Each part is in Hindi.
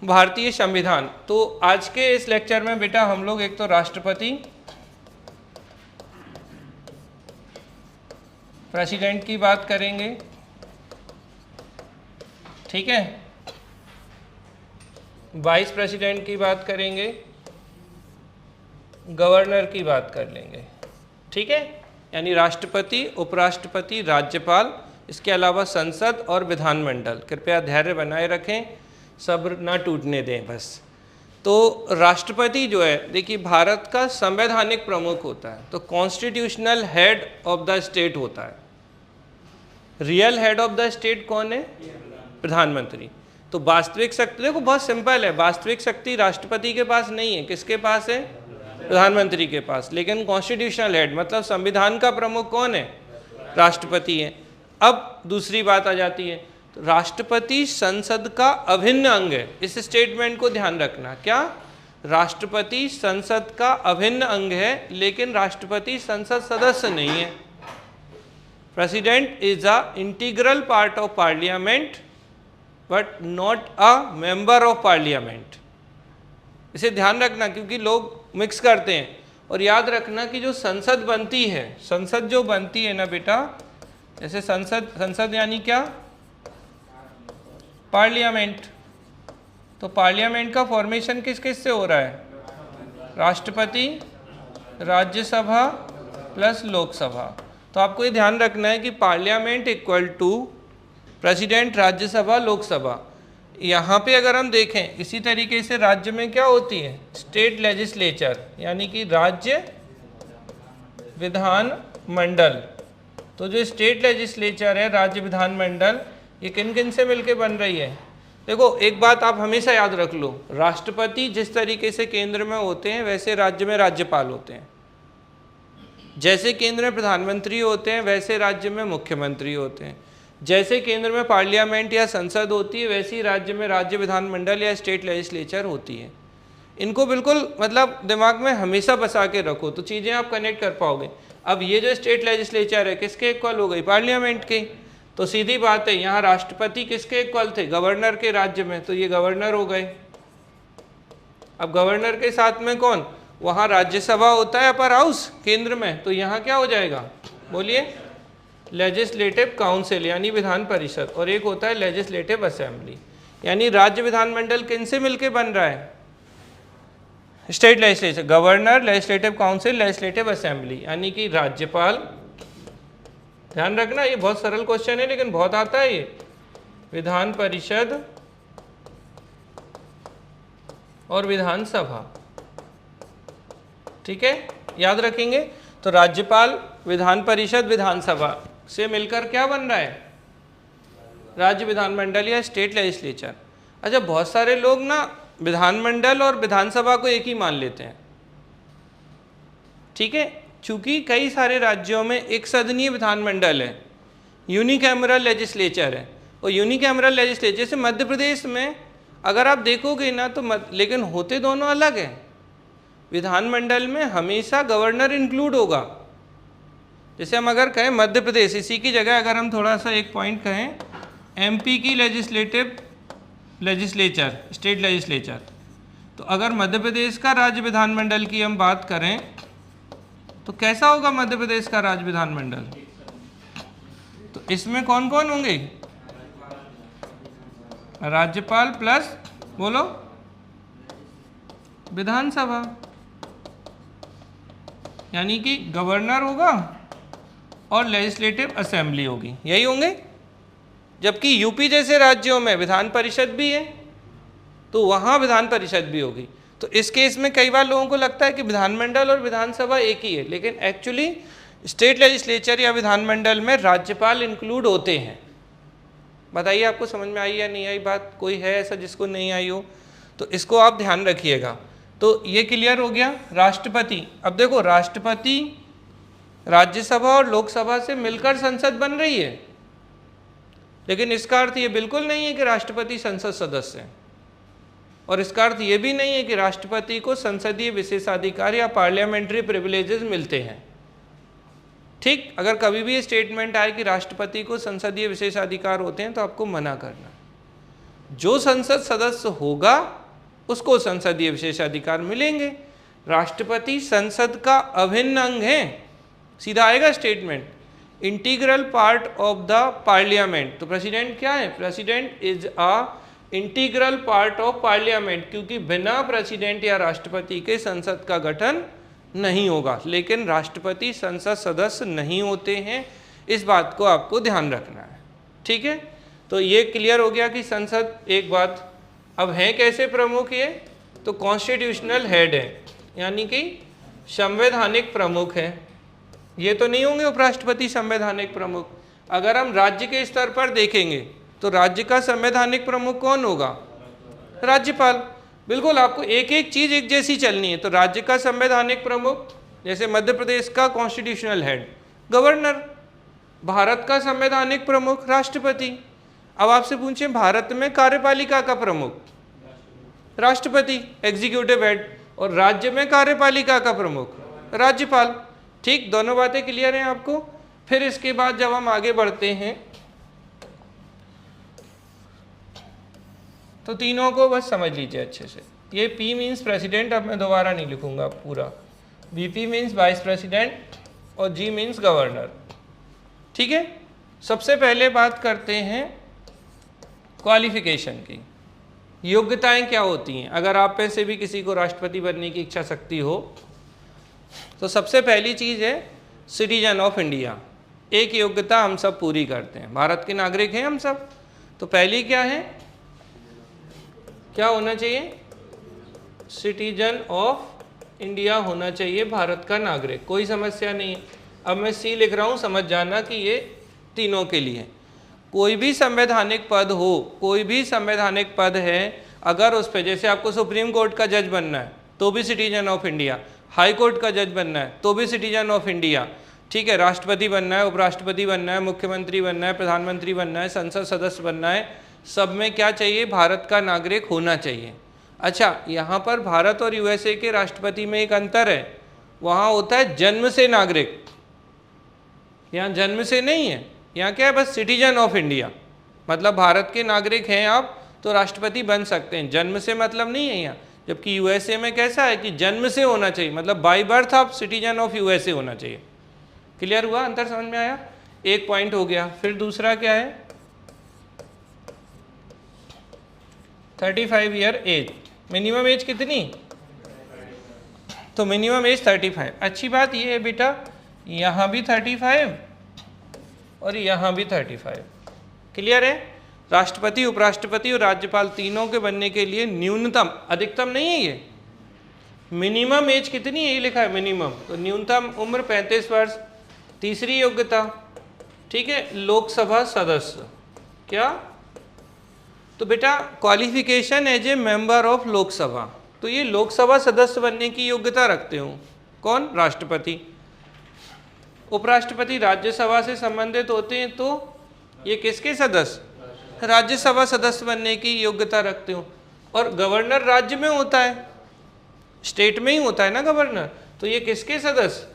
भारतीय संविधान। तो आज के इस लेक्चर में बेटा हम लोग एक तो राष्ट्रपति, प्रेसिडेंट की बात करेंगे, ठीक है, वाइस प्रेसिडेंट की बात करेंगे, गवर्नर की बात कर लेंगे, ठीक है। यानी राष्ट्रपति, उपराष्ट्रपति, राज्यपाल, इसके अलावा संसद और विधानमंडल। कृपया धैर्य बनाए रखें, सब्र ना टूटने दें बस। तो राष्ट्रपति जो है, देखिए भारत का संवैधानिक प्रमुख होता है, तो constitutional head of the state होता है। Real head of the state कौन है? प्रधानमंत्री। तो वास्तविक शक्ति, देखो बहुत सिंपल है, वास्तविक शक्ति राष्ट्रपति के पास नहीं है, किसके पास है? प्रधानमंत्री के पास। लेकिन कॉन्स्टिट्यूशनल हेड मतलब संविधान का प्रमुख कौन है? राष्ट्रपति है। अब दूसरी बात आ जाती है, तो राष्ट्रपति संसद का अभिन्न अंग है। इस स्टेटमेंट को ध्यान रखना, क्या? राष्ट्रपति संसद का अभिन्न अंग है, लेकिन राष्ट्रपति संसद सदस्य नहीं है। President is a integral part of parliament but not a member of parliament. इसे ध्यान रखना, क्योंकि लोग मिक्स करते हैं। और याद रखना कि जो संसद बनती है, संसद जो बनती है ना बेटा, जैसे संसद यानी क्या? पार्लियामेंट। तो पार्लियामेंट का फॉर्मेशन किस किस से हो रहा है? राष्ट्रपति, राज्यसभा प्लस लोकसभा। तो आपको ये ध्यान रखना है कि parliament equal to president, Rajya Sabha, Lok Sabha. यहाँ पे अगर हम देखें, इसी तरीके से राज्य में क्या होती है? स्टेट लेजिस्लेचर, यानी कि राज्य विधान मंडल। तो जो स्टेट लेजिस्लेचर है, राज्य विधान मंडल, ये किन किन से मिलके बन रही है? देखो एक बात आप हमेशा याद रख लो, राष्ट्रपति जिस तरीके से केंद्र में होते हैं, वैसे राज्य में राज्यपाल होते हैं। जैसे केंद्र में प्रधानमंत्री होते हैं, वैसे राज्य में मुख्यमंत्री होते हैं। जैसे केंद्र में पार्लियामेंट या संसद होती है, वैसी राज्य में राज्य विधानमंडल या स्टेट लेजिस्लेचर होती है। इनको बिल्कुल मतलब दिमाग में हमेशा बसा के रखो, तो चीज़ें आप कनेक्ट कर पाओगे। अब ये जो स्टेट लेजिस्लेचर है, किसके इक्वल हो गई? पार्लियामेंट के। तो सीधी बात है, यहाँ राष्ट्रपति किसके इक्वल थे? गवर्नर के। राज्य में तो ये गवर्नर हो गए। अब गवर्नर के साथ में कौन? वहाँ राज्यसभा होता है अपर हाउस केंद्र में, तो यहाँ क्या हो जाएगा? बोलिए, लेजिस्लेटिव काउंसिल यानी विधान परिषद, और एक होता है लेजिस्लेटिव असेंबली। यानी राज्य विधानमंडल किन से मिलके बन रहा है? State legislature, governor, legislative council, legislative assembly, यानी कि राज्यपाल। ध्यान रखना, ये बहुत सरल क्वेश्चन है लेकिन बहुत आता है ये। विधान परिषद और विधानसभा, ठीक है, याद रखेंगे। तो राज्यपाल, विधान परिषद, विधानसभा से मिलकर क्या बन रहा है? राज्य विधानमंडल या स्टेट लेजिस्लेचर। अच्छा, बहुत सारे लोग ना विधानमंडल और विधानसभा को एक ही मान लेते हैं, ठीक है। चूंकि कई सारे राज्यों में एक सदनीय विधानमंडल है, यूनिकैमरल लेजिस्लेचर है, और यूनिकैमरल लेजिस्लेचर जैसे मध्य प्रदेश में अगर आप देखोगे ना तो लेकिन होते दोनों अलग हैं। विधानमंडल में हमेशा गवर्नर इंक्लूड होगा। जैसे हम अगर कहें मध्य प्रदेश, इसी की जगह अगर हम थोड़ा सा एक पॉइंट कहें, एमपी की लेजिस्लेचर, स्टेट लेजिस्लेचर, तो अगर मध्य प्रदेश का राज्य विधानमंडल की हम बात करें तो कैसा होगा मध्य प्रदेश का राज्य विधानमंडल? तो इसमें कौन कौन होंगे? राज्यपाल प्लस बोलो विधानसभा, यानी कि गवर्नर होगा और लेजिस्लेटिव असेंबली होगी, यही होंगे। जबकि यूपी जैसे राज्यों में विधान परिषद भी है, तो वहाँ विधान परिषद भी होगी। तो इस केस में कई बार लोगों को लगता है कि विधानमंडल और विधानसभा एक ही है, लेकिन एक्चुअली स्टेट लेजिस्लेचर या विधानमंडल में राज्यपाल इंक्लूड होते हैं। बताइए आपको समझ में आई या नहीं आई बात? कोई है ऐसा जिसको नहीं आई हो? तो इसको आप ध्यान रखिएगा। तो ये क्लियर हो गया राष्ट्रपति। अब देखो, राष्ट्रपति राज्यसभा और लोकसभा से मिलकर संसद बन रही है, लेकिन इसका अर्थ ये बिल्कुल नहीं है कि राष्ट्रपति संसद सदस्य है, और इसका अर्थ ये भी नहीं है कि राष्ट्रपति को संसदीय विशेषाधिकार या पार्लियामेंट्री प्रिविलेजेस मिलते हैं। ठीक, अगर कभी भी ये स्टेटमेंट आए कि राष्ट्रपति को संसदीय विशेषाधिकार होते हैं तो आपको मना करना। जो संसद सदस्य होगा उसको संसदीय विशेषाधिकार मिलेंगे। राष्ट्रपति संसद का अभिन्न अंग है, सीधा आएगा statement, integral part of the parliament. तो प्रेसिडेंट क्या है? President is a integral part of parliament, क्योंकि बिना प्रेसिडेंट या राष्ट्रपति के संसद का गठन नहीं होगा। लेकिन राष्ट्रपति संसद सदस्य नहीं होते हैं, इस बात को आपको ध्यान रखना है, ठीक है। तो ये क्लियर हो गया कि संसद, एक बात अब है कैसे प्रमुख, ये तो कॉन्स्टिट्यूशनल हेड है, यानी कि संवैधानिक प्रमुख है। ये तो नहीं होंगे उपराष्ट्रपति संवैधानिक प्रमुख। अगर हम राज्य के स्तर पर देखेंगे तो राज्य का संवैधानिक प्रमुख कौन होगा? राज्यपाल। बिल्कुल, आपको एक एक चीज एक जैसी चलनी है। तो राज्य का संवैधानिक प्रमुख, जैसे मध्य प्रदेश का कॉन्स्टिट्यूशनल हेड गवर्नर, भारत का संवैधानिक प्रमुख राष्ट्रपति। अब आपसे पूछें भारत में कार्यपालिका का प्रमुख राष्ट्रपति, एग्जीक्यूटिव हेड, और राज्य में कार्यपालिका का प्रमुख राज्यपाल। ठीक, दोनों बातें क्लियर हैं आपको। फिर इसके बाद जब हम आगे बढ़ते हैं तो तीनों को बस समझ लीजिए अच्छे से। ये P मीन्स प्रेसिडेंट, अब मैं दोबारा नहीं लिखूंगा पूरा। VP मीन्स वाइस प्रेसिडेंट और G मीन्स गवर्नर, ठीक है। सबसे पहले बात करते हैं क्वालिफिकेशन की, योग्यताएं क्या होती हैं। अगर आप में से भी किसी को राष्ट्रपति बनने की इच्छा शक्ति हो तो सबसे पहली चीज़ है सिटीजन ऑफ इंडिया। एक योग्यता हम सब पूरी करते हैं, भारत के नागरिक हैं हम सब। तो पहली क्या है, क्या होना चाहिए? सिटीजन ऑफ इंडिया होना चाहिए, भारत का नागरिक। कोई समस्या नहीं है। अब मैं C लिख रहा हूँ, समझ जाना कि ये तीनों के लिए। कोई भी संवैधानिक पद हो, कोई भी संवैधानिक पद है, अगर उस पर, जैसे आपको सुप्रीम कोर्ट का जज बनना है तो भी citizen of India, high court का जज बनना है तो भी सिटीजन ऑफ इंडिया, ठीक है। राष्ट्रपति बनना है, उपराष्ट्रपति बनना है, मुख्यमंत्री बनना है, प्रधानमंत्री बनना है, संसद सदस्य बनना है, सब में क्या चाहिए? भारत का नागरिक होना चाहिए। अच्छा, यहाँ पर भारत और USA के राष्ट्रपति में एक अंतर है, वहाँ होता है जन्म से नागरिक, यहाँ जन्म से नहीं है। यहाँ क्या है? बस सिटीजन ऑफ इंडिया, मतलब भारत के नागरिक हैं आप तो राष्ट्रपति बन सकते हैं, जन्म से मतलब नहीं है यहाँ। जबकि USA में कैसा है कि जन्म से होना चाहिए, मतलब बाय बर्थ आप सिटीजन ऑफ USA होना चाहिए। क्लियर हुआ? अंतर समझ में आया? एक पॉइंट हो गया। फिर दूसरा क्या है? 35 ईयर एज। मिनिमम एज कितनी? तो मिनिमम एज 35। अच्छी बात ये है बेटा, यहाँ भी 35 और यहाँ भी 35। क्लियर है? राष्ट्रपति, उपराष्ट्रपति और राज्यपाल तीनों के बनने के लिए न्यूनतम, अधिकतम नहीं है ये, मिनिमम एज कितनी है? ये लिखा है मिनिमम। तो न्यूनतम उम्र 35 वर्ष। तीसरी योग्यता, ठीक है, लोकसभा सदस्य। क्या? तो बेटा qualification as a member of Lok Sabha, तो ये लोकसभा सदस्य बनने की योग्यता रखते हो। कौन? राष्ट्रपति। उपराष्ट्रपति राज्यसभा से संबंधित होते हैं तो ये किसके सदस्य? राज्यसभा सदस्य बनने की योग्यता रखते हो। और गवर्नर राज्य में होता है, स्टेट में ही होता है ना गवर्नर, तो ये किसके सदस्य?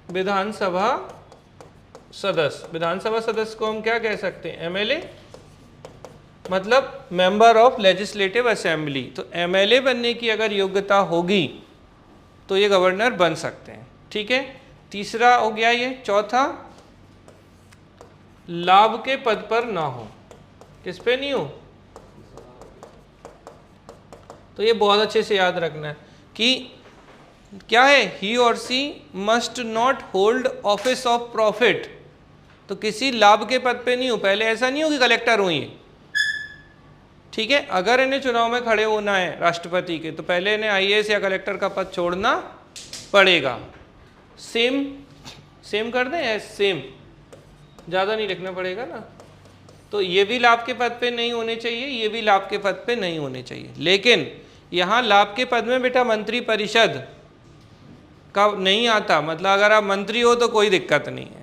विधानसभा सदस्य। विधानसभा सदस्य को हम क्या कह सकते हैं? MLA, मतलब मेंबर ऑफ लेजिस्लेटिव असेंबली। तो MLA बनने की अगर योग्यता होगी तो ये गवर्नर बन सकते हैं, ठीक है। तीसरा हो गया ये। चौथा, लाभ के पद पर ना हो। किस पे नहीं हो? तो ये बहुत अच्छे से याद रखना है कि क्या है, he or she must not hold office of profit. तो किसी लाभ के पद पे नहीं हो। पहले ऐसा नहीं हो कि कलेक्टर हो ये, ठीक है। अगर इन्हें चुनाव में खड़े होना है राष्ट्रपति के तो पहले इन्हें IAS या कलेक्टर का पद छोड़ना पड़ेगा। सेम कर दें, सेम, ज़्यादा नहीं लिखना पड़ेगा ना। तो ये भी लाभ के पद पे नहीं होने चाहिए, ये भी लाभ के पद पे नहीं होने चाहिए। लेकिन यहाँ लाभ के पद में बेटा मंत्री परिषद का नहीं आता, मतलब अगर आप मंत्री हो तो कोई दिक्कत नहीं है।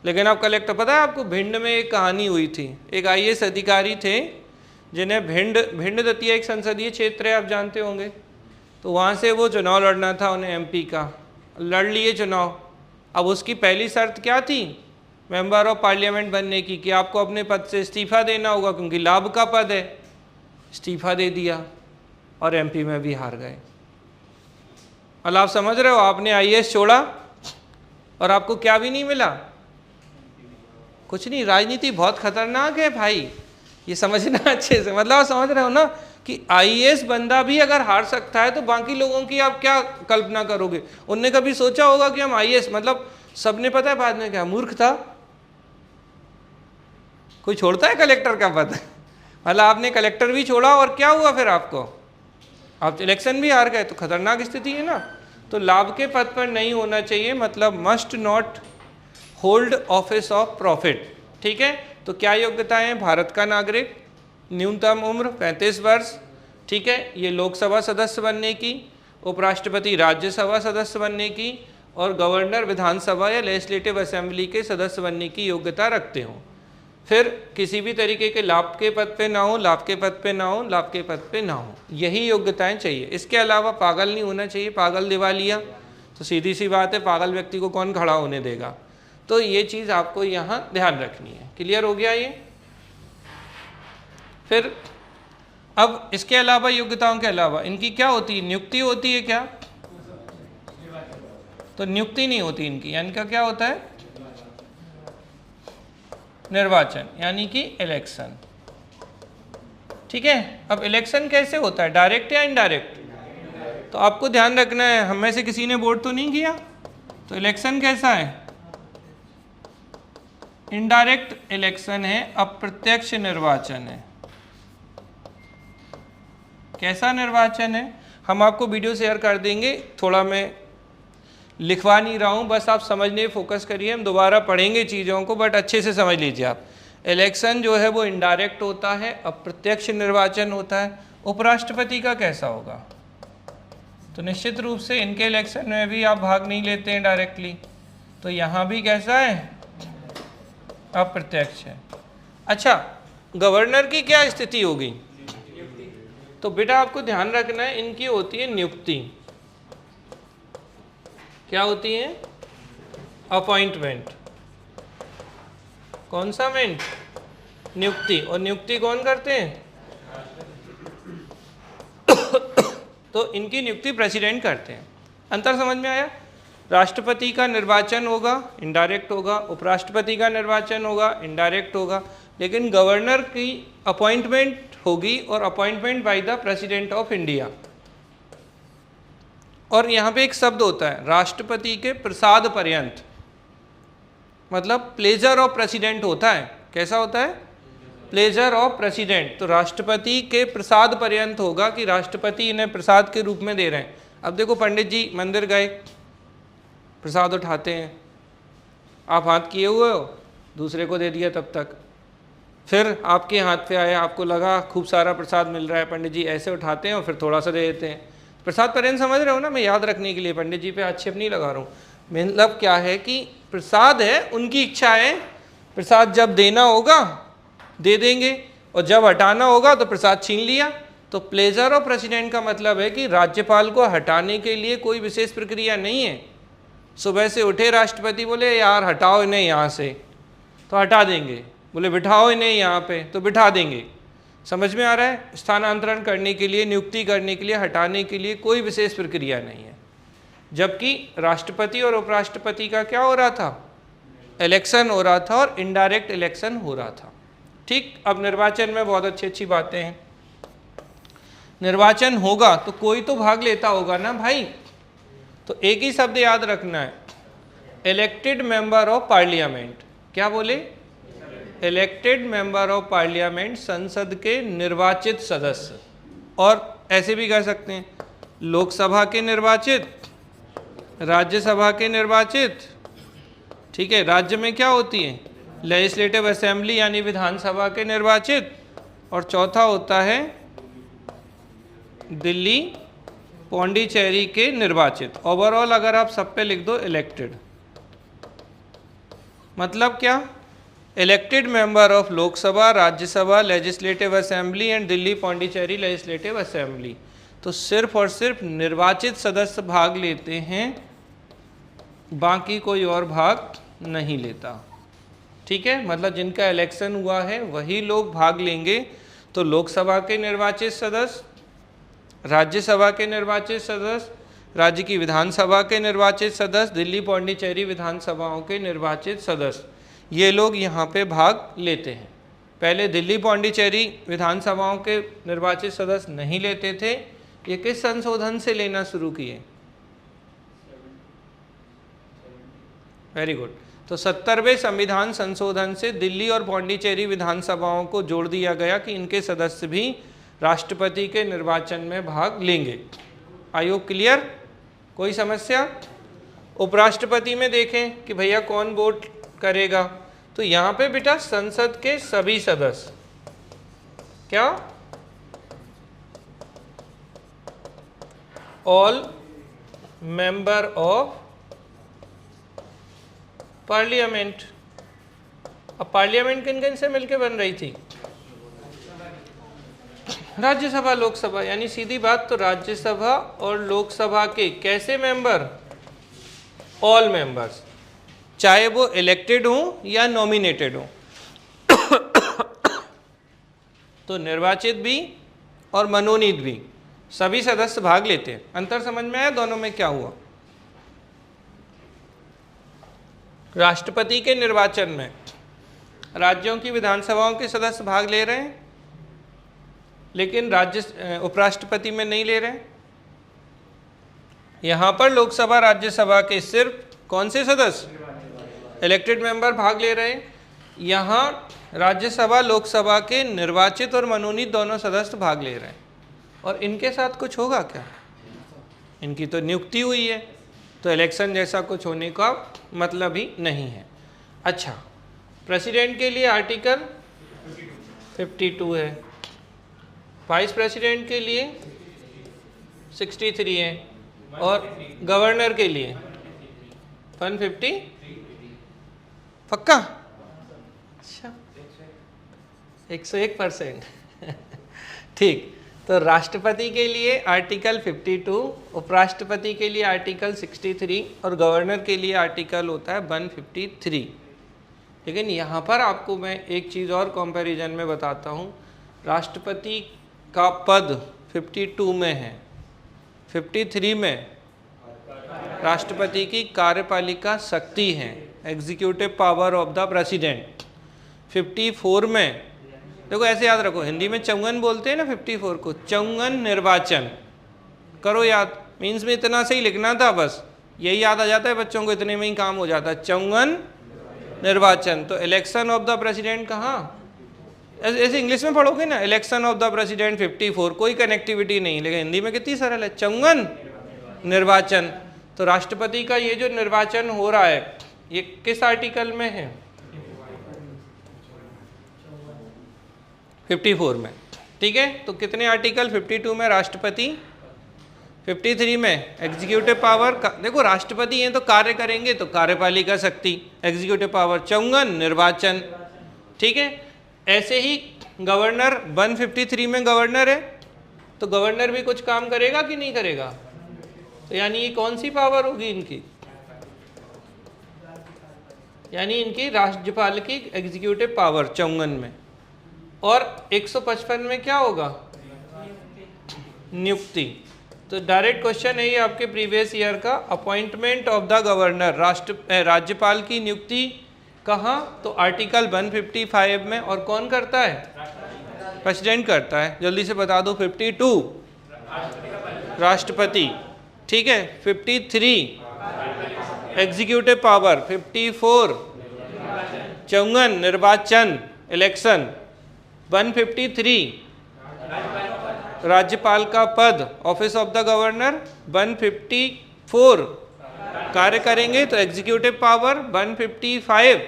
लेकिन आप कलेक्टर, पता है आपको भिंड में एक कहानी हुई थी, एक IAS अधिकारी थे जिन्हें भिंड दतिया एक संसदीय क्षेत्र है, आप जानते होंगे। तो वहाँ से वो चुनाव लड़ना था उन्हें, MP का। लड़ लिए चुनाव। अब उसकी पहली शर्त क्या थी मेंबर ऑफ पार्लियामेंट बनने की कि आपको अपने पद से इस्तीफा देना होगा, क्योंकि लाभ का पद है। इस्तीफा दे दिया और एमपी में भी हार गए। और आप समझ रहे हो, आपने आईएएस छोड़ा और आपको क्या भी नहीं मिला, कुछ नहीं। राजनीति बहुत खतरनाक है भाई, ये समझना अच्छे से। मतलब आप समझ रहे हो ना कि आईएएस बंदा भी अगर हार सकता है तो बाकी लोगों की आप क्या कल्पना करोगे। उनने कभी सोचा होगा कि हम आईएएस, मतलब सबने पता है बाद में क्या, मूर्ख था। कोई छोड़ता है कलेक्टर का पद? मतलब आपने कलेक्टर भी छोड़ा और क्या हुआ फिर आपको, आप इलेक्शन भी हार गए, तो खतरनाक स्थिति है ना। तो लाभ के पद पर नहीं होना चाहिए, मतलब must not hold office of profit. ठीक है, तो क्या योग्यताएं हैं? भारत का नागरिक, न्यूनतम उम्र 35 वर्ष, ठीक है, ये लोकसभा सदस्य बनने की, उपराष्ट्रपति राज्यसभा सदस्य बनने की, और गवर्नर विधानसभा या लेजिस्लेटिव असेंबली के सदस्य बनने की योग्यता रखते हो। फिर किसी भी तरीके के लाभ के पद पे ना हो, लाभ के पद पे ना हो, लाभ के पद पे ना हो, यही योग्यताएं चाहिए। इसके अलावा पागल नहीं होना चाहिए, पागल दिवालिया, तो सीधी सी बात है, पागल व्यक्ति को कौन खड़ा होने देगा। तो ये चीज़ आपको यहाँ ध्यान रखनी है। क्लियर हो गया ये? फिर अब इसके अलावा, योग्यताओं के अलावा इनकी क्या होती है? नियुक्ति होती है क्या? तो नियुक्ति नहीं होती इनकी, यानी का क्या होता है? निर्वाचन, यानी कि इलेक्शन। ठीक है, अब इलेक्शन कैसे होता है, डायरेक्ट या इनडायरेक्ट? तो आपको ध्यान रखना है, हम में से किसी ने वोट तो नहीं किया, तो इलेक्शन कैसा है? इनडायरेक्ट इलेक्शन है, अप्रत्यक्ष निर्वाचन है। कैसा निर्वाचन है? हम आपको वीडियो शेयर कर देंगे, थोड़ा मैं लिखवा नहीं रहा हूँ, बस आप समझने फोकस करिए, हम दोबारा पढ़ेंगे चीज़ों को, बट अच्छे से समझ लीजिए आप। इलेक्शन जो है वो इनडायरेक्ट होता है, अप्रत्यक्ष निर्वाचन होता है। उपराष्ट्रपति का कैसा होगा? तो निश्चित रूप से इनके इलेक्शन में भी आप भाग नहीं लेते हैं डायरेक्टली, तो यहाँ भी कैसा है? अप्रत्यक्ष है। अच्छा, गवर्नर की क्या स्थिति होगी? तो बेटा आपको ध्यान रखना है, इनकी होती है नियुक्ति। क्या होती है? अपॉइंटमेंट। कौन सा मेंट? नियुक्ति। और नियुक्ति कौन करते हैं? तो इनकी नियुक्ति प्रेसिडेंट करते हैं। अंतर समझ में आया? राष्ट्रपति का निर्वाचन होगा, इनडायरेक्ट होगा, उपराष्ट्रपति का निर्वाचन होगा, इनडायरेक्ट होगा, लेकिन गवर्नर की अपॉइंटमेंट होगी, और appointment by the president of India. और यहाँ पे एक शब्द होता है, राष्ट्रपति के प्रसाद पर्यंत, मतलब प्लेजर ऑफ प्रेसिडेंट होता है। कैसा होता है? Pleasure of president. तो राष्ट्रपति के प्रसाद पर्यंत होगा कि राष्ट्रपति इन्हें प्रसाद के रूप में दे रहे हैं। अब देखो, पंडित जी मंदिर गए, प्रसाद उठाते हैं, आप हाथ किए हुए हो, दूसरे को दे दिया तब तक, फिर आपके हाथ पे आया, आपको लगा खूब सारा प्रसाद मिल रहा है, पंडित जी ऐसे उठाते हैं और फिर थोड़ा सा दे देते हैं। प्रसाद पर्यंत समझ रहे हो ना? मैं याद रखने के लिए पंडित जी पे आक्षेप नहीं लगा रहा हूँ। मतलब क्या है कि प्रसाद है, उनकी इच्छा है, प्रसाद जब देना होगा दे देंगे, और जब हटाना होगा तो प्रसाद छीन लिया। तो प्लेजर ऑफ प्रेसिडेंट का मतलब है कि राज्यपाल को हटाने के लिए कोई विशेष प्रक्रिया नहीं है। सुबह से उठे राष्ट्रपति, बोले यार हटाओ इन्हें यहाँ से, तो हटा देंगे, बोले बिठाओ इन्हें यहाँ पे, तो बिठा देंगे। समझ में आ रहा है? स्थानांतरण करने के लिए, नियुक्ति करने के लिए, हटाने के लिए कोई विशेष प्रक्रिया नहीं है। जबकि राष्ट्रपति और उपराष्ट्रपति का क्या हो रहा था? इलेक्शन हो रहा था, और इनडायरेक्ट इलेक्शन हो रहा था। ठीक, अब निर्वाचन में बहुत अच्छी अच्छी बातें हैं। निर्वाचन होगा तो कोई तो भाग लेता होगा ना भाई। तो एक ही शब्द याद रखना है, इलेक्टेड मेंबर ऑफ पार्लियामेंट। क्या बोले? इलेक्टेड मेंबर ऑफ पार्लियामेंट, संसद के निर्वाचित सदस्य। और ऐसे भी कह सकते हैं, लोकसभा के निर्वाचित, राज्यसभा के निर्वाचित। ठीक है, राज्य में क्या होती है? लेजिस्लेटिव असेंबली यानी विधानसभा के निर्वाचित। और चौथा होता है दिल्ली पौंडीचेरी के निर्वाचित। ओवरऑल अगर आप सब पे लिख दो इलेक्टेड, मतलब क्या? Elected member of Lok Sabha, Rajya Sabha, legislative assembly and Delhi Pondicherry legislative assembly. तो सिर्फ और सिर्फ निर्वाचित सदस्य भाग लेते हैं, बाकी कोई और भाग नहीं लेता। ठीक है, मतलब जिनका इलेक्शन हुआ है वही लोग भाग लेंगे। तो लोकसभा के निर्वाचित सदस्य, राज्यसभा के निर्वाचित सदस्य, राज्य की विधानसभा के निर्वाचित सदस्य, दिल्ली पौंडीचेरी विधानसभाओं के निर्वाचित सदस्य, ये लोग यहाँ पे भाग लेते हैं। पहले दिल्ली पौंडीचेरी विधानसभाओं के निर्वाचित सदस्य नहीं लेते थे। ये किस संशोधन से लेना शुरू किए? Very good. तो 70वें संविधान संशोधन से दिल्ली और पौंडीचेरी विधानसभाओं को जोड़ दिया गया कि इनके सदस्य भी राष्ट्रपति के निर्वाचन में भाग लेंगे। आयोग क्लियर? कोई समस्या? उपराष्ट्रपति में देखें कि भैया कौन वोट करेगा, तो यहाँ पे बेटा संसद के सभी सदस्य, क्या ऑल मेंबर ऑफ पार्लियामेंट। अब पार्लियामेंट किन किन से मिलके बन रही थी? राज्यसभा लोकसभा, यानी सीधी बात, तो राज्यसभा और लोकसभा के कैसे मेंबर? ऑल मेंबर्स, चाहे वो इलेक्टेड हो या नॉमिनेटेड हो। तो निर्वाचित भी और मनोनीत भी सभी सदस्य भाग लेते हैं। अंतर समझ में आया दोनों में क्या हुआ? राष्ट्रपति के निर्वाचन में राज्यों की विधानसभाओं के सदस्य भाग ले रहे हैं, लेकिन उपराष्ट्रपति में नहीं ले रहे हैं। यहाँ पर लोकसभा राज्यसभा के सिर्फ कौन से सदस्य? इलेक्टेड मेंबर भाग ले रहे हैं। यहाँ राज्यसभा लोकसभा के निर्वाचित और मनोनीत दोनों सदस्य भाग ले रहे हैं। और इनके साथ कुछ होगा क्या? इनकी तो नियुक्ति हुई है, तो इलेक्शन जैसा कुछ होने का मतलब ही नहीं है। अच्छा, प्रेसिडेंट के लिए आर्टिकल 52 है, वाइस प्रेसिडेंट के लिए 63 है, और गवर्नर के लिए 150। पक्का? अच्छा, 101%। ठीक, तो राष्ट्रपति के लिए आर्टिकल 52, उपराष्ट्रपति के लिए आर्टिकल 63 और गवर्नर के लिए आर्टिकल होता है 153। लेकिन यहाँ पर आपको मैं एक चीज़ और कंपैरिजन में बताता हूँ। राष्ट्रपति का पद 52 में है, 53 में राष्ट्रपति की कार्यपालिका शक्ति है, executive power of the president. 54 में, देखो ऐसे याद रखो, हिंदी में चौंगन बोलते हैं ना 54 को, चौंगन निर्वाचन करो याद। मीन्स में इतना से ही लिखना था, बस यही याद आ जाता है बच्चों को, इतने में ही काम हो जाता है। चौंगन निर्वाचन, तो इलेक्शन ऑफ द प्रेसिडेंट कहाँ? ऐसे इंग्लिश में पढ़ोगे ना, इलेक्शन ऑफ द प्रेसिडेंट 54, कोई कनेक्टिविटी नहीं, लेकिन हिंदी में कितनी सरल है, चौंगन निर्वाचन। तो राष्ट्रपति का ये जो निर्वाचन हो रहा है, ये किस आर्टिकल में है? 54 में। ठीक है, तो कितने आर्टिकल? 52 में राष्ट्रपति, 53 में एग्जीक्यूटिव पावर। देखो राष्ट्रपति हैं तो कार्य करेंगे, तो कार्यपालिका शक्ति, एग्जीक्यूटिव पावर, चौंगन निर्वाचन। ठीक है, ऐसे ही गवर्नर 153 में गवर्नर है, तो गवर्नर भी कुछ काम करेगा कि नहीं करेगा? तो यानी ये कौन सी पावर होगी इनकी? यानी इनकी राज्यपाल की एग्जीक्यूटिव पावर चौंगन में। और 155 में क्या होगा? नियुक्ति। तो डायरेक्ट क्वेश्चन है ये आपके प्रीवियस ईयर का, अपॉइंटमेंट ऑफ द गवर्नर, राज्यपाल की नियुक्ति कहाँ? तो आर्टिकल 155 में। और कौन करता है? प्रेसिडेंट करता है। जल्दी से बता दो। 52 राष्ट्रपति, ठीक है, 53 एग्जीक्यूटिव पावर, 54 चौंगन निर्वाचन इलेक्शन, 153 राज्यपाल का पद ऑफिस ऑफ द गवर्नर, 154 कार्य करेंगे तो एग्जीक्यूटिव पावर, 155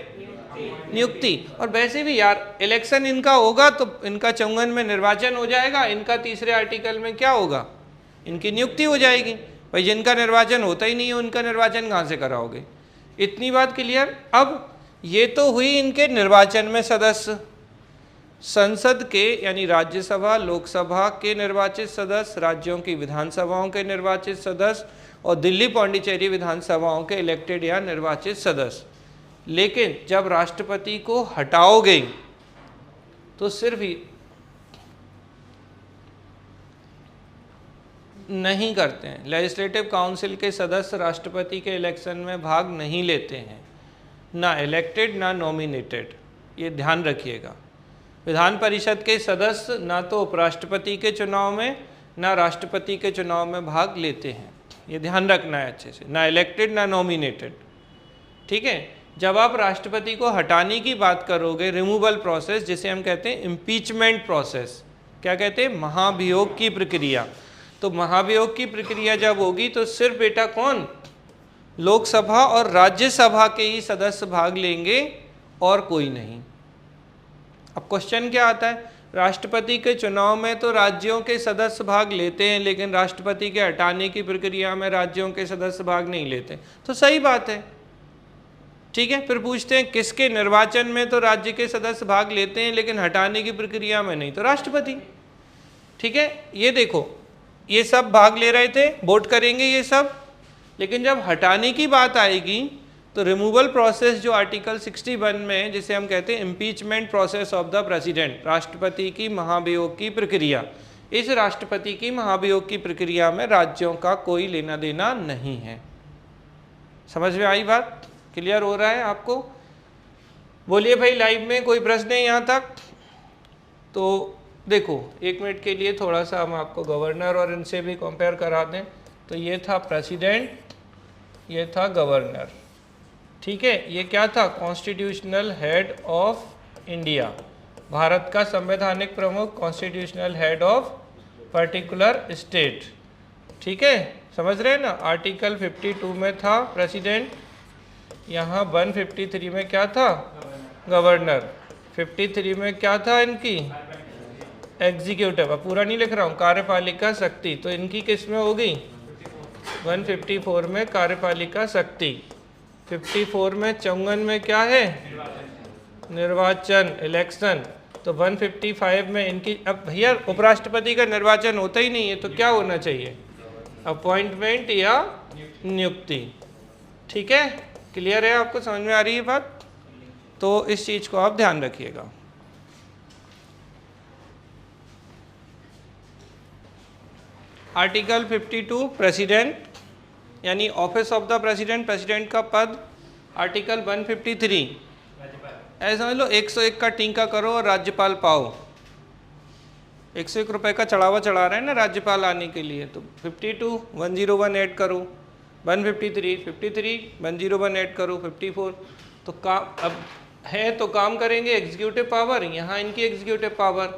नियुक्ति। और वैसे भी यार इलेक्शन इनका होगा तो इनका चौंगन में निर्वाचन हो जाएगा, इनका तीसरे आर्टिकल में क्या होगा? इनकी नियुक्ति हो जाएगी। भाई जिनका निर्वाचन होता ही नहीं है उनका निर्वाचन कहाँ से कराओगे? इतनी बात क्लियर। अब ये तो हुई इनके निर्वाचन में सदस्य, संसद के यानी राज्यसभा लोकसभा के निर्वाचित सदस्य, राज्यों की विधानसभाओं के निर्वाचित सदस्य और दिल्ली पौंडीचेरी विधानसभाओं के इलेक्टेड या निर्वाचित सदस्य। लेकिन जब राष्ट्रपति को हटाओगे तो सिर्फ ही नहीं करते हैं। लेजिस्लेटिव काउंसिल के सदस्य राष्ट्रपति के इलेक्शन में भाग नहीं लेते हैं, ना इलेक्टेड ना नॉमिनेटेड, ये ध्यान रखिएगा। विधान परिषद के सदस्य ना तो उपराष्ट्रपति के चुनाव में ना राष्ट्रपति के चुनाव में भाग लेते हैं, ये ध्यान रखना है अच्छे से, ना इलेक्टेड ना नॉमिनेटेड। ठीक है, जब आप राष्ट्रपति को हटाने की बात करोगे, रिमूवल प्रोसेस जिसे हम कहते हैं इम्पीचमेंट प्रोसेस, क्या कहते हैं, महाभियोग की प्रक्रिया। तो महाभियोग की प्रक्रिया जब होगी तो सिर्फ बेटा कौन, लोकसभा और राज्यसभा के ही सदस्य भाग लेंगे और कोई नहीं। अब क्वेश्चन क्या आता है, राष्ट्रपति के चुनाव में तो राज्यों के सदस्य भाग लेते हैं, लेकिन राष्ट्रपति के हटाने की प्रक्रिया में राज्यों के सदस्य भाग नहीं लेते। तो सही बात है, ठीक है। फिर पूछते हैं किसके निर्वाचन में तो राज्य के सदस्य भाग लेते हैं लेकिन हटाने की प्रक्रिया में नहीं, तो राष्ट्रपति। ठीक है, ये देखो ये सब भाग ले रहे थे, वोट करेंगे ये सब, लेकिन जब हटाने की बात आएगी तो रिमूवल प्रोसेस जो आर्टिकल 61 में जिसे हम कहते हैं impeachment process of the president, राष्ट्रपति की महाभियोग की प्रक्रिया, इस राष्ट्रपति की महाभियोग की प्रक्रिया में राज्यों का कोई लेना देना नहीं है। समझ में आई बात, क्लियर हो रहा है आपको? बोलिए भाई लाइव में कोई प्रश्न है यहाँ तक? तो देखो 1 मिनट के लिए थोड़ा सा हम आपको गवर्नर और इनसे भी कंपेयर करा दें। तो ये था प्रेसिडेंट, ये था गवर्नर, ठीक है। ये क्या था, constitutional head of India, Bharat का संवैधानिक प्रमुख, constitutional head of particular state, ठीक है। समझ रहे हैं ना, आर्टिकल 52 में था प्रेसिडेंट, यहाँ 153 में क्या था, गवर्नर, 53 में क्या था इनकी, एग्जीक्यूटिव, अब पूरा नहीं लिख रहा हूँ, कार्यपालिका शक्ति। तो इनकी किस में होगी, 154 में कार्यपालिका शक्ति, 54 में 54 में क्या है, निर्वाचन, इलेक्शन। तो 155 में इनकी, अब भैया उपराष्ट्रपति का निर्वाचन होता ही नहीं है तो क्या होना चाहिए, अपॉइंटमेंट या नियुक्ति। ठीक है, क्लियर है, आपको समझ में आ रही है बात? तो इस चीज को आप ध्यान रखिएगा। आर्टिकल 52 प्रेसिडेंट यानी office of the president, president का पद। आर्टिकल 153 ऐसा समझ लो 101 का टीका करो और राज्यपाल पाओ, 101 रुपये का चढ़ावा चढ़ा रहे हैं ना राज्यपाल आने के लिए। तो 52 101 ऐड करो, 153 53 101 ऐड करो, 54। तो काम अब है तो काम करेंगे एग्जीक्यूटिव पावर, यहाँ इनकी एग्जीक्यूटिव पावर,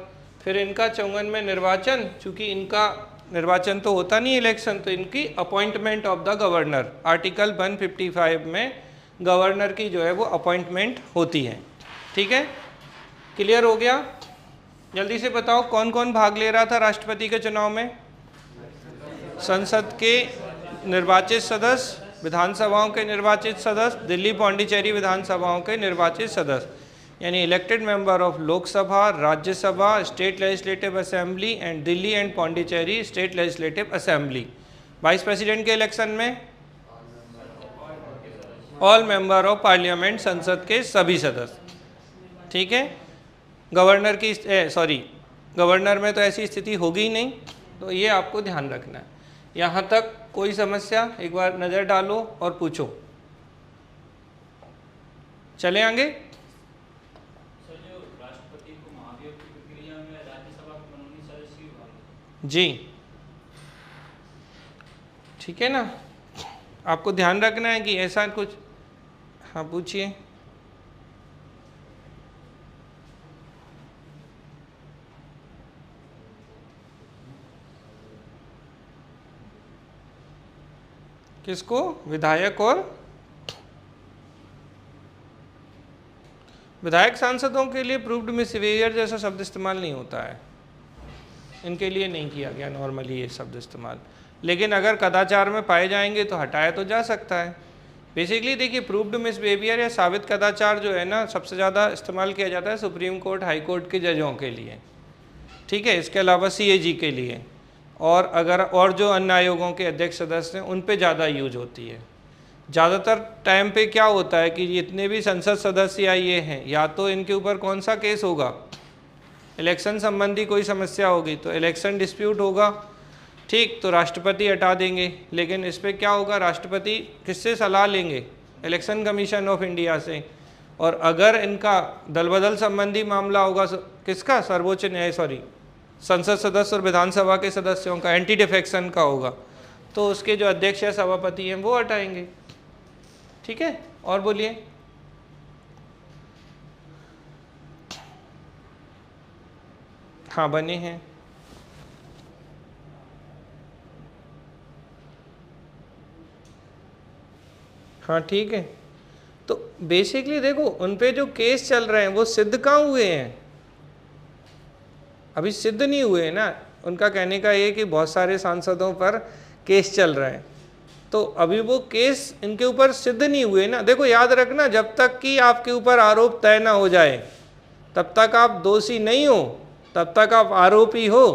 फिर इनका 54 में निर्वाचन, चूँकि इनका निर्वाचन तो होता नहीं इलेक्शन, तो इनकी appointment of the governor, article 155 में गवर्नर की जो है वो अपॉइंटमेंट होती है। ठीक है, क्लियर हो गया? जल्दी से बताओ कौन कौन भाग ले रहा था राष्ट्रपति के चुनाव में? संसद के निर्वाचित सदस्य, विधानसभाओं के निर्वाचित सदस्य, दिल्ली पौंडीचेरी विधानसभाओं के निर्वाचित सदस्य, यानी elected member of Lok Sabha, Rajya Sabha, state legislative assembly and Delhi and Pondicherry state legislative assembly. Vice president के इलेक्शन में ऑल मेंबर ऑफ पार्लियामेंट, संसद के सभी सदस्य। ठीक है, गवर्नर की गवर्नर में तो ऐसी स्थिति होगी ही नहीं, तो ये आपको ध्यान रखना है। यहाँ तक कोई समस्या? एक बार नज़र डालो और पूछो। चले आगे। जी ठीक है ना, आपको ध्यान रखना है कि ऐसा कुछ। हाँ पूछिए। किसको? विधायक और विधायक सांसदों के लिए प्रूव्ड मिसबिहेवियर जैसा शब्द इस्तेमाल नहीं होता है, इनके लिए नहीं किया गया नॉर्मली ये शब्द इस्तेमाल। लेकिन अगर कदाचार में पाए जाएंगे तो हटाया तो जा सकता है। बेसिकली देखिए, प्रूव्ड मिसबिहेवियर या साबित कदाचार जो है ना, सबसे ज़्यादा इस्तेमाल किया जाता है सुप्रीम कोर्ट, हाई कोर्ट के जजों के लिए। ठीक है, इसके अलावा CAG के लिए, और अगर और जो अन्य आयोगों के अध्यक्ष सदस्य हैं उन पे ज़्यादा यूज होती है। ज़्यादातर टाइम पे क्या होता है कि जितने भी संसद सदस्य ये हैं, या तो इनके ऊपर कौन सा केस होगा, इलेक्शन संबंधी कोई समस्या होगी तो इलेक्शन डिस्प्यूट होगा, ठीक, तो राष्ट्रपति हटा देंगे। लेकिन इस पर क्या होगा, राष्ट्रपति किससे सलाह लेंगे, इलेक्शन कमीशन ऑफ इंडिया से। और अगर इनका दल बदल संबंधी मामला होगा किसका, सर्वोच्च न्याय संसद सदस्य और विधानसभा के सदस्यों का, एंटी डिफेक्शन का होगा, तो उसके जो अध्यक्ष या सभापति हैं वो हटाएंगे। ठीक है, और बोलिए। हाँ बने हैं। हाँ ठीक है, तो बेसिकली देखो उन पे जो केस चल रहे हैं वो सिद्ध कहाँ हुए हैं, अभी सिद्ध नहीं हुए ना। उनका कहने का ये कि बहुत सारे सांसदों पर केस चल रहे हैं, तो अभी वो केस इनके ऊपर सिद्ध नहीं हुए ना। देखो याद रखना, जब तक कि आपके ऊपर आरोप तय ना हो जाए तब तक आप दोषी नहीं हो, तब तक आप आरोपी हो,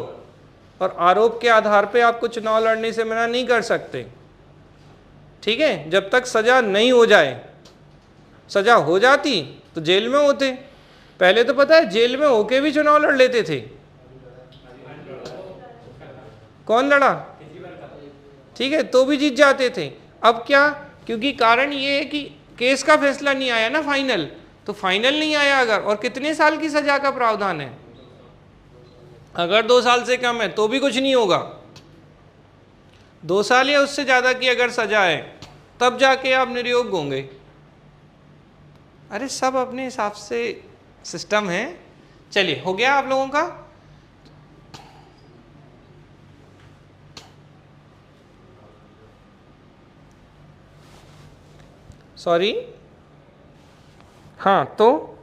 और आरोप के आधार पे आपको चुनाव लड़ने से मना नहीं कर सकते। ठीक है, जब तक सजा नहीं हो जाए, सजा हो जाती तो जेल में होते। पहले तो पता है जेल में होके भी चुनाव लड़ लेते थे। कौन लड़ा, ठीक है, तो भी जीत जाते थे। अब क्या, क्योंकि कारण ये है कि केस का फैसला नहीं आया ना फाइनल, तो फाइनल नहीं आया अगर, और कितने साल की सजा का प्रावधान है, अगर 2 साल से कम है तो भी कुछ नहीं होगा, 2 साल या उससे ज़्यादा की अगर सजा है तब जाके आप निर्योग होंगे। अरे सब अपने हिसाब से सिस्टम है। चलिए, हो गया आप लोगों का। सॉरी, हाँ, तो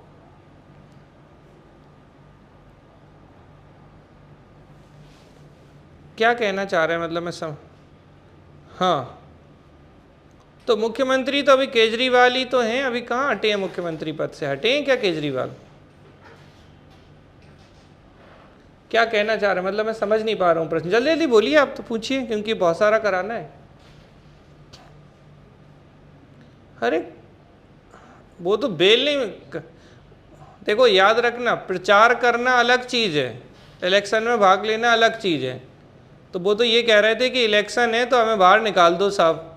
क्या कहना चाह रहे हैं, मतलब मैं हाँ, तो मुख्यमंत्री तो अभी केजरीवाल ही तो हैं, अभी कहाँ हटे हैं मुख्यमंत्री पद से, हटे हैं क्या केजरीवाल? क्या कहना चाह रहे हैं, मतलब मैं समझ नहीं पा रहा हूँ प्रश्न, जल्दी जल्दी बोलिए, आप तो पूछिए क्योंकि बहुत सारा कराना है। अरे वो तो बेल नहीं, देखो याद रखना, प्रचार करना अलग चीज़ है, इलेक्शन में भाग लेना अलग चीज़ है। तो वो तो ये कह रहे थे कि इलेक्शन है तो हमें बाहर निकाल दो साहब।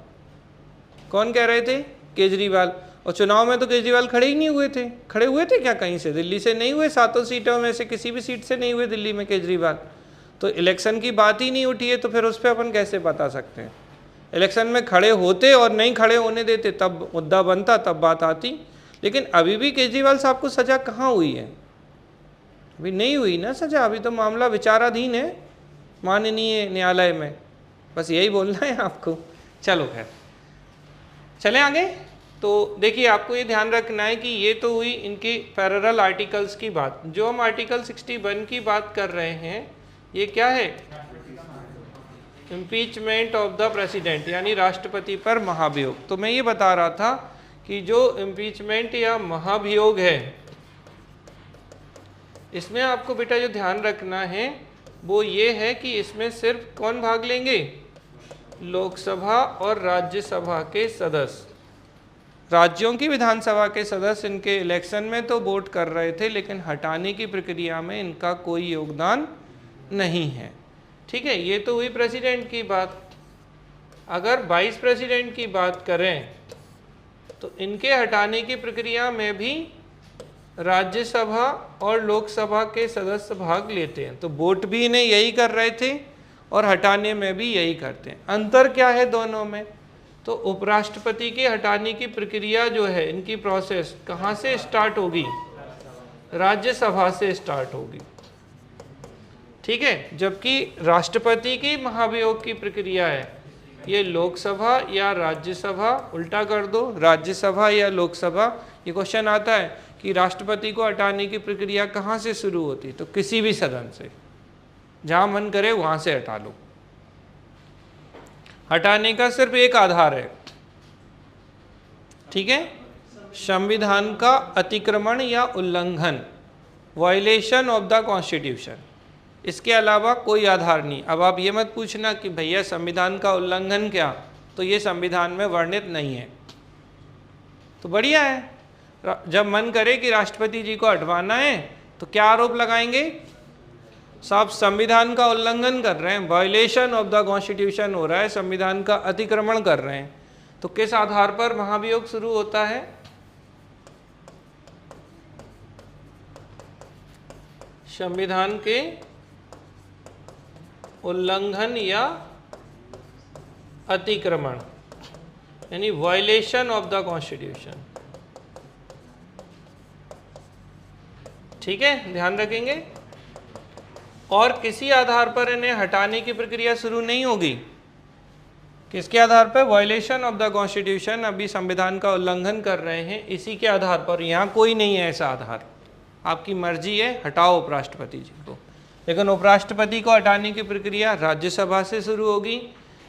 कौन कह रहे थे? केजरीवाल। और चुनाव में तो केजरीवाल खड़े ही नहीं हुए थे। खड़े हुए थे क्या कहीं से? दिल्ली से नहीं हुए, 7 सीटों में से किसी भी सीट से नहीं हुए दिल्ली में केजरीवाल। तो इलेक्शन की बात ही नहीं उठी है, तो फिर उस पर अपन कैसे बता सकते हैं? इलेक्शन में खड़े होते और नहीं खड़े होने देते तब मुद्दा बनता, तब बात आती। लेकिन अभी भी केजरीवाल साहब को सज़ा कहाँ हुई है? अभी नहीं हुई ना सज़ा, अभी तो मामला विचाराधीन है माननीय न्यायालय में। बस यही बोलना है आपको। चलो खैर, चलें आगे। तो देखिए, आपको ये ध्यान रखना है कि ये तो हुई इनके पैरेलल आर्टिकल्स की बात। जो हम आर्टिकल 61 की बात कर रहे हैं, ये क्या है? इम्पीचमेंट ऑफ द प्रेसिडेंट, यानी राष्ट्रपति पर महाभियोग। तो मैं ये बता रहा था कि जो इम्पीचमेंट या महाभियोग है, इसमें आपको बेटा जो ध्यान रखना है वो ये है कि इसमें सिर्फ कौन भाग लेंगे? लोकसभा और राज्यसभा के सदस्य। राज्यों की विधानसभा के सदस्य इनके इलेक्शन में तो वोट कर रहे थे, लेकिन हटाने की प्रक्रिया में इनका कोई योगदान नहीं है। ठीक है, ये तो हुई प्रेसिडेंट की बात। अगर वाइस प्रेसिडेंट की बात करें तो इनके हटाने की प्रक्रिया में भी राज्यसभा और लोकसभा के सदस्य भाग लेते हैं। तो वोट भी इन्हें यही कर रहे थे और हटाने में भी यही करते हैं। अंतर क्या है दोनों में? तो उपराष्ट्रपति के हटाने की प्रक्रिया जो है, इनकी प्रोसेस कहाँ से स्टार्ट होगी? राज्यसभा से स्टार्ट होगी। ठीक है, जबकि राष्ट्रपति की महाभियोग की प्रक्रिया है, ये लोकसभा या राज्यसभा, उल्टा कर दो, राज्यसभा या लोकसभा। ये क्वेश्चन आता है कि राष्ट्रपति को हटाने की प्रक्रिया कहाँ से शुरू होती? तो किसी भी सदन से, जहाँ मन करे वहाँ से हटा लो। हटाने का सिर्फ एक आधार है, ठीक है, संविधान का अतिक्रमण या उल्लंघन, वायलेशन ऑफ द कॉन्स्टिट्यूशन। इसके अलावा कोई आधार नहीं। अब आप ये मत पूछना कि भैया संविधान का उल्लंघन क्या, तो ये संविधान में वर्णित नहीं है। तो बढ़िया है। जब मन करे कि राष्ट्रपति जी को हटवाना है तो क्या आरोप लगाएंगे? साहब संविधान का उल्लंघन कर रहे हैं, वायलेशन ऑफ द कॉन्स्टिट्यूशन हो रहा है, संविधान का अतिक्रमण कर रहे हैं। तो किस आधार पर महाभियोग शुरू होता है? संविधान के उल्लंघन या अतिक्रमण, यानी वायलेशन ऑफ द कॉन्स्टिट्यूशन। ठीक है, ध्यान रखेंगे। और किसी आधार पर इन्हें हटाने की प्रक्रिया शुरू नहीं होगी। किसके आधार पर? वायलेशन ऑफ द कॉन्स्टिट्यूशन, अभी संविधान का उल्लंघन कर रहे हैं, इसी के आधार पर। यहाँ कोई नहीं है ऐसा आधार, आपकी मर्जी है, हटाओ उपराष्ट्रपति जी को। लेकिन उपराष्ट्रपति को हटाने की प्रक्रिया राज्यसभा से शुरू होगी,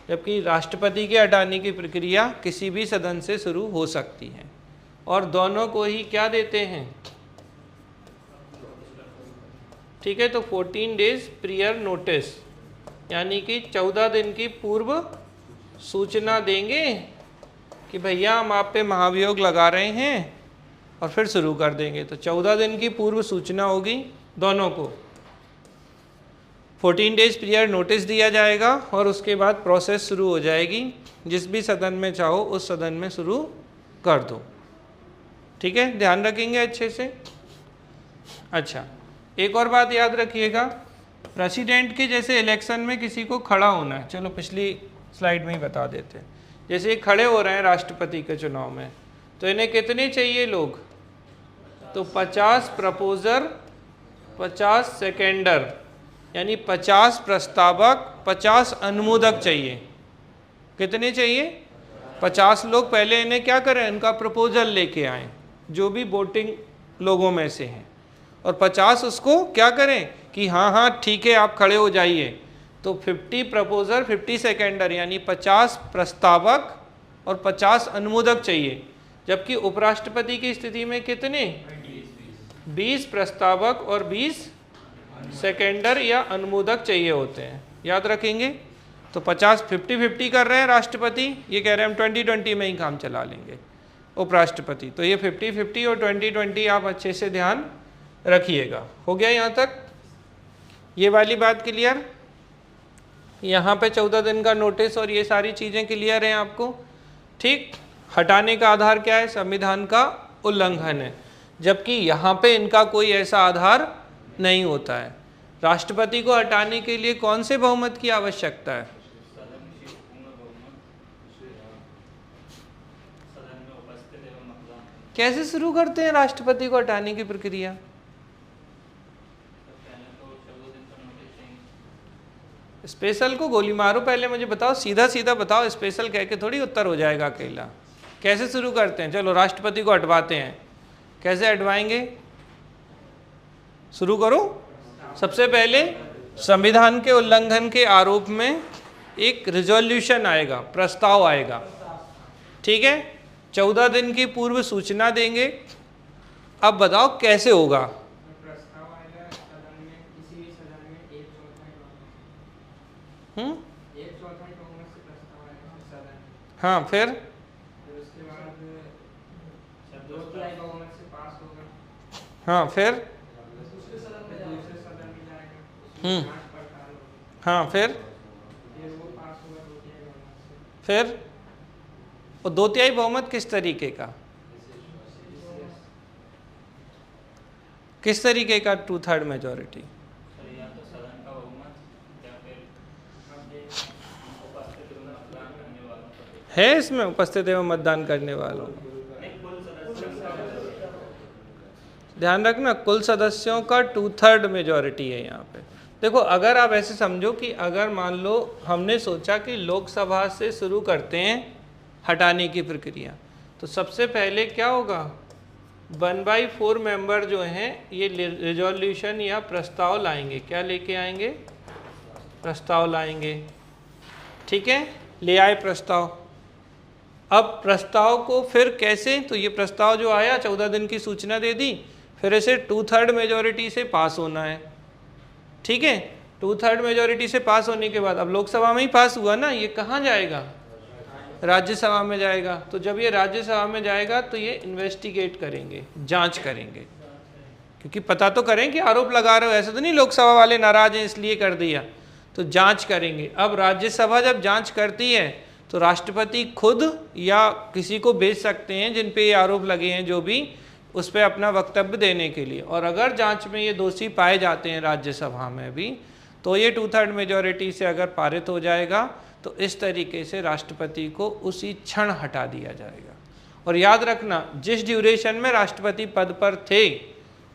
जबकि राष्ट्रपति के हटाने की प्रक्रिया किसी भी सदन से शुरू हो सकती है। और दोनों को ही क्या देते हैं? ठीक है, तो 14 डेज प्रियर नोटिस, यानी कि 14 दिन की पूर्व सूचना देंगे कि भैया हम आप पे महाभियोग लगा रहे हैं, और फिर शुरू कर देंगे। तो 14 दिन की पूर्व सूचना होगी दोनों को, 14 डेज प्रियर नोटिस दिया जाएगा, और उसके बाद प्रोसेस शुरू हो जाएगी। जिस भी सदन में चाहो उस सदन में शुरू कर दो। ठीक है, ध्यान रखेंगे अच्छे से। अच्छा, एक और बात याद रखिएगा, प्रेसिडेंट के जैसे इलेक्शन में किसी को खड़ा होना है, चलो पिछली स्लाइड में ही बता देते हैं। जैसे खड़े हो रहे हैं राष्ट्रपति के चुनाव में, तो इन्हें कितने चाहिए लोग? तो 50 प्रपोजर, 50 सेकेंडर, यानी 50 प्रस्तावक, 50 अनुमोदक चाहिए। कितने चाहिए? 50 लोग पहले इन्हें क्या करें? इनका प्रपोजल लेके आए, जो भी वोटिंग लोगों में से हैं, और 50 उसको क्या करें कि हाँ हाँ ठीक है आप खड़े हो जाइए। तो 50 प्रपोजर, 50 सेकेंडर, यानी 50 प्रस्तावक और 50 अनुमोदक चाहिए। जबकि उपराष्ट्रपति की स्थिति में कितने? 20 प्रस्तावक और 20 सेकेंडर या अनुमोदक चाहिए होते हैं, याद रखेंगे। तो 50-50 कर रहे हैं राष्ट्रपति, ये कह रहे हैं हम 2020 में ही काम चला लेंगे। उपराष्ट्रपति तो ये 50-50 और 2020 आप अच्छे से ध्यान रखिएगा। हो गया यहाँ तक? ये वाली बात क्लियर? यहाँ पे 14 दिन का नोटिस और ये सारी चीज़ें क्लियर हैं आपको? ठीक। हटाने का आधार क्या है? संविधान का उल्लंघन है, जबकि यहाँ पे इनका कोई ऐसा आधार नहीं होता है। राष्ट्रपति को हटाने के लिए कौन से बहुमत की आवश्यकता है? कैसे शुरू करते हैं राष्ट्रपति को हटाने की प्रक्रिया? स्पेशल को गोली मारो, पहले मुझे बताओ, सीधा सीधा बताओ, स्पेशल कह के थोड़ी उत्तर हो जाएगा अकेला। कैसे शुरू करते हैं? चलो राष्ट्रपति को हटवाते हैं, कैसे हटवाएंगे? शुरू करो। सबसे पहले संविधान के उल्लंघन के आरोप में एक रिजोल्यूशन आएगा, प्रस्ताव आएगा, ठीक है। 14 दिन की पूर्व सूचना देंगे। अब बताओ कैसे होगा? प्रस्ताव आएगा सदन में, किसी भी सदन में 1/4 बहुमत से प्रस्ताव आएगा सदन में। हाँ, फिर उसके बाद 2/3 बहुमत से पास होगा। हाँ, फिर दूसरे सदन में जाएगा। हाँ, फिर वो पास होगा 2/3 बहुमत से। फिर वो 2/3 बहुमत किस तरीके का? किस तरीके का 2/3 मेजॉरिटी है इसमें? उपस्थित एवं मतदान करने वालों, ध्यान रखना, कुल सदस्यों का 2/3 मेजॉरिटी है यहाँ पे। देखो, अगर आप ऐसे समझो कि अगर मान लो हमने सोचा कि लोकसभा से शुरू करते हैं हटाने की प्रक्रिया, तो सबसे पहले क्या होगा? 1/4 मेंबर जो हैं ये रिजोल्यूशन या प्रस्ताव लाएंगे। क्या लेके आएंगे? प्रस्ताव लाएंगे, ठीक है। ले आए प्रस्ताव। अब प्रस्ताव को फिर कैसे? तो ये प्रस्ताव जो आया, 14 दिन की सूचना दे दी, फिर इसे 2/3 मेजॉरिटी से पास होना है, ठीक है। 2/3 मेजॉरिटी से पास होने के बाद अब लोकसभा में ही पास हुआ ना, ये कहाँ जाएगा? राज्यसभा में जाएगा। तो जब ये राज्यसभा में जाएगा तो ये इन्वेस्टिगेट करेंगे, जांच करेंगे, क्योंकि पता तो करें कि आरोप लगा रहे हो, ऐसा तो नहीं लोकसभा वाले नाराज हैं इसलिए कर दिया, तो जांच करेंगे। अब राज्यसभा जब जांच करती है तो राष्ट्रपति खुद या किसी को भेज सकते हैं जिन पे ये आरोप लगे हैं, जो भी, उस पर अपना वक्तव्य देने के लिए। और अगर जांच में ये दोषी पाए जाते हैं राज्यसभा में भी, तो ये 2/3 मेजॉरिटी से अगर पारित हो जाएगा तो इस तरीके से राष्ट्रपति को उसी क्षण हटा दिया जाएगा। और याद रखना, जिस ड्यूरेशन में राष्ट्रपति पद पर थे,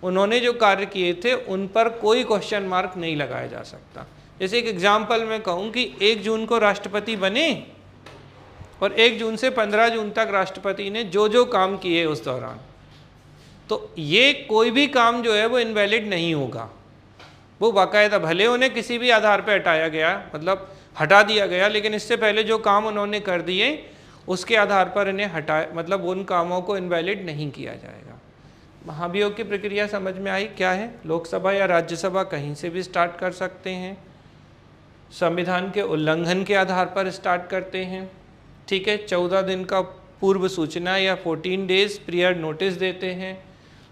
उन्होंने जो कार्य किए थे उन पर कोई क्वेश्चन मार्क नहीं लगाया जा सकता। जैसे एक एग्जाम्पल मैं कहूँ कि 1 जून को राष्ट्रपति बने और 1 जून से 15 जून तक राष्ट्रपति ने जो जो काम किए उस दौरान, तो ये कोई भी काम जो है वो इनवैलिड नहीं होगा। वो बाकायदा, भले उन्हें किसी भी आधार पर हटाया गया, मतलब हटा दिया गया, लेकिन इससे पहले जो काम उन्होंने कर दिए उसके आधार पर इन्हें हटाया, मतलब उन कामों को इनवैलिड नहीं किया जाएगा। महाभियोग की प्रक्रिया समझ में आई क्या है? लोकसभा या राज्यसभा कहीं से भी स्टार्ट कर सकते हैं, संविधान के उल्लंघन के आधार पर स्टार्ट करते हैं, ठीक है। 14 दिन का पूर्व सूचना या 14 डेज प्रियर नोटिस देते हैं।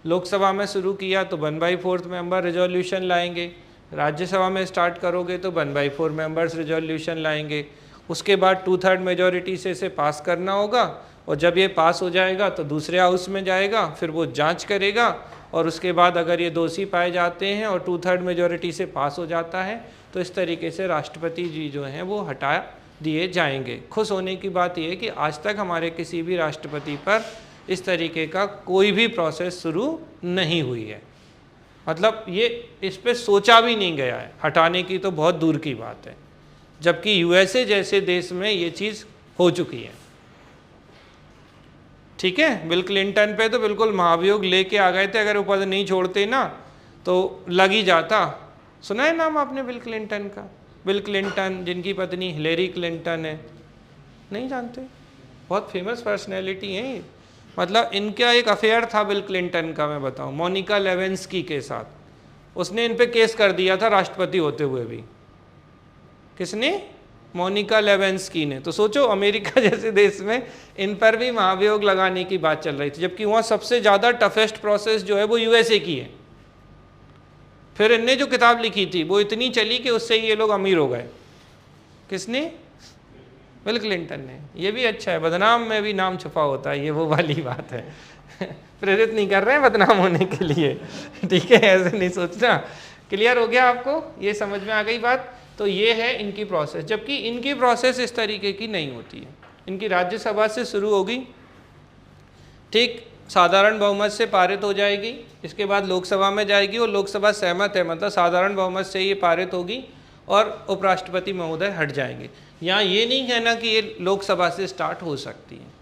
लोकसभा में शुरू किया तो 1/4 मेंबर रेजोल्यूशन लाएंगे, राज्यसभा में स्टार्ट करोगे तो 1/4 मेंबर्स रेजोल्यूशन लाएंगे। उसके बाद 2/3 मेजॉरिटी से इसे पास करना होगा, और जब ये पास हो जाएगा तो दूसरे हाउस में जाएगा, फिर वो जांच करेगा, और उसके बाद अगर ये दोषी पाए जाते हैं और 2/3 मेजॉरिटी से पास हो जाता है तो इस तरीके से राष्ट्रपति जी जो हैं वो हटा दिए जाएंगे। खुश होने की बात यह है कि आज तक हमारे किसी भी राष्ट्रपति पर इस तरीके का कोई भी प्रोसेस शुरू नहीं हुई है, मतलब ये इस पे सोचा भी नहीं गया है, हटाने की तो बहुत दूर की बात है, जबकि यूएसए जैसे देश में ये चीज़ हो चुकी है, ठीक है। बिल क्लिंटन पे तो बिल्कुल महाभियोग लेके आ गए थे, अगर वो पद नहीं छोड़ते ना तो लग ही जाता। सुना है नाम आपने बिल क्लिंटन का? बिल क्लिंटन जिनकी पत्नी हिलेरी क्लिंटन है, नहीं जानते? बहुत फेमस पर्सनैलिटी हैं ये, मतलब इनका एक अफेयर था बिल क्लिंटन का, मैं बताऊं, मोनिका लेविंस्की के साथ। उसने इन पे केस कर दिया था राष्ट्रपति होते हुए भी। किसने? मोनिका लेविंस्की ने। तो सोचो, अमेरिका जैसे देश में इन पर भी महाभियोग लगाने की बात चल रही थी, जबकि वहाँ सबसे ज़्यादा टफेस्ट प्रोसेस जो है वो यूएसए की है। फिर इनने जो किताब लिखी थी वो इतनी चली कि उससे ये लोग अमीर हो गए। किसने? बिल क्लिंटन ने। ये भी अच्छा है, बदनाम में भी नाम छुपा होता है, ये वो वाली बात है। प्रेरित नहीं कर रहे हैं बदनाम होने के लिए, ठीक है, ऐसे नहीं सोचना। क्लियर हो गया आपको? ये समझ में आ गई बात? तो ये है इनकी प्रोसेस, जबकि इनकी प्रोसेस इस तरीके की नहीं होती है। इनकी राज्यसभा से शुरू होगी, ठीक, साधारण बहुमत से पारित हो जाएगी, इसके बाद लोकसभा में जाएगी और लोकसभा सहमत है, मतलब साधारण बहुमत से ये पारित होगी और उपराष्ट्रपति महोदय हट जाएंगे। यहाँ ये नहीं कहना कि ये लोकसभा से स्टार्ट हो सकती है।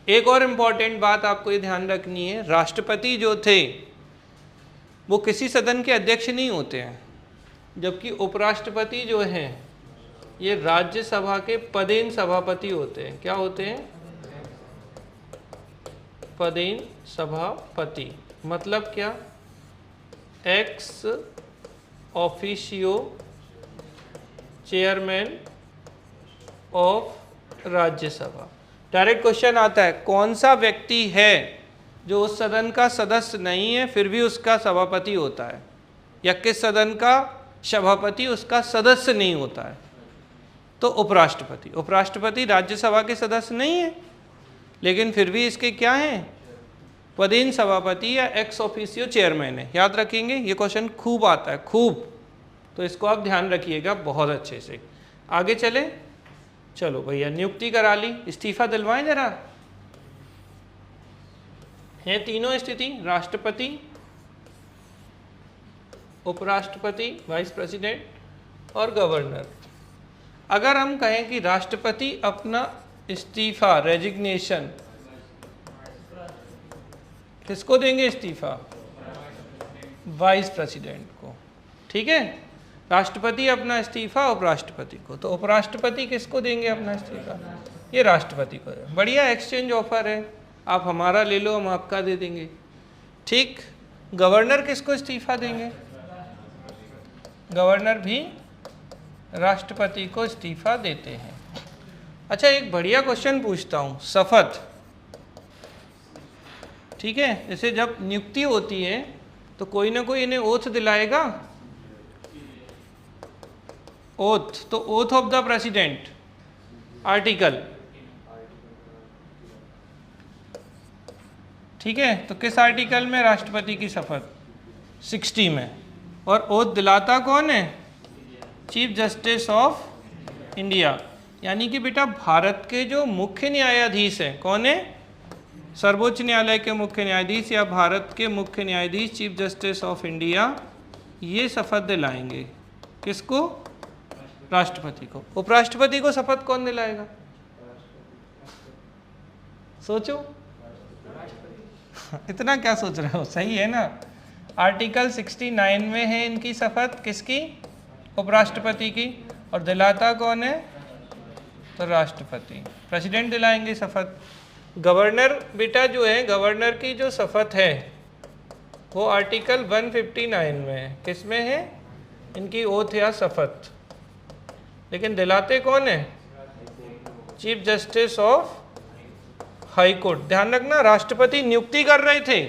एक और इम्पॉर्टेंट बात आपको ये ध्यान रखनी है, राष्ट्रपति जो थे वो किसी सदन के अध्यक्ष नहीं होते हैं, जबकि उपराष्ट्रपति जो हैं ये राज्यसभा के पदेन सभापति होते हैं। क्या होते हैं? पदेन सभापति। मतलब क्या? Ex officio chairman of Rajya Sabha. Direct question आता है, कौन सा व्यक्ति है जो उस सदन का सदस्य नहीं है फिर भी उसका सभापति होता है, या किस सदन का सभापति उसका सदस्य नहीं होता है? तो उपराष्ट्रपति। उपराष्ट्रपति राज्यसभा के सदस्य नहीं है, लेकिन फिर भी इसके क्या हैं? पदेन सभापति या एक्स ऑफिसियो चेयरमैन है। याद रखेंगे, ये क्वेश्चन खूब आता है, खूब, तो इसको आप ध्यान रखिएगा बहुत अच्छे से। आगे चले, चलो भैया, नियुक्ति करा ली, इस्तीफा दिलवाएं जरा। है तीनों स्थिति, राष्ट्रपति, उपराष्ट्रपति, वाइस प्रेसिडेंट और गवर्नर। अगर हम कहें कि राष्ट्रपति अपना इस्तीफा, रेजिग्नेशन, किसको देंगे इस्तीफा? वाइस प्रेसिडेंट को, ठीक है। राष्ट्रपति अपना इस्तीफा उपराष्ट्रपति को, तो उपराष्ट्रपति किसको देंगे अपना इस्तीफा? ये राष्ट्रपति को। बढ़िया एक्सचेंज ऑफर है, आप हमारा ले लो, हम आपका दे देंगे, ठीक। गवर्नर किसको इस्तीफा देंगे? गवर्नर भी राष्ट्रपति को इस्तीफा देते हैं। अच्छा, एक बढ़िया क्वेश्चन पूछता हूँ, शपथ, ठीक है, जैसे जब नियुक्ति होती है तो कोई ना कोई इन्हें ओथ दिलाएगा, ओथ, तो oath of the president article, ठीक है, तो किस आर्टिकल में? राष्ट्रपति की शपथ 60 में। और ओथ दिलाता कौन है? चीफ जस्टिस ऑफ इंडिया, यानी कि बेटा भारत के जो मुख्य न्यायाधीश हैं, कौन है? सर्वोच्च न्यायालय के मुख्य न्यायाधीश या भारत के मुख्य न्यायाधीश, चीफ जस्टिस ऑफ इंडिया, ये शपथ दिलाएंगे। किसको? राष्ट्रपति को। उपराष्ट्रपति को शपथ कौन दिलाएगा? सोचो, इतना क्या सोच रहे हो? सही है ना, आर्टिकल 69 में है इनकी शपथ, किसकी? उपराष्ट्रपति की। और दिलाता कौन है? तो राष्ट्रपति, प्रेसिडेंट दिलाएंगे शपथ। गवर्नर बेटा जो है, गवर्नर की जो शपथ है वो आर्टिकल 159 में है। किस में है? इनकी ओथ या शपथ। लेकिन दिलाते कौन है? Chief justice of high court. ध्यान रखना, राष्ट्रपति नियुक्ति कर रहे थे,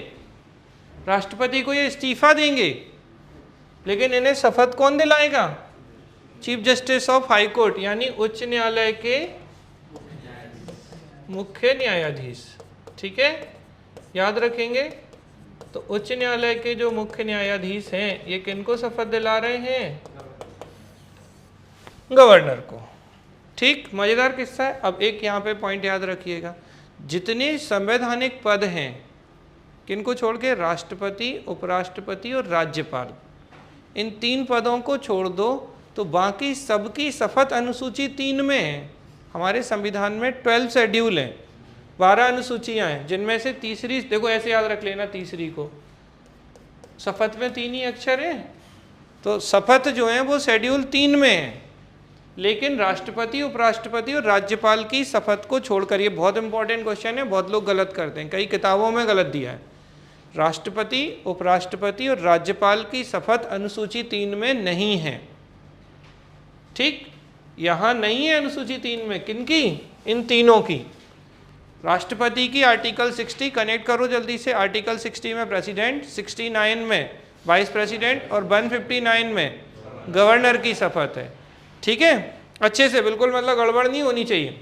राष्ट्रपति को ये इस्तीफा देंगे, लेकिन इन्हें शपथ कौन दिलाएगा? Chief justice of high court, यानी उच्च न्यायालय के मुख्य न्यायाधीश। ठीक है, याद रखेंगे। तो उच्च न्यायालय के जो मुख्य न्यायाधीश हैं, ये किनको शपथ दिला रहे हैं? गवर्नर को। ठीक, मजेदार किस्सा है। अब एक यहाँ पे पॉइंट याद रखिएगा, जितने संवैधानिक पद हैं, किनको छोड़ के? राष्ट्रपति, उपराष्ट्रपति और राज्यपाल, इन 3 पदों को छोड़ दो तो बाकी सबकी शपथ अनुसूची 3 में है। हमारे संविधान में 12 शेड्यूल हैं, 12 अनुसूचियां हैं, जिनमें से तीसरी, देखो ऐसे याद रख लेना, तीसरी को, शपथ में 3 ही अक्षर हैं, तो शपथ जो है वो शेड्यूल 3 में है। लेकिन राष्ट्रपति, उपराष्ट्रपति और राज्यपाल की शपथ को छोड़कर, ये बहुत इंपॉर्टेंट क्वेश्चन है, बहुत लोग गलत करते हैं, कई किताबों में गलत दिया है। राष्ट्रपति, उपराष्ट्रपति और राज्यपाल की शपथ अनुसूची 3 में नहीं है। ठीक, यहाँ नहीं है अनुसूची 3 में। किनकी? इन तीनों की। राष्ट्रपति की आर्टिकल 60, कनेक्ट करो जल्दी से, आर्टिकल 60 में प्रेसिडेंट, 69 में वाइस प्रेसिडेंट और 159 में गवर्नर की शपथ है। ठीक है, अच्छे से, बिल्कुल मतलब गड़बड़ नहीं होनी चाहिए।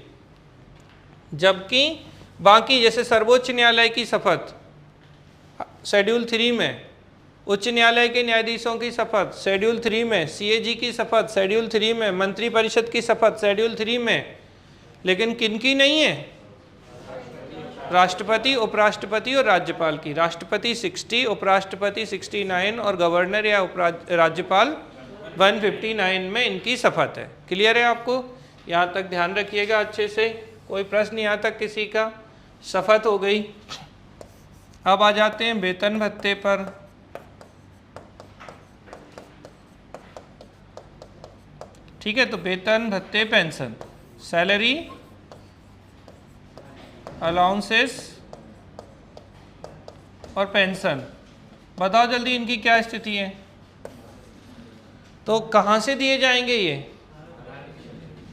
जबकि बाकी जैसे सर्वोच्च न्यायालय की शपथ शेड्यूल 3 में, उच्च न्यायालय के न्यायाधीशों की शपथ शेड्यूल 3 में, सीएजी की शपथ शेड्यूल 3 में, मंत्रिपरिषद की शपथ शेड्यूल 3 में, लेकिन किनकी नहीं है? राष्ट्रपति, उपराष्ट्रपति और राज्यपाल की। राष्ट्रपति 60, उपराष्ट्रपति 69 और गवर्नर या राज्यपाल 159 में इनकी शपथ है। क्लियर है आपको? यहाँ तक ध्यान रखिएगा अच्छे से, कोई प्रश्न यहाँ तक किसी का? शपथ हो गई। अब आ जाते हैं वेतन भत्ते पर। ठीक है, तो वेतन भत्ते, पेंशन, सैलरी, अलाउंसेस और पेंशन, बताओ जल्दी इनकी क्या स्थिति है? तो कहाँ से दिए जाएंगे ये?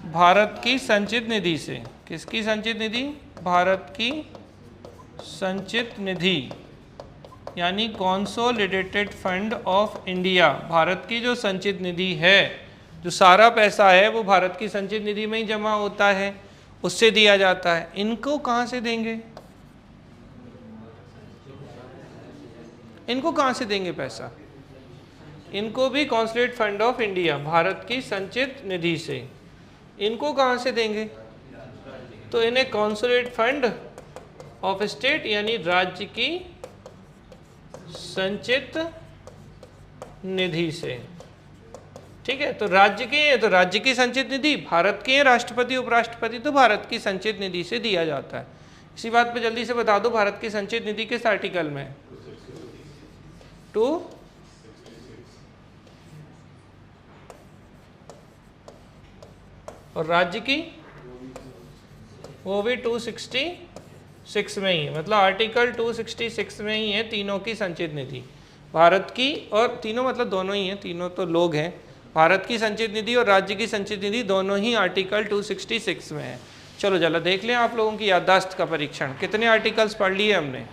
भारत की संचित निधि से। किसकी संचित निधि? भारत की संचित निधि, यानी consolidated fund of India. Bharat की जो संचित निधि है, जो सारा पैसा है वो भारत की संचित निधि में ही जमा होता है, उससे दिया जाता है। इनको कहाँ से देंगे? इनको कहाँ से देंगे पैसा? इनको भी consulate fund of India, Bharat की संचित निधि से। इनको कहाँ से देंगे? तो इन्हें कॉन्सुलेट फंड ऑफ स्टेट, यानी राज्य की संचित निधि से। ठीक है, तो राज्य के हैं तो राज्य की संचित निधि, भारत के हैं राष्ट्रपति, उपराष्ट्रपति, तो भारत की संचित निधि से दिया जाता है। इसी बात पे जल्दी से बता दो, भारत की संचित निधि किस आर्टिकल में? 2 और राज्य की वो भी 266 में ही है, मतलब आर्टिकल 266 में ही है तीनों की संचित निधि, भारत की, और तीनों मतलब दोनों ही हैं, तीनों तो लोग हैं। भारत की संचित निधि और राज्य की संचित निधि दोनों ही आर्टिकल 266 में है। चलो जरा देख लें आप लोगों की याददाश्त का परीक्षण। कितने आर्टिकल्स पढ़ लिए हमने?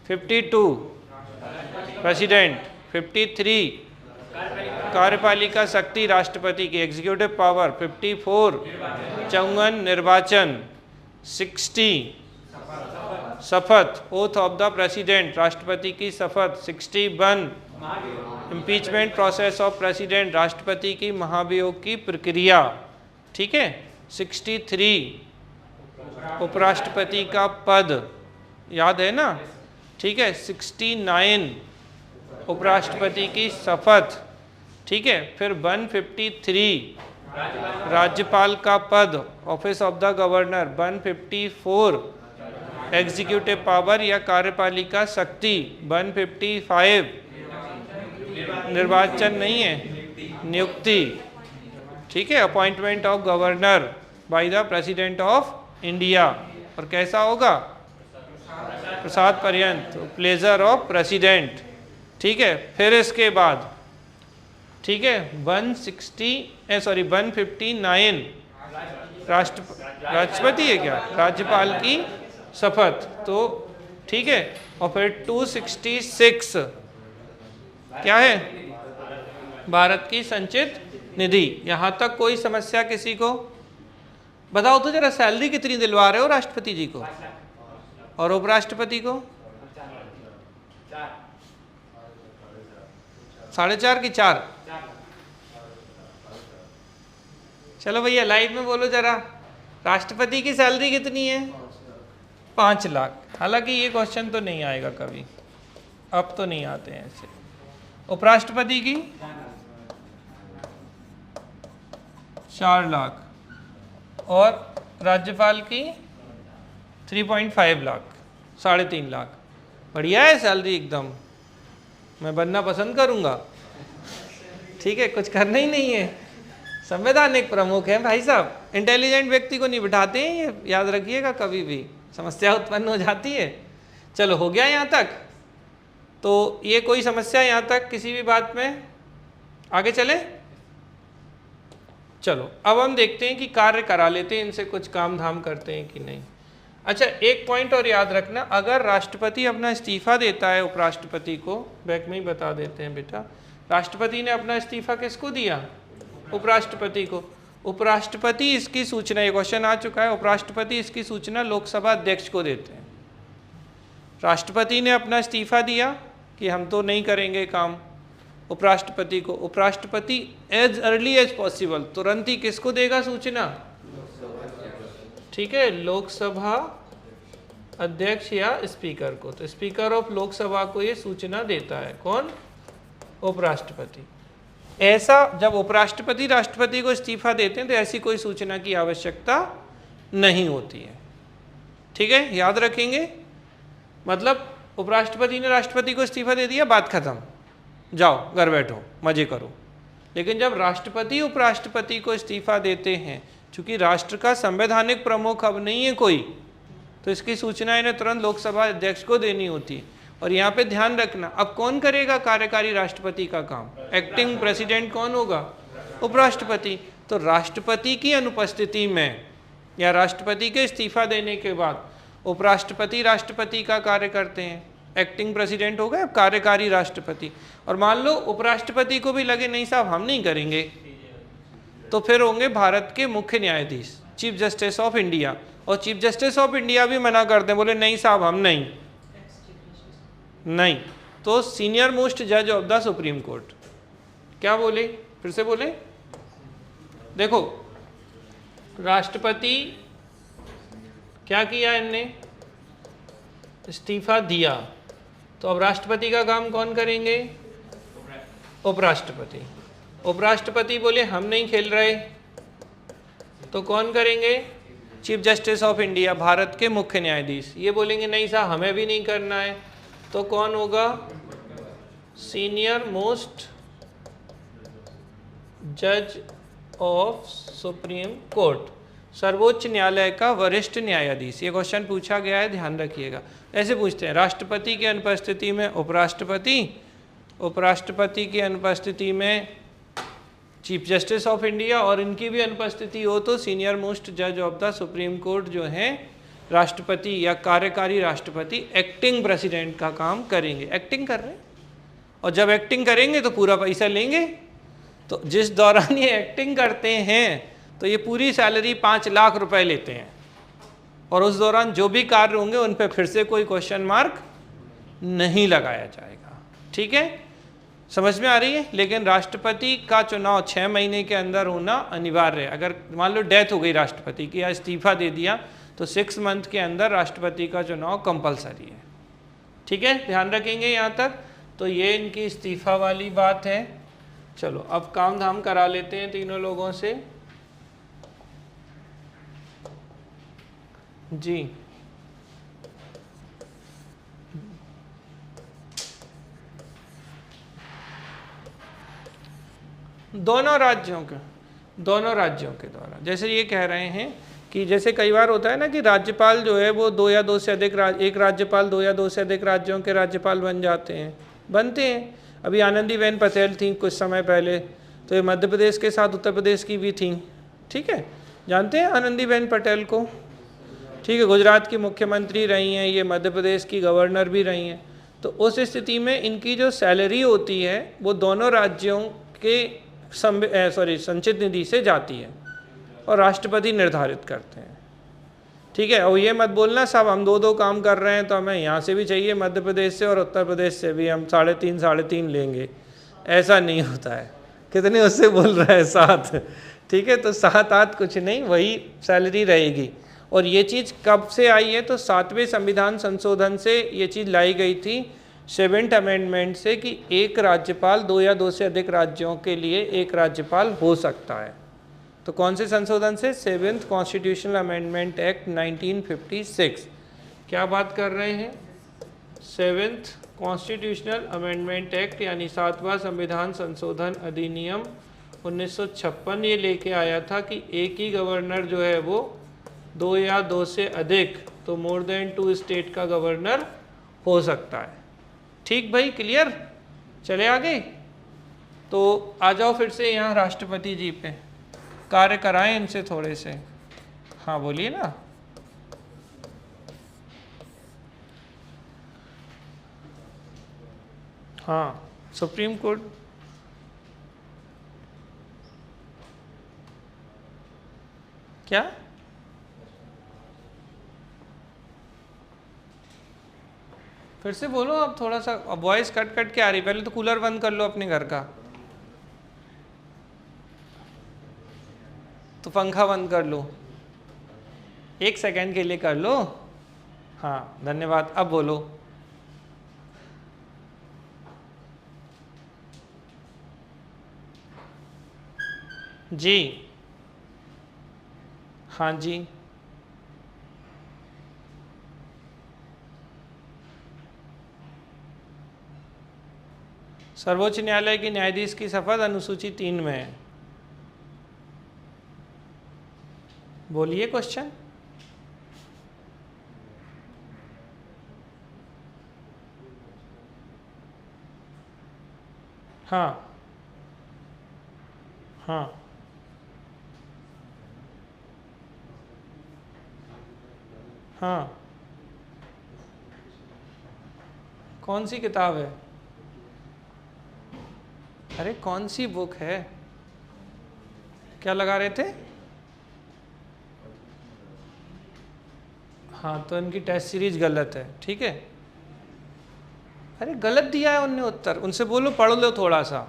52 प्रेसिडेंट, 53 कार्यपालिका शक्ति राष्ट्रपति की एग्जीक्यूटिव पावर, 54 चौंगन निर्वाचन, 60 शपथ ओथ ऑफ द प्रेसिडेंट राष्ट्रपति की शपथ, 61 इम्पीचमेंट प्रोसेस ऑफ प्रेसिडेंट राष्ट्रपति की महाभियोग की प्रक्रिया, ठीक है। 63 उपराष्ट्रपति का पद, याद है ना, ठीक है। 69 उपराष्ट्रपति की शपथ, ठीक है। फिर 153 राज्यपाल का पद, office of the governor. 154 executive power या कार्यपालिका शक्ति। 155 निर्वाचन नहीं है, नियुक्ति, ठीक है, appointment of governor by the president of India. और कैसा होगा? प्रसाद पर्यंत, प्लेजर ऑफ प्रेसिडेंट, ठीक है। फिर इसके बाद, ठीक है, 159 राष्ट्रपति है क्या, राज्यपाल की शपथ, तो ठीक है। और फिर 266 क्या है? भारत की संचित निधि। यहां तक कोई समस्या किसी को? बताओ तो जरा, सैलरी कितनी दिलवा रहे हो राष्ट्रपति जी को और उपराष्ट्रपति को? 4.5 की 4? चलो भैया लाइव में बोलो जरा, राष्ट्रपति की सैलरी कितनी है? 5 लाख। हालांकि ये क्वेश्चन तो नहीं आएगा कभी, अब तो नहीं आते हैं ऐसे। उपराष्ट्रपति की 4 लाख और राज्यपाल की 3.5 लाख, 3.5 लाख। बढ़िया है सैलरी एकदम, मैं बनना पसंद करूंगा, ठीक है। कुछ करना ही नहीं है, संवैधानिक प्रमुख है भाई साहब। इंटेलिजेंट व्यक्ति को नहीं बिठाते हैं, ये याद रखिएगा, कभी भी समस्या उत्पन्न हो जाती है। चलो हो गया यहाँ तक, तो ये कोई समस्या यहाँ तक किसी भी बात में? आगे चले, चलो अब हम देखते हैं कि कार्य करा लेते हैं इनसे, कुछ काम धाम करते हैं कि नहीं। अच्छा, एक पॉइंट और याद रखना, अगर राष्ट्रपति अपना इस्तीफा देता है उपराष्ट्रपति को, बैक में ही बता देते हैं बेटा, राष्ट्रपति ने अपना इस्तीफा किसको दिया? उपराष्ट्रपति को। उपराष्ट्रपति इसकी सूचना, ये क्वेश्चन आ चुका है, उपराष्ट्रपति इसकी सूचना लोकसभा अध्यक्ष को देते हैं। राष्ट्रपति ने अपना इस्तीफा दिया कि हम तो नहीं करेंगे काम, उपराष्ट्रपति को। उपराष्ट्रपति एज अर्ली एज पॉसिबल तुरंत ही किसको देगा सूचना? ठीक है, लोकसभा अध्यक्ष या स्पीकर को। तो स्पीकर ऑफ लोकसभा को ये सूचना देता है, कौन? उपराष्ट्रपति। ऐसा जब उपराष्ट्रपति राष्ट्रपति को इस्तीफा देते हैं तो ऐसी कोई सूचना की आवश्यकता नहीं होती है, ठीक है, याद रखेंगे। मतलब उपराष्ट्रपति ने राष्ट्रपति को इस्तीफा दे दिया, बात खत्म, जाओ घर बैठो मजे करो। लेकिन जब राष्ट्रपति उपराष्ट्रपति को इस्तीफा देते हैं, चूंकि राष्ट्र का संवैधानिक प्रमुख अब नहीं है कोई, तो इसकी सूचना इन्हें तुरंत लोकसभा अध्यक्ष को देनी होती है। और यहाँ पे ध्यान रखना, अब कौन करेगा कार्यकारी राष्ट्रपति का काम? एक्टिंग प्रेसिडेंट कौन होगा? उपराष्ट्रपति। तो राष्ट्रपति की अनुपस्थिति में या राष्ट्रपति के इस्तीफा देने के बाद उपराष्ट्रपति राष्ट्रपति का कार्य करते हैं। एक्टिंग प्रेसिडेंट हो गए, अब कार्यकारी राष्ट्रपति। और मान लो उपराष्ट्रपति को भी लगे नहीं साहब हम नहीं करेंगे, तो फिर होंगे भारत के मुख्य न्यायाधीश, चीफ जस्टिस ऑफ इंडिया। और चीफ जस्टिस ऑफ इंडिया भी मना करते हैं, बोले नहीं साहब हम नहीं। तो सीनियर मोस्ट जज ऑफ द सुप्रीम कोर्ट क्या बोले? फिर से बोले, देखो राष्ट्रपति क्या किया, इनने इस्तीफा दिया, तो अब राष्ट्रपति का काम कौन करेंगे? उपराष्ट्रपति। उपराष्ट्रपति बोले हम नहीं खेल रहे, तो कौन करेंगे? Chief justice of India, Bharat के मुख्य न्यायाधीश। ये बोलेंगे नहीं साहब हमें भी नहीं करना है, तो कौन होगा? सीनियर मोस्ट जज ऑफ सुप्रीम कोर्ट, सर्वोच्च न्यायालय का वरिष्ठ न्यायाधीश। ये क्वेश्चन पूछा गया है, ध्यान रखिएगा। ऐसे पूछते हैं, राष्ट्रपति की अनुपस्थिति में उपराष्ट्रपति, उपराष्ट्रपति की अनुपस्थिति में चीफ जस्टिस ऑफ इंडिया, और इनकी भी अनुपस्थिति हो तो सीनियर मोस्ट जज ऑफ द सुप्रीम कोर्ट जो हैं राष्ट्रपति या कार्यकारी राष्ट्रपति एक्टिंग प्रेसिडेंट का काम करेंगे। एक्टिंग कर रहे हैं, और जब एक्टिंग करेंगे तो पूरा पैसा लेंगे। तो जिस दौरान ये एक्टिंग करते हैं तो ये पूरी सैलरी 5 लाख रुपए लेते हैं, और उस दौरान जो भी कार्य होंगे उन पे फिर से कोई क्वेश्चन मार्क नहीं लगाया जाएगा। ठीक है, समझ में आ रही है। लेकिन राष्ट्रपति का चुनाव 6 महीने के अंदर होना अनिवार्य है। अगर मान लो डेथ हो गई राष्ट्रपति की या इस्तीफा दे दिया तो 6 मंथ के अंदर राष्ट्रपति का चुनाव कंपलसरी है। ठीक है, ध्यान रखेंगे यहाँ तक। तो ये इनकी इस्तीफा वाली बात है। चलो अब काम धाम करा लेते हैं तीनों लोगों से। जी, दोनों राज्यों के द्वारा, जैसे ये कह रहे हैं कि जैसे कई बार होता है ना कि राज्यपाल जो है वो 2 या 2 से अधिक एक राज्यपाल 2 या 2 से अधिक राज्यों के राज्यपाल बनते हैं। अभी आनंदीबेन पटेल थी कुछ समय पहले, तो ये मध्य प्रदेश के साथ उत्तर प्रदेश की भी थी। ठीक है, जानते हैं आनंदीबेन पटेल को। ठीक है, गुजरात की मुख्यमंत्री रही हैं, ये मध्य प्रदेश की गवर्नर भी रही हैं। तो उस स्थिति में इनकी जो सैलरी होती है वो दोनों राज्यों के संचित निधि से जाती है और राष्ट्रपति निर्धारित करते हैं। ठीक है, और ये मत बोलना साहब हम 2-2 काम कर रहे हैं तो हमें यहाँ से भी चाहिए, मध्य प्रदेश से और उत्तर प्रदेश से भी हम 3.5 लेंगे, ऐसा नहीं होता है। कितने उससे बोल रहा है? 7। ठीक है, तो 7-8 कुछ नहीं, वही सैलरी रहेगी। और ये चीज़ कब से आई है? तो 7वें संविधान संशोधन से ये चीज़ लाई गई थी, 7th अमेंडमेंट से, कि एक राज्यपाल 2 या 2 से अधिक राज्यों के लिए एक राज्यपाल हो सकता है। तो कौन से संशोधन से? 7th constitutional amendment act 1956। क्या बात कर रहे हैं? 7th कॉन्स्टिट्यूशनल अमेंडमेंट एक्ट यानी 7वां संविधान संशोधन अधिनियम 1956 ये लेके आया था कि एक ही गवर्नर जो है वो 2 या 2 से अधिक, तो मोर देन 2 स्टेट का गवर्नर हो सकता है। ठीक भाई, क्लियर? चले आगे। तो आ जाओ फिर से यहाँ राष्ट्रपति जी पे, कार्य कराएं इनसे थोड़े से। हाँ बोलिए ना। हाँ, सुप्रीम कोर्ट क्या? फिर से बोलो आप, थोड़ा सा वॉइस कट कट के आ रही। पहले तो कूलर बंद कर लो अपने घर का, तो पंखा बंद कर लो, 1 सेकंड के लिए कर लो। हाँ धन्यवाद, अब बोलो। जी हाँ जी, सर्वोच्च न्यायालय के न्यायाधीश की शपथ अनुसूची 3 में है। बोलिए क्वेश्चन। हाँ हाँ हाँ, कौन सी किताब है? अरे कौन सी बुक है? क्या लगा रहे थे? हाँ, तो इनकी टेस्ट सीरीज गलत है। ठीक है, अरे गलत दिया है उनने उत्तर, उनसे बोलो पढ़ लो थोड़ा सा,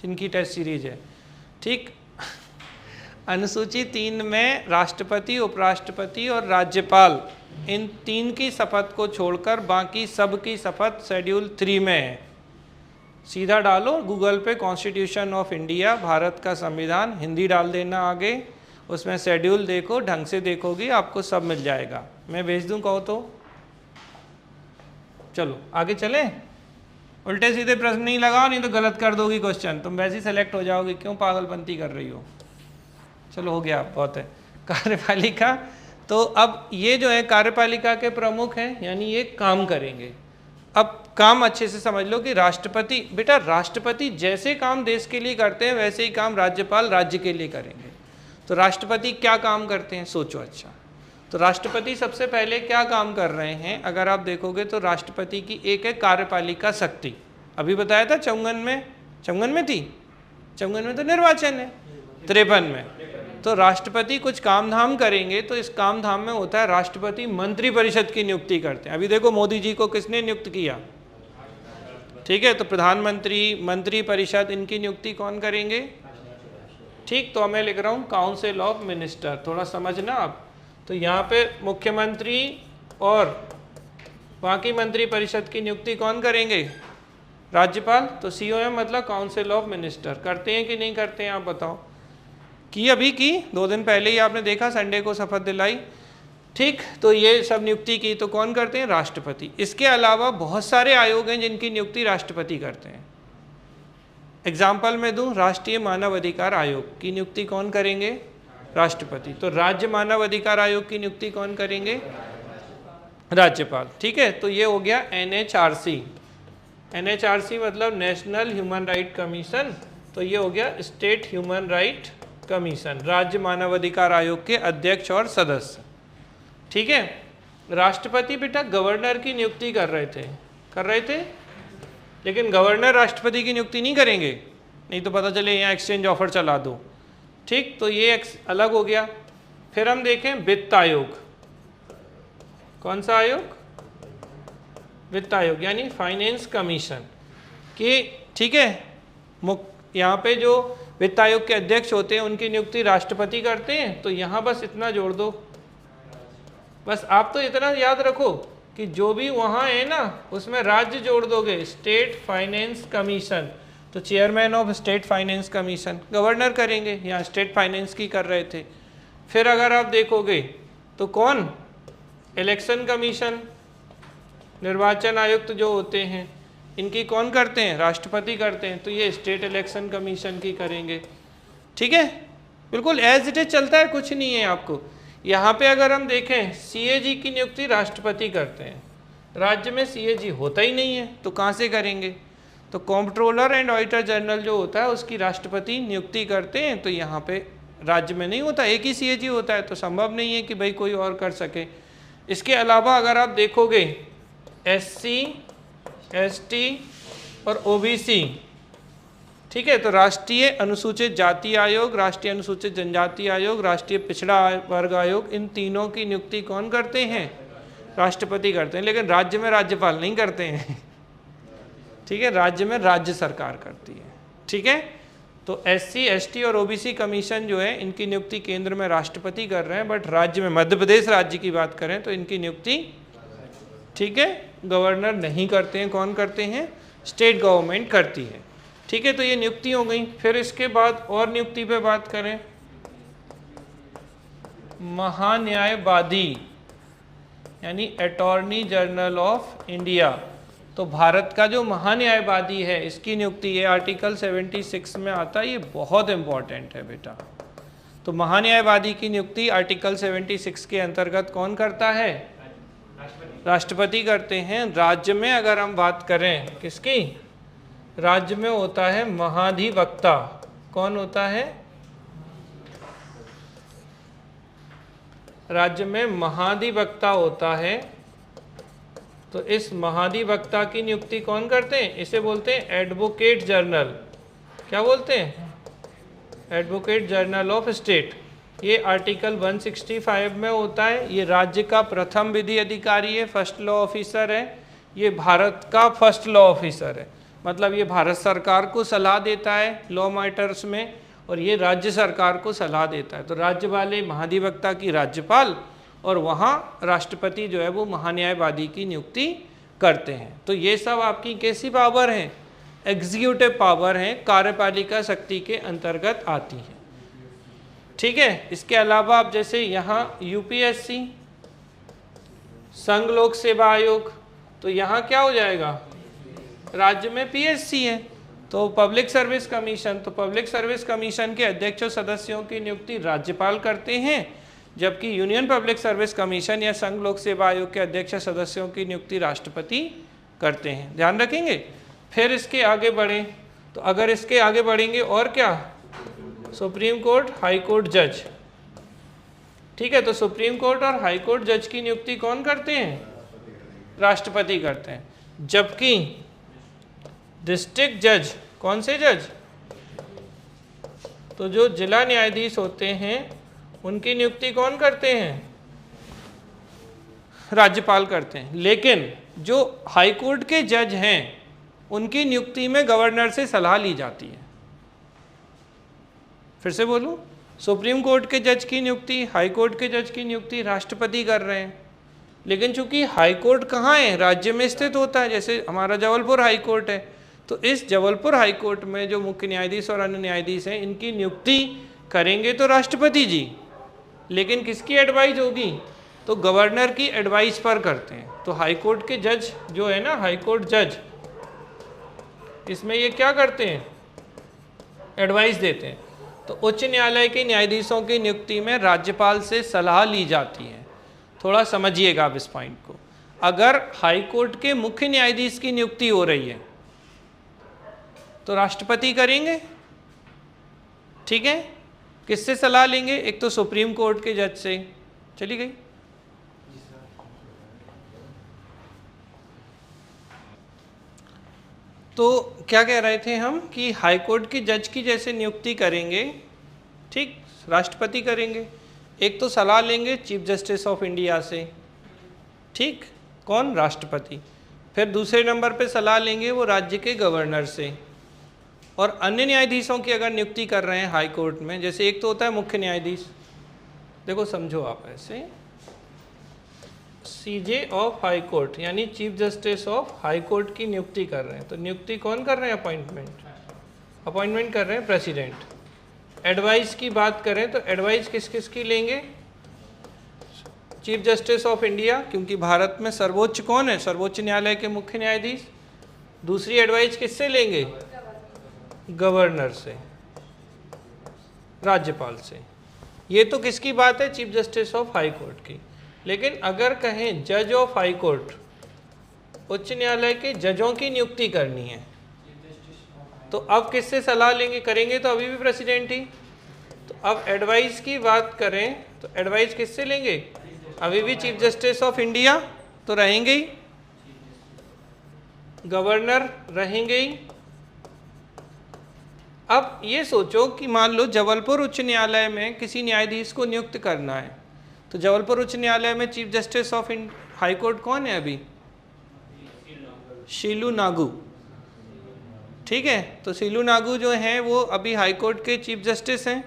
जिनकी टेस्ट सीरीज है। ठीक, अनुसूची 3 में राष्ट्रपति, उपराष्ट्रपति और राज्यपाल, इन 3 की शपथ को छोड़कर बाकी सब की शपथ शेड्यूल 3 में है। सीधा डालो गूगल पे कॉन्स्टिट्यूशन ऑफ इंडिया, भारत का संविधान, हिंदी डाल देना आगे, उसमें शेड्यूल देखो, ढंग से देखोगी आपको सब मिल जाएगा। मैं भेज दूं कहो तो? चलो आगे चलें। उल्टे सीधे प्रश्न नहीं लगाओ, नहीं तो गलत कर दोगी क्वेश्चन, तुम वैसे ही सेलेक्ट हो जाओगी। क्यों पागलपंती कर रही हो? चलो हो गया, बहुत है। कार्यपालिका, तो अब ये जो है कार्यपालिका के प्रमुख हैं, यानी ये काम करेंगे। अब काम अच्छे से समझ लो कि राष्ट्रपति, बेटा राष्ट्रपति जैसे काम देश के लिए करते हैं वैसे ही काम राज्यपाल राज्य के लिए करेंगे। तो राष्ट्रपति क्या काम करते हैं, सोचो। अच्छा, तो राष्ट्रपति सबसे पहले क्या काम कर रहे हैं, अगर आप देखोगे तो राष्ट्रपति की एक है कार्यपालिका शक्ति। अभी बताया था चौंगन में थी, चौंगन में तो निर्वाचन है, 53 में। तो राष्ट्रपति कुछ काम धाम करेंगे तो इस काम धाम में होता है राष्ट्रपति मंत्रिपरिषद की नियुक्ति करते हैं। अभी देखो मोदी जी को किसने नियुक्त किया, ठीक है, तो प्रधानमंत्री, मंत्रिपरिषद, इनकी नियुक्ति कौन करेंगे, ठीक। तो मैं लिख रहा हूँ काउंसिल ऑफ मिनिस्टर, थोड़ा समझना आप। तो यहाँ पे मुख्यमंत्री और बाकी मंत्रिपरिषद की नियुक्ति कौन करेंगे, राज्यपाल। तो COM मतलब काउंसिल ऑफ मिनिस्टर। करते हैं कि नहीं करते हैं आप बताओ। की अभी की 2 दिन पहले ही आपने देखा, संडे को शपथ दिलाई, ठीक। तो ये सब नियुक्ति की तो कौन करते हैं, राष्ट्रपति। इसके अलावा बहुत सारे आयोग हैं जिनकी नियुक्ति राष्ट्रपति करते हैं। एग्जाम्पल मैं दूं, राष्ट्रीय मानव अधिकार आयोग की नियुक्ति कौन करेंगे, राष्ट्रपति। तो राज्य मानव अधिकार आयोग की नियुक्ति कौन करेंगे, राज्यपाल, ठीक है। तो ये हो गया NHRC। NHRC मतलब नेशनल ह्यूमन राइट कमीशन। तो ये हो गया स्टेट ह्यूमन राइट कमीशन, राज्य मानव अधिकार आयोग के अध्यक्ष और सदस्य, ठीक है। राष्ट्रपति बेटा गवर्नर की नियुक्ति कर रहे थे, लेकिन गवर्नर राष्ट्रपति की नियुक्ति नहीं करेंगे, नहीं तो पता चले यहाँ एक्सचेंज ऑफर चला दो, ठीक। तो ये अलग हो गया। फिर हम देखें वित्त आयोग। कौन सा आयोग, वित्त आयोग, यानी फाइनेंस कमीशन की, ठीक है। यहाँ पे जो वित्त आयोग के अध्यक्ष होते हैं उनकी नियुक्ति राष्ट्रपति करते हैं। तो यहाँ बस इतना जोड़ दो, बस आप तो इतना याद रखो कि जो भी वहाँ है ना उसमें राज्य जोड़ दोगे, स्टेट फाइनेंस कमीशन। तो chairman of state finance commission governor करेंगे, यहाँ स्टेट फाइनेंस की कर रहे थे। फिर अगर आप देखोगे तो कौन, इलेक्शन कमीशन, निर्वाचन आयुक्त जो होते हैं इनकी कौन करते हैं, राष्ट्रपति करते हैं। तो ये स्टेट इलेक्शन कमीशन की करेंगे, ठीक है। बिल्कुल एज इट इज चलता है, कुछ नहीं है आपको। यहाँ पे अगर हम देखें CAG की नियुक्ति राष्ट्रपति करते हैं, राज्य में CAG होता ही नहीं है तो कहाँ से करेंगे। तो कॉम्प्ट्रोलर एंड ऑडिटर जनरल जो होता है उसकी राष्ट्रपति नियुक्ति करते हैं। तो यहाँ पे राज्य में नहीं होता, एक ही CAG होता है, तो संभव नहीं है कि भाई कोई और कर सके। इसके अलावा अगर आप देखोगे SC, ST और OBC, ठीक है। तो राष्ट्रीय अनुसूचित जाति आयोग, राष्ट्रीय अनुसूचित जनजाति आयोग, राष्ट्रीय पिछड़ा वर्ग आयोग, इन तीनों की नियुक्ति कौन करते हैं, राष्ट्रपति करते हैं। लेकिन राज्य में राज्यपाल नहीं करते हैं, ठीक है, राज्य में राज्य सरकार करती है, ठीक है। तो SC, ST और OBC कमीशन जो है इनकी नियुक्ति केंद्र में राष्ट्रपति कर रहे हैं, बट राज्य में मध्य प्रदेश राज्य की बात करें तो इनकी नियुक्ति, ठीक है, गवर्नर नहीं करते हैं। कौन करते हैं, स्टेट गवर्नमेंट करती है, ठीक है। तो ये नियुक्ति हो गई। फिर इसके बाद और नियुक्ति पे बात करें, महान्यायवादी यानी अटॉर्नी जनरल ऑफ इंडिया। तो भारत का जो महान्यायवादी है इसकी नियुक्ति, ये आर्टिकल 76 में आता है, ये बहुत इंपॉर्टेंट है बेटा। तो महान्यायवादी की नियुक्ति आर्टिकल 76 के अंतर्गत कौन करता है, राष्ट्रपति करते हैं। राज्य में अगर हम बात करें किसकी, राज्य में होता है महाधिवक्ता। कौन होता है, राज्य में महाधिवक्ता होता है। तो इस महाधिवक्ता की नियुक्ति कौन करते हैं, इसे बोलते हैं एडवोकेट जनरल। क्या बोलते हैं, एडवोकेट जनरल ऑफ स्टेट। ये आर्टिकल 165 में होता है। ये राज्य का प्रथम विधि अधिकारी है, फर्स्ट लॉ ऑफिसर है। ये भारत का फर्स्ट लॉ ऑफिसर है, मतलब ये भारत सरकार को सलाह देता है लॉ मैटर्स में, और ये राज्य सरकार को सलाह देता है। तो राज्य वाले महाधिवक्ता की राज्यपाल, और वहाँ राष्ट्रपति जो है वो महान्यायवादी की नियुक्ति करते हैं। तो ये सब आपकी कैसी पावर हैं, एग्जीक्यूटिव पावर हैं, कार्यपालिका शक्ति के अंतर्गत आती है, ठीक है। इसके अलावा आप जैसे यहाँ UPSC, संघ लोक सेवा आयोग, तो यहाँ क्या हो जाएगा, राज्य में PSC है। तो पब्लिक सर्विस कमीशन, तो पब्लिक सर्विस कमीशन के अध्यक्ष और सदस्यों की नियुक्ति राज्यपाल करते हैं, जबकि यूनियन पब्लिक सर्विस कमीशन या संघ लोक सेवा आयोग के अध्यक्ष सदस्यों की नियुक्ति राष्ट्रपति करते हैं, ध्यान रखेंगे। फिर इसके आगे बढ़ें तो अगर इसके आगे बढ़ेंगे और क्या, सुप्रीम कोर्ट हाई कोर्ट जज, ठीक है। तो सुप्रीम कोर्ट और हाई कोर्ट जज की नियुक्ति कौन करते हैं, राष्ट्रपति करते हैं। जबकि डिस्ट्रिक्ट जज, कौन से जज, तो जो जिला न्यायाधीश होते हैं उनकी नियुक्ति कौन करते हैं, राज्यपाल करते हैं। लेकिन जो हाई कोर्ट के जज हैं उनकी नियुक्ति में गवर्नर से सलाह ली जाती है। फिर से बोलूं, सुप्रीम कोर्ट के जज की नियुक्ति, हाई कोर्ट के जज की नियुक्ति राष्ट्रपति कर रहे हैं। लेकिन चूंकि हाई कोर्ट कहाँ है, राज्य में स्थित होता है, जैसे हमारा जबलपुर हाई कोर्ट है, तो इस जबलपुर हाई कोर्ट में जो मुख्य न्यायाधीश और अन्य न्यायाधीश हैं इनकी नियुक्ति करेंगे तो राष्ट्रपति जी, लेकिन किसकी एडवाइस होगी, तो गवर्नर की एडवाइस पर करते हैं। तो हाई कोर्ट के जज जो है ना, हाई कोर्ट जज, इसमें ये क्या करते हैं, एडवाइस देते हैं। तो उच्च न्यायालय के न्यायाधीशों की नियुक्ति में राज्यपाल से सलाह ली जाती है। थोड़ा समझिएगा आप इस पॉइंट को। अगर हाई कोर्ट के मुख्य न्यायाधीश की नियुक्ति हो रही है तो राष्ट्रपति करेंगे, ठीक है। किससे सलाह लेंगे, एक तो सुप्रीम कोर्ट के जज से, चली गई। तो क्या कह रहे थे हम कि हाई कोर्ट की जज की जैसे नियुक्ति करेंगे, ठीक, राष्ट्रपति करेंगे। एक तो सलाह लेंगे चीफ जस्टिस ऑफ इंडिया से, ठीक, कौन, राष्ट्रपति। फिर दूसरे नंबर पे सलाह लेंगे वो राज्य के गवर्नर से। और अन्य न्यायाधीशों की अगर नियुक्ति कर रहे हैं हाई कोर्ट में, जैसे एक तो होता है मुख्य न्यायाधीश, देखो समझो आप ऐसे, सीजे ऑफ हाई कोर्ट यानी chief justice of high court की नियुक्ति कर रहे हैं। तो नियुक्ति कौन कर रहे हैं, अपॉइंटमेंट कर रहे हैं प्रेसिडेंट। एडवाइस की बात करें तो एडवाइस किस किस की लेंगे, चीफ जस्टिस ऑफ इंडिया, क्योंकि भारत में सर्वोच्च कौन है, सर्वोच्च न्यायालय के मुख्य न्यायाधीश। दूसरी एडवाइस किससे लेंगे, गवर्नर से, राज्यपाल से। ये तो किसकी बात है, chief justice of high court की। लेकिन अगर कहें जज ऑफ हाई कोर्ट, उच्च न्यायालय के जजों की नियुक्ति करनी है, तो अब किससे सलाह लेंगे, करेंगे तो अभी भी प्रेसिडेंट ही। तो अब एडवाइस की बात करें तो एडवाइस किससे लेंगे, अभी भी चीफ जस्टिस ऑफ इंडिया तो रहेंगे ही, गवर्नर रहेंगे ही। अब ये सोचो कि मान लो जबलपुर उच्च न्यायालय में किसी न्यायाधीश को नियुक्त करना है, तो जबलपुर उच्च न्यायालय में chief justice of high court कौन है अभी, शीलू नागू, ठीक है। तो शीलू नागू जो हैं वो अभी हाई कोर्ट के चीफ जस्टिस हैं।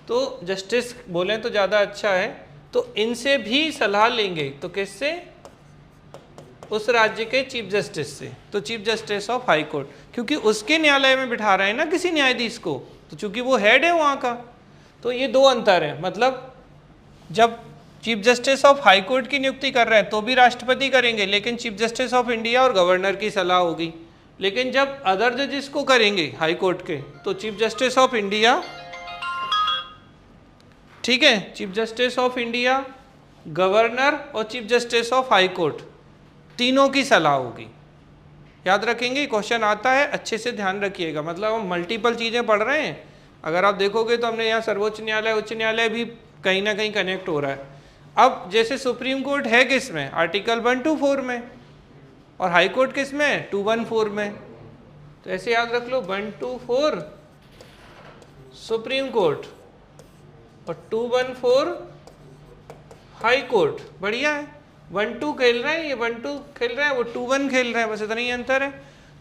तो जस्टिस बोलें तो ज़्यादा अच्छा है, तो इनसे भी सलाह लेंगे, तो किससे, उस राज्य के चीफ जस्टिस से। तो chief justice of high court, क्योंकि उसके न्यायालय में बिठा रहे हैं ना किसी न्यायाधीश को, तो चूंकि वो हेड है वहाँ का। तो ये दो अंतर हैं, मतलब जब chief justice of high court की नियुक्ति कर रहे हैं तो भी राष्ट्रपति करेंगे, लेकिन चीफ जस्टिस ऑफ इंडिया और गवर्नर की सलाह होगी। लेकिन जब अदर जजेस को करेंगे हाई कोर्ट के, तो चीफ जस्टिस ऑफ इंडिया, ठीक है, chief justice of India, governor और chief justice of high court, तीनों की सलाह होगी। याद रखेंगे, क्वेश्चन आता है, अच्छे से ध्यान रखिएगा। मतलब हम मल्टीपल चीज़ें पढ़ रहे हैं, अगर आप देखोगे तो हमने यहाँ सर्वोच्च न्यायालय, उच्च न्यायालय भी कहीं ना कहीं कनेक्ट हो रहा है। अब जैसे सुप्रीम कोर्ट है किस में, आर्टिकल 124 में, और हाई कोर्ट किस में, 214 में। तो ऐसे याद रख लो, 124 सुप्रीम कोर्ट और 214 हाई कोर्ट। बढ़िया है, 1-2 खेल रहे हैं, ये 1-2 खेल रहे हैं, वो 2-1 खेल रहे हैं, बस इतना ही अंतर है।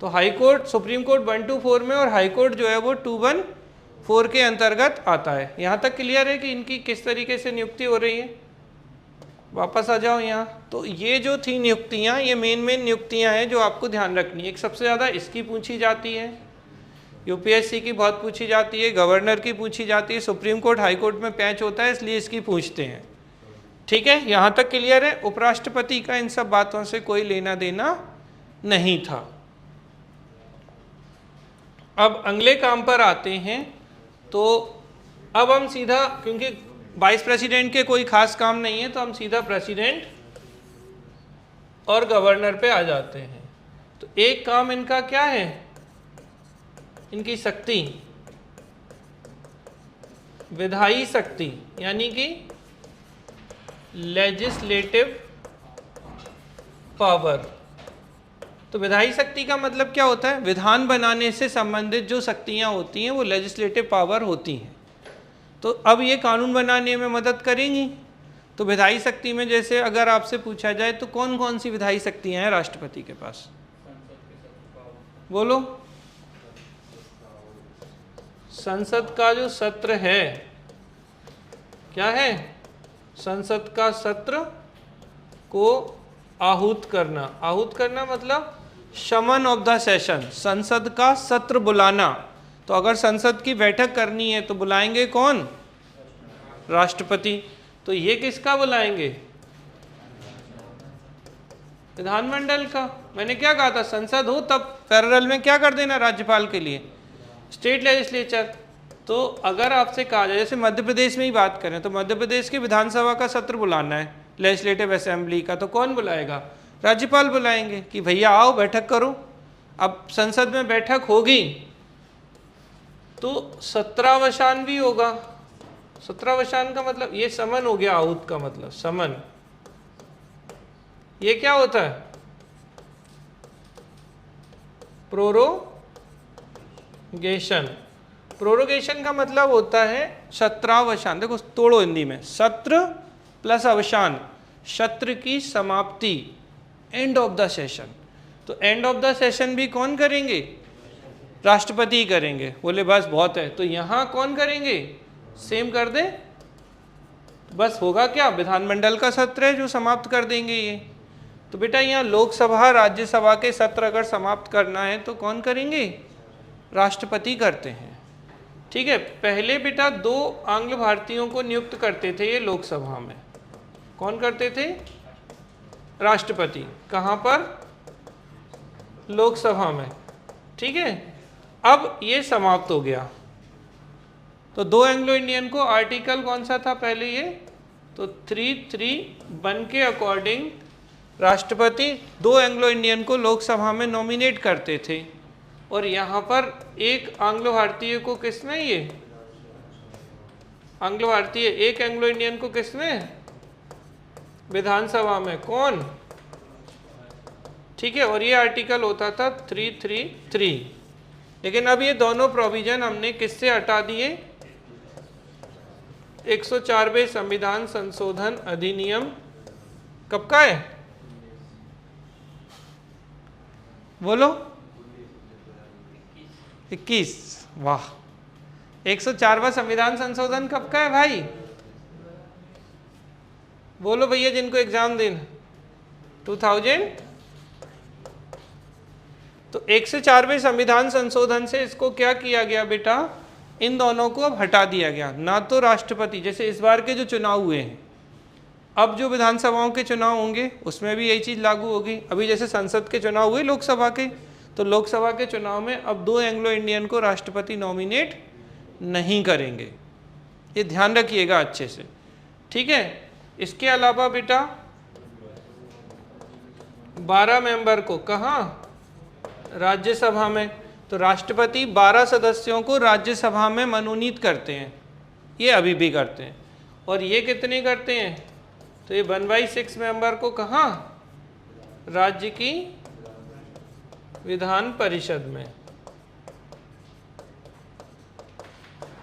तो हाई कोर्ट, सुप्रीम कोर्ट 1-2-4 में और हाई कोर्ट जो है वो 2-1-4 के अंतर्गत आता है। यहाँ तक क्लियर है कि इनकी किस तरीके से नियुक्ति हो रही है। वापस आ जाओ यहाँ। तो ये जो थी नियुक्तियाँ, ये मेन नियुक्तियाँ हैं जो आपको ध्यान रखनी है। एक सबसे ज़्यादा इसकी पूछी जाती है, यूपीएससी की बहुत पूछी जाती है, गवर्नर की पूछी जाती है, सुप्रीम कोर्ट हाई कोर्ट में पैच होता है इसलिए इसकी पूछते हैं। ठीक है, यहाँ तक क्लियर है। उपराष्ट्रपति का इन सब बातों से कोई लेना देना नहीं था। अब अगले काम पर आते हैं। तो अब हम सीधा, क्योंकि वाइस प्रेसिडेंट के कोई खास काम नहीं है, तो हम सीधा प्रेसिडेंट और गवर्नर पे आ जाते हैं। तो एक काम इनका क्या है, इनकी शक्ति, विधायी शक्ति यानी कि लेजिस्लेटिव पावर। तो विधायी शक्ति का मतलब क्या होता है, विधान बनाने से संबंधित जो शक्तियां होती हैं वो लेजिस्लेटिव पावर होती हैं। तो अब ये कानून बनाने में मदद करेंगी। तो विधायी शक्ति में जैसे अगर आपसे पूछा जाए तो कौन कौन सी विधायी शक्तियां हैं राष्ट्रपति के पास, बोलो। संसद का जो सत्र है, क्या है, संसद का सत्र को आहूत करना। आहूत करना मतलब समन ऑफ द सेशन, संसद का सत्र बुलाना। तो अगर संसद की बैठक करनी है तो बुलाएंगे कौन, राष्ट्रपति। तो ये किसका बुलाएंगे, विधानमंडल का। मैंने क्या कहा था, संसद हो तब पैरेलल में क्या कर देना राज्यपाल के लिए, स्टेट लेजिस्लेचर। तो अगर आपसे कहा जाए, जैसे मध्य प्रदेश में ही बात करें तो मध्य प्रदेश की विधानसभा का सत्र बुलाना है लेजिस्लेटिव असेंबली का, तो कौन बुलाएगा, राज्यपाल बुलाएंगे कि भैया आओ बैठक करो। अब संसद में बैठक होगी तो सत्रावसान भी होगा। सत्रावसान का मतलब ये समन हो गया, आहूत का मतलब समन। ये क्या होता है, प्रोरोगेशन। प्रोरोगेशन का मतलब होता है सत्रावसान। देखो तोड़ो हिंदी में, सत्र प्लस अवसान, सत्र की समाप्ति, एंड ऑफ द सेशन। तो एंड ऑफ द सेशन भी कौन करेंगे, राष्ट्रपति करेंगे। बोले बस बहुत है, तो यहां कौन करेंगे, सेम कर दे, बस होगा क्या, विधानमंडल का सत्र है जो समाप्त कर देंगे ये। तो बेटा यहाँ लोकसभा राज्यसभा के सत्र अगर समाप्त करना है तो कौन करेंगे, राष्ट्रपति करते हैं। ठीक है, पहले बेटा 2 आंग्ल भारतीयों को नियुक्त करते थे ये लोकसभा में। कौन करते थे, राष्ट्रपति। कहाँ पर, लोकसभा में। ठीक है, अब ये समाप्त हो गया। तो 2 एंग्लो इंडियन को आर्टिकल कौन सा था पहले ये, तो 3(3)(1) के अकॉर्डिंग राष्ट्रपति 2 एंग्लो इंडियन को लोकसभा में नॉमिनेट करते थे। और यहाँ पर एक आंग्लो भारतीय को किसमें, ये आंग्लो भारतीय, एक एंग्लो इंडियन को किसमें, विधानसभा में। कौन, ठीक है, और ये आर्टिकल होता था 3(3)(3). लेकिन अब ये दोनों प्रोविजन हमने किससे हटा दिए, 104वें संविधान संशोधन अधिनियम कब का है, बोलो, 21। वाह, 104वां संविधान संशोधन कब का है भाई, बोलो भैया जिनको एग्जाम देना, 2000। तो 104वें संविधान संशोधन से इसको क्या किया गया बेटा, इन दोनों को अब हटा दिया गया। ना तो राष्ट्रपति, जैसे इस बार के जो चुनाव हुए हैं, अब जो विधानसभाओं के चुनाव होंगे उसमें भी यही चीज़ लागू होगी। अभी जैसे संसद के चुनाव हुए लोकसभा के, तो लोकसभा के चुनाव में अब 2 एंग्लो इंडियन को राष्ट्रपति नॉमिनेट नहीं करेंगे। ये ध्यान रखिएगा अच्छे से, ठीक है। इसके अलावा बेटा 12 मेंबर को कहाँ, राज्यसभा में। तो राष्ट्रपति 12 सदस्यों को राज्यसभा में मनोनीत करते हैं, ये अभी भी करते हैं। और ये कितने करते हैं, तो ये 1/6 मेंबर को कहाँ, राज्य की विधान परिषद में।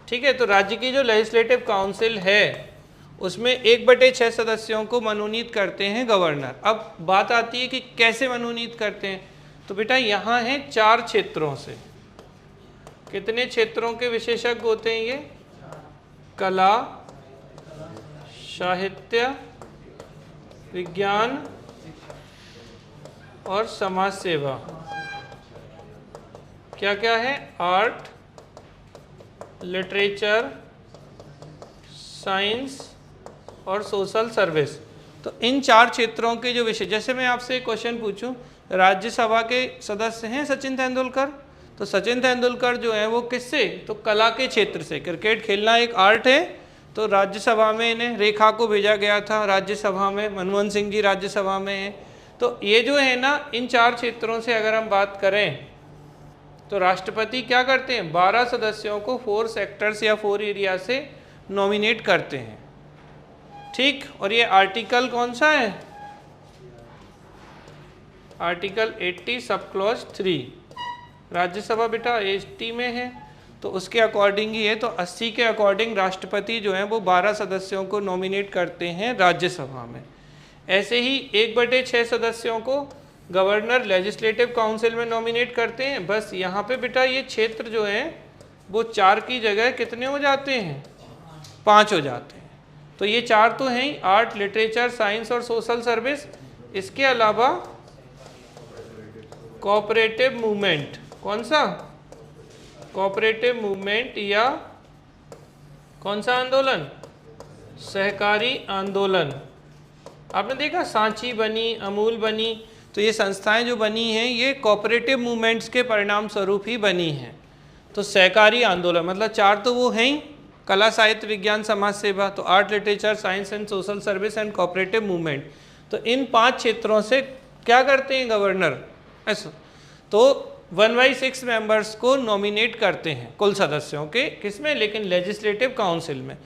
ठीक है, तो राज्य की जो लेजिस्लेटिव काउंसिल है उसमें 1/6 सदस्यों को मनोनीत करते हैं गवर्नर। अब बात आती है कि कैसे मनोनीत करते हैं, तो बेटा यहाँ है 4 क्षेत्रों से। कितने क्षेत्रों के विशेषज्ञ होते हैं ये, कला, साहित्य, विज्ञान और समाज सेवा। क्या क्या है, आर्ट, लिटरेचर, साइंस और सोशल सर्विस। तो इन 4 क्षेत्रों के जो विषय, जैसे मैं आपसे एक क्वेश्चन पूछूं, राज्यसभा के सदस्य हैं सचिन तेंदुलकर, तो सचिन तेंदुलकर जो है वो किससे, तो कला के क्षेत्र से। क्रिकेट खेलना एक आर्ट है, तो राज्यसभा में इन्हें, रेखा को भेजा गया था राज्यसभा में, मनमोहन सिंह जी राज्यसभा में हैं, तो ये जो है ना, इन 4 क्षेत्रों से अगर हम बात करें तो राष्ट्रपति क्या करते हैं, 12 सदस्यों को 4 सेक्टर्स या 4 एरिया से नॉमिनेट करते हैं। ठीक, और ये आर्टिकल कौन सा है, आर्टिकल 80 सब क्लॉज 3। राज्यसभा बेटा 80 में है, तो उसके अकॉर्डिंग ही है। तो 80 के अकॉर्डिंग राष्ट्रपति जो है वो 12 सदस्यों को नॉमिनेट करते हैं राज्यसभा में। ऐसे ही 1/6 सदस्यों को गवर्नर लेजिस्लेटिव काउंसिल में नॉमिनेट करते हैं। बस यहाँ पे बेटा ये क्षेत्र जो है वो 4 की जगह कितने हो जाते हैं, 5 हो जाते हैं। तो ये 4 तो हैं ही, आर्ट, लिटरेचर, साइंस और सोशल सर्विस। इसके अलावा कोऑपरेटिव मूवमेंट, कौन सा, कोऑपरेटिव मूवमेंट या कौन सा आंदोलन, सहकारी आंदोलन। आपने देखा सांची बनी, अमूल बनी, तो ये संस्थाएं जो बनी हैं ये कोऑपरेटिव मूवमेंट्स के परिणाम स्वरूप ही बनी हैं। तो सहकारी आंदोलन मतलब 4 तो वो हैं ही, कला, साहित्य, विज्ञान, समाज सेवा, तो art, literature, science and social service and cooperative movement. तो इन 5 क्षेत्रों से क्या करते हैं गवर्नर, ऐसा तो 1/6 मेंबर्स को नॉमिनेट करते हैं कुल सदस्यों के, किसमें, लेकिन लेजिस्लेटिव काउंसिल में।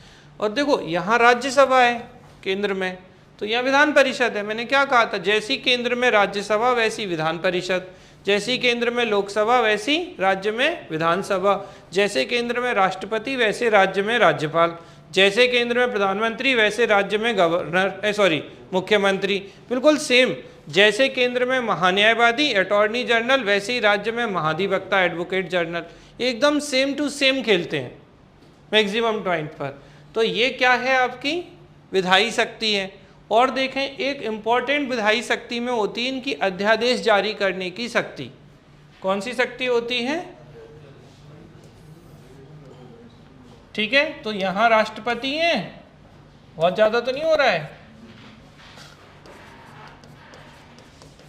और देखो यहाँ राज्यसभा है केंद्र में, तो यहाँ विधान परिषद है। मैंने क्या कहा था, जैसी केंद्र में राज्यसभा वैसी विधान परिषद, जैसी केंद्र में लोकसभा वैसी राज्य में विधानसभा, जैसे केंद्र में राष्ट्रपति वैसे राज्य में राज्यपाल, जैसे केंद्र में प्रधानमंत्री वैसे राज्य में गवर्नर मुख्यमंत्री, बिल्कुल सेम। जैसे केंद्र में महान्यायवादी अटॉर्नी जनरल वैसे ही राज्य में महाधिवक्ता एडवोकेट जनरल, एकदम सेम टू सेम खेलते हैं मैक्सिमम पॉइंट पर। तो ये क्या है, आपकी विधायी शक्ति है। और देखें, एक इम्पॉर्टेंट विधायी शक्ति में होती है इनकी अध्यादेश जारी करने की शक्ति। कौन सी शक्ति होती है, ठीक है। तो यहाँ राष्ट्रपति हैं, बहुत ज़्यादा तो नहीं हो रहा है,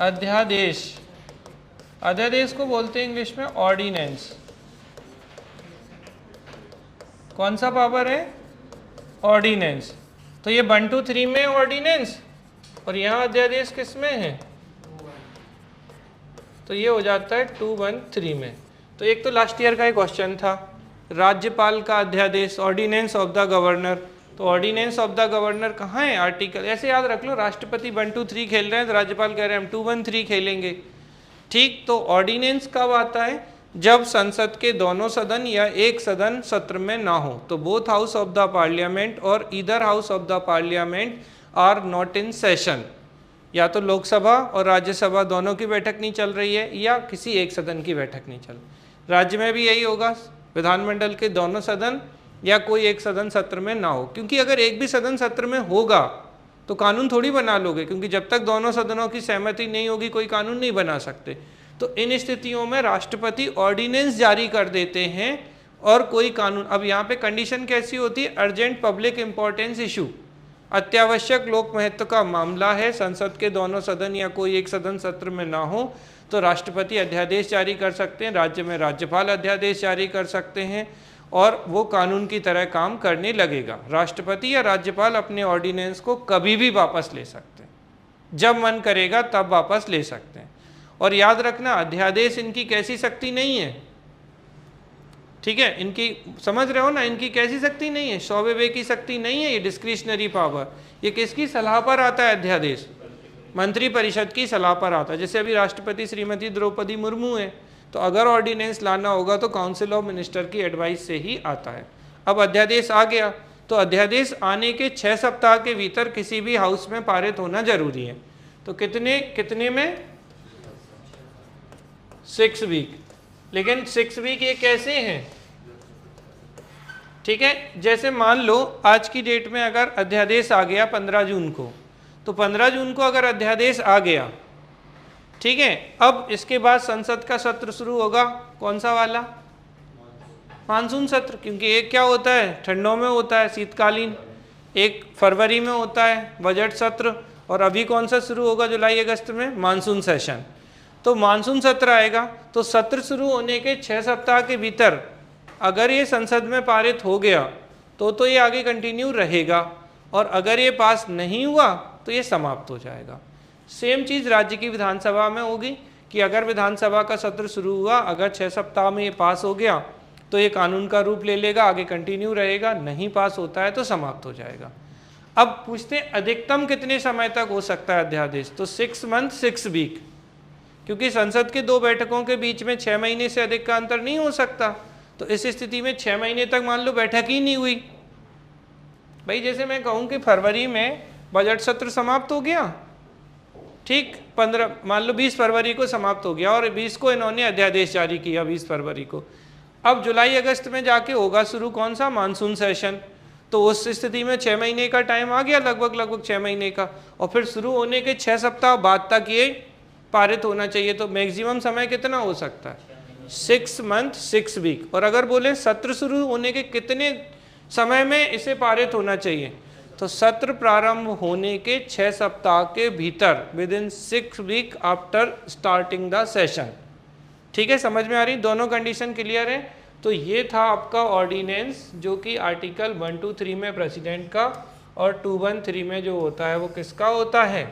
अध्यादेश, अध्यादेश को बोलते हैं इंग्लिश में ऑर्डिनेंस। कौन सा पावर है, ऑर्डिनेंस। तो ये 1 2 3 में ऑर्डिनेंस और यहाँ अध्यादेश किस में है, तो ये हो जाता है 2 1 3 में। तो एक तो लास्ट ईयर का एक क्वेश्चन था, राज्यपाल का अध्यादेश, ऑर्डिनेंस ऑफ द गवर्नर। तो ऑर्डिनेंस ऑफ द गवर्नर कहाँ है, आर्टिकल, ऐसे याद रख लो, राष्ट्रपति 1 2 3 खेल रहे हैं तो राज्यपाल कह रहे हैं हम 2 1 3 खेलेंगे। ठीक, तो ऑर्डिनेंस कब आता है, जब संसद के दोनों सदन या एक सदन सत्र में ना हो। तो both house of the parliament और either house of the parliament are not in session, या तो लोकसभा और राज्यसभा दोनों की बैठक नहीं चल रही है या किसी एक सदन की बैठक नहीं चल रही। राज्य में भी यही होगा, विधानमंडल के दोनों सदन या कोई एक सदन सत्र में ना हो, क्योंकि अगर एक भी सदन सत्र में होगा तो कानून थोड़ी बना लोगे, क्योंकि जब तक दोनों सदनों की सहमति नहीं होगी कोई कानून नहीं बना सकते। तो इन स्थितियों में राष्ट्रपति ऑर्डिनेंस जारी कर देते हैं और कोई कानून, अब यहाँ पे कंडीशन कैसी होती है, अर्जेंट पब्लिक इंपॉर्टेंस इशू, अत्यावश्यक लोक महत्व का मामला है, संसद के दोनों सदन या कोई एक सदन सत्र में ना हो, तो राष्ट्रपति अध्यादेश जारी कर सकते हैं, राज्य में राज्यपाल अध्यादेश जारी कर सकते हैं और वो कानून की तरह काम करने लगेगा। राष्ट्रपति या राज्यपाल अपने ऑर्डिनेंस को कभी भी वापस ले सकते हैं, जब मन करेगा तब वापस ले सकते हैं। और याद रखना, अध्यादेश इनकी कैसी शक्ति नहीं है, ठीक है, इनकी समझ रहे हो ना, इनकी कैसी शक्ति नहीं है, स्वविवेक की शक्ति नहीं है, ये डिस्क्रिशनरी पावर। ये किसकी सलाह पर आता है अध्यादेश, मंत्री परिषद की सलाह पर आता है। जैसे अभी राष्ट्रपति श्रीमती द्रौपदी मुर्मू है, तो अगर ऑर्डिनेंस लाना होगा तो काउंसिल ऑफ मिनिस्टर की एडवाइस से ही आता है। अब अध्यादेश आ गया, तो अध्यादेश आने के 6 सप्ताह के भीतर किसी भी हाउस में पारित होना जरूरी है। तो कितने में, 6 वीक। लेकिन 6 वीक ये कैसे हैं, ठीक है, जैसे मान लो आज की डेट में अगर अध्यादेश आ गया 15 जून को, तो 15 जून को अगर अध्यादेश आ गया, ठीक है, अब इसके बाद संसद का सत्र शुरू होगा, कौन सा वाला, मानसून सत्र, क्योंकि एक क्या होता है ठंडों में होता है शीतकालीन, एक फरवरी में होता है बजट सत्र, और अभी कौन सा शुरू होगा जुलाई अगस्त में, मानसून सेशन। तो मानसून सत्र आएगा, तो सत्र शुरू होने के 6 सप्ताह के भीतर अगर ये संसद में पारित हो गया तो ये आगे कंटिन्यू रहेगा, और अगर ये पास नहीं हुआ तो ये समाप्त हो जाएगा। सेम चीज़ राज्य की विधानसभा में होगी कि अगर विधानसभा का सत्र शुरू हुआ, अगर 6 सप्ताह में ये पास हो गया तो ये कानून का रूप ले लेगा, आगे कंटिन्यू रहेगा, नहीं पास होता है तो समाप्त हो जाएगा। अब पूछते हैं अधिकतम कितने समय तक हो सकता है अध्यादेश, तो 6 मंथ 6 वीक, क्योंकि संसद के 2 बैठकों के बीच में 6 महीने से अधिक का अंतर नहीं हो सकता। तो इस स्थिति में 6 महीने तक मान लो बैठक ही नहीं हुई। भाई जैसे मैं कहूँ कि फरवरी में बजट सत्र समाप्त हो गया, ठीक, 15 मान लो 20 फरवरी को समाप्त हो गया और 20 को इन्होंने अध्यादेश जारी किया 20 फरवरी को। अब जुलाई अगस्त में जाके होगा शुरू कौन सा, मानसून सेशन, तो उस स्थिति में 6 महीने का टाइम आ गया, लगभग 6 महीने का, और फिर शुरू होने के 6 सप्ताह बाद तक ये पारित होना चाहिए। तो मैक्सिमम समय कितना हो सकता है, 6 मंथ 6 वीक। और अगर बोले सत्र शुरू होने के कितने समय में इसे पारित होना चाहिए, तो सत्र प्रारंभ होने के 6 सप्ताह के भीतर, within 6 week after starting the session. ठीक है, समझ में आ रही, दोनों कंडीशन क्लियर है। तो ये था आपका ऑर्डिनेंस जो कि आर्टिकल 123 में प्रेसिडेंट का और 213 में जो होता है वो किसका होता है,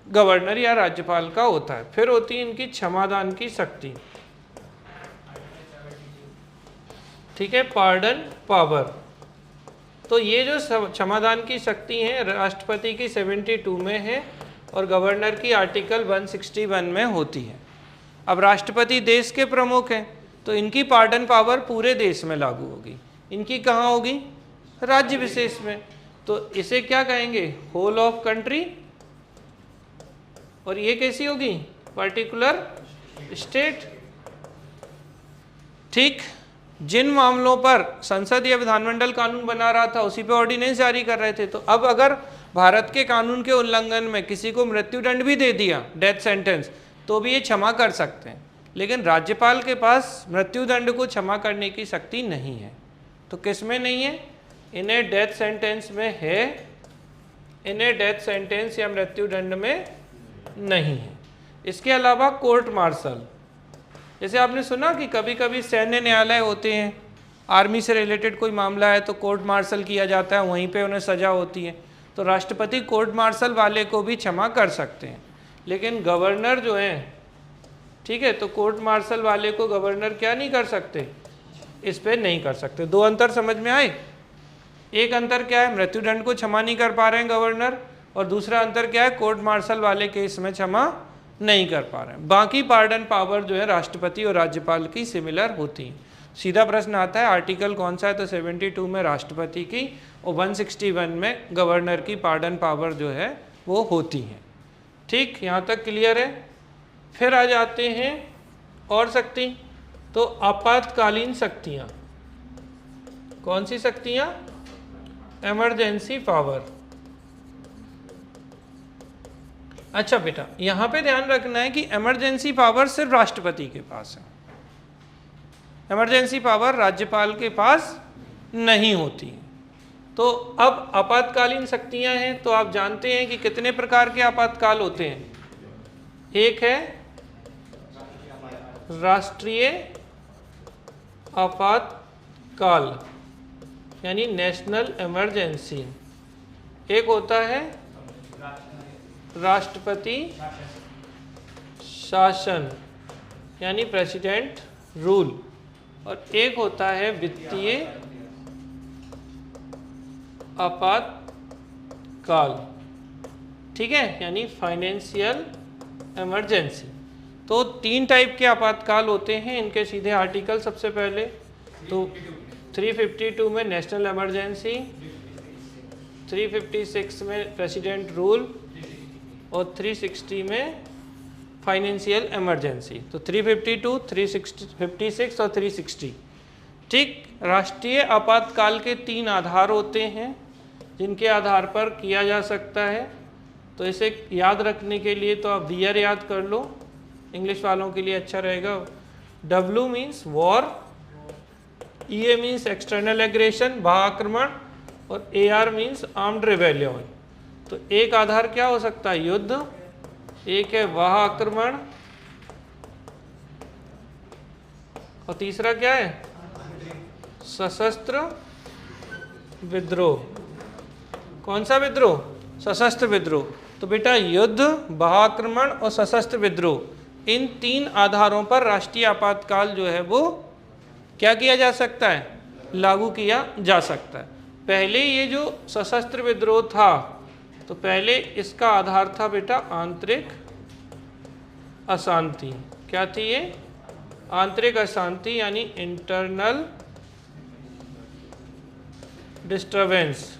गवर्नर या राज्यपाल का होता है। फिर होती है इनकी क्षमादान की शक्ति, ठीक है, पार्डन पावर। तो ये जो क्षमादान की शक्ति है राष्ट्रपति की 72 में है और गवर्नर की आर्टिकल 161 में होती है। अब राष्ट्रपति देश के प्रमुख हैं तो इनकी पार्डन पावर पूरे देश में लागू होगी, इनकी कहाँ होगी, राज्य विशेष में। तो इसे क्या कहेंगे, होल ऑफ कंट्री, और ये कैसी होगी, पर्टिकुलर स्टेट। ठीक, जिन मामलों पर संसद या विधानमंडल कानून बना रहा था उसी पे ऑर्डिनेंस जारी कर रहे थे। तो अब अगर भारत के कानून के उल्लंघन में किसी को मृत्युदंड भी दे दिया, डेथ सेंटेंस, तो भी ये क्षमा कर सकते हैं। लेकिन राज्यपाल के पास मृत्युदंड को क्षमा करने की शक्ति नहीं है। तो किस में नहीं है, इन्हें डेथ सेंटेंस में है, इन्हें डेथ सेंटेंस या मृत्युदंड में नहीं है। इसके अलावा कोर्ट मार्शल, जैसे आपने सुना कि कभी कभी सैन्य न्यायालय होते हैं, आर्मी से रिलेटेड कोई मामला है तो कोर्ट मार्शल किया जाता है, वहीं पे उन्हें सज़ा होती है। तो राष्ट्रपति कोर्ट मार्शल वाले को भी क्षमा कर सकते हैं, लेकिन गवर्नर जो है, ठीक है, तो कोर्ट मार्शल वाले को गवर्नर क्या नहीं कर सकते, इस पे नहीं कर सकते। 2 अंतर समझ में आए। एक अंतर क्या है, मृत्युदंड को क्षमा नहीं कर पा रहे हैं गवर्नर, और दूसरा अंतर क्या है, कोर्ट मार्शल वाले केस में क्षमा नहीं कर पा रहे हैं। बाकी पार्डन पावर जो है राष्ट्रपति और राज्यपाल की सिमिलर होती है। सीधा प्रश्न आता है आर्टिकल कौन सा है, तो 72 में राष्ट्रपति की और 161 में गवर्नर की पार्डन पावर जो है वो होती है। ठीक, यहाँ तक क्लियर है। फिर आ जाते हैं और शक्ति, तो आपातकालीन शक्तियाँ। कौन सी शक्तियाँ, इमरजेंसी पावर। अच्छा बेटा, यहाँ पे ध्यान रखना है कि इमरजेंसी पावर सिर्फ राष्ट्रपति के पास है, इमरजेंसी पावर राज्यपाल के पास नहीं होती है। तो अब आपातकालीन शक्तियाँ हैं, तो आप जानते हैं कि कितने प्रकार के आपातकाल होते हैं। एक है राष्ट्रीय आपातकाल यानी नेशनल इमरजेंसी, एक होता है राष्ट्रपति शासन यानी प्रेसिडेंट रूल, और एक होता है वित्तीय आपातकाल, ठीक है, यानी फाइनेंशियल इमरजेंसी। तो 3 टाइप के आपातकाल होते हैं, इनके सीधे आर्टिकल सबसे पहले तो 352 में नेशनल इमरजेंसी, 356 में प्रेसिडेंट रूल और 360 में फाइनेंशियल इमरजेंसी। तो 352, 356 और 360। ठीक, राष्ट्रीय आपातकाल के 3 आधार होते हैं जिनके आधार पर किया जा सकता है। तो इसे याद रखने के लिए तो आप वीआर याद कर लो, इंग्लिश वालों के लिए अच्छा रहेगा। W means war, EA means external aggression, बाह्य आक्रमण, और AR मीन्स आर्म्ड रिबेलियन। तो एक आधार क्या हो सकता है, युद्ध, एक है बाह्य आक्रमण, और तीसरा क्या है, सशस्त्र विद्रोह। कौन सा विद्रोह, सशस्त्र विद्रोह। तो बेटा युद्ध, बाह्याक्रमण और सशस्त्र विद्रोह, इन 3 आधारों पर राष्ट्रीय आपातकाल जो है वो क्या किया जा सकता है, लागू किया जा सकता है। पहले ये जो सशस्त्र विद्रोह था, तो पहले इसका आधार था बेटा आंतरिक अशांति। क्या थी ये? आंतरिक अशांति, यानी इंटरनल डिस्टर्बेंस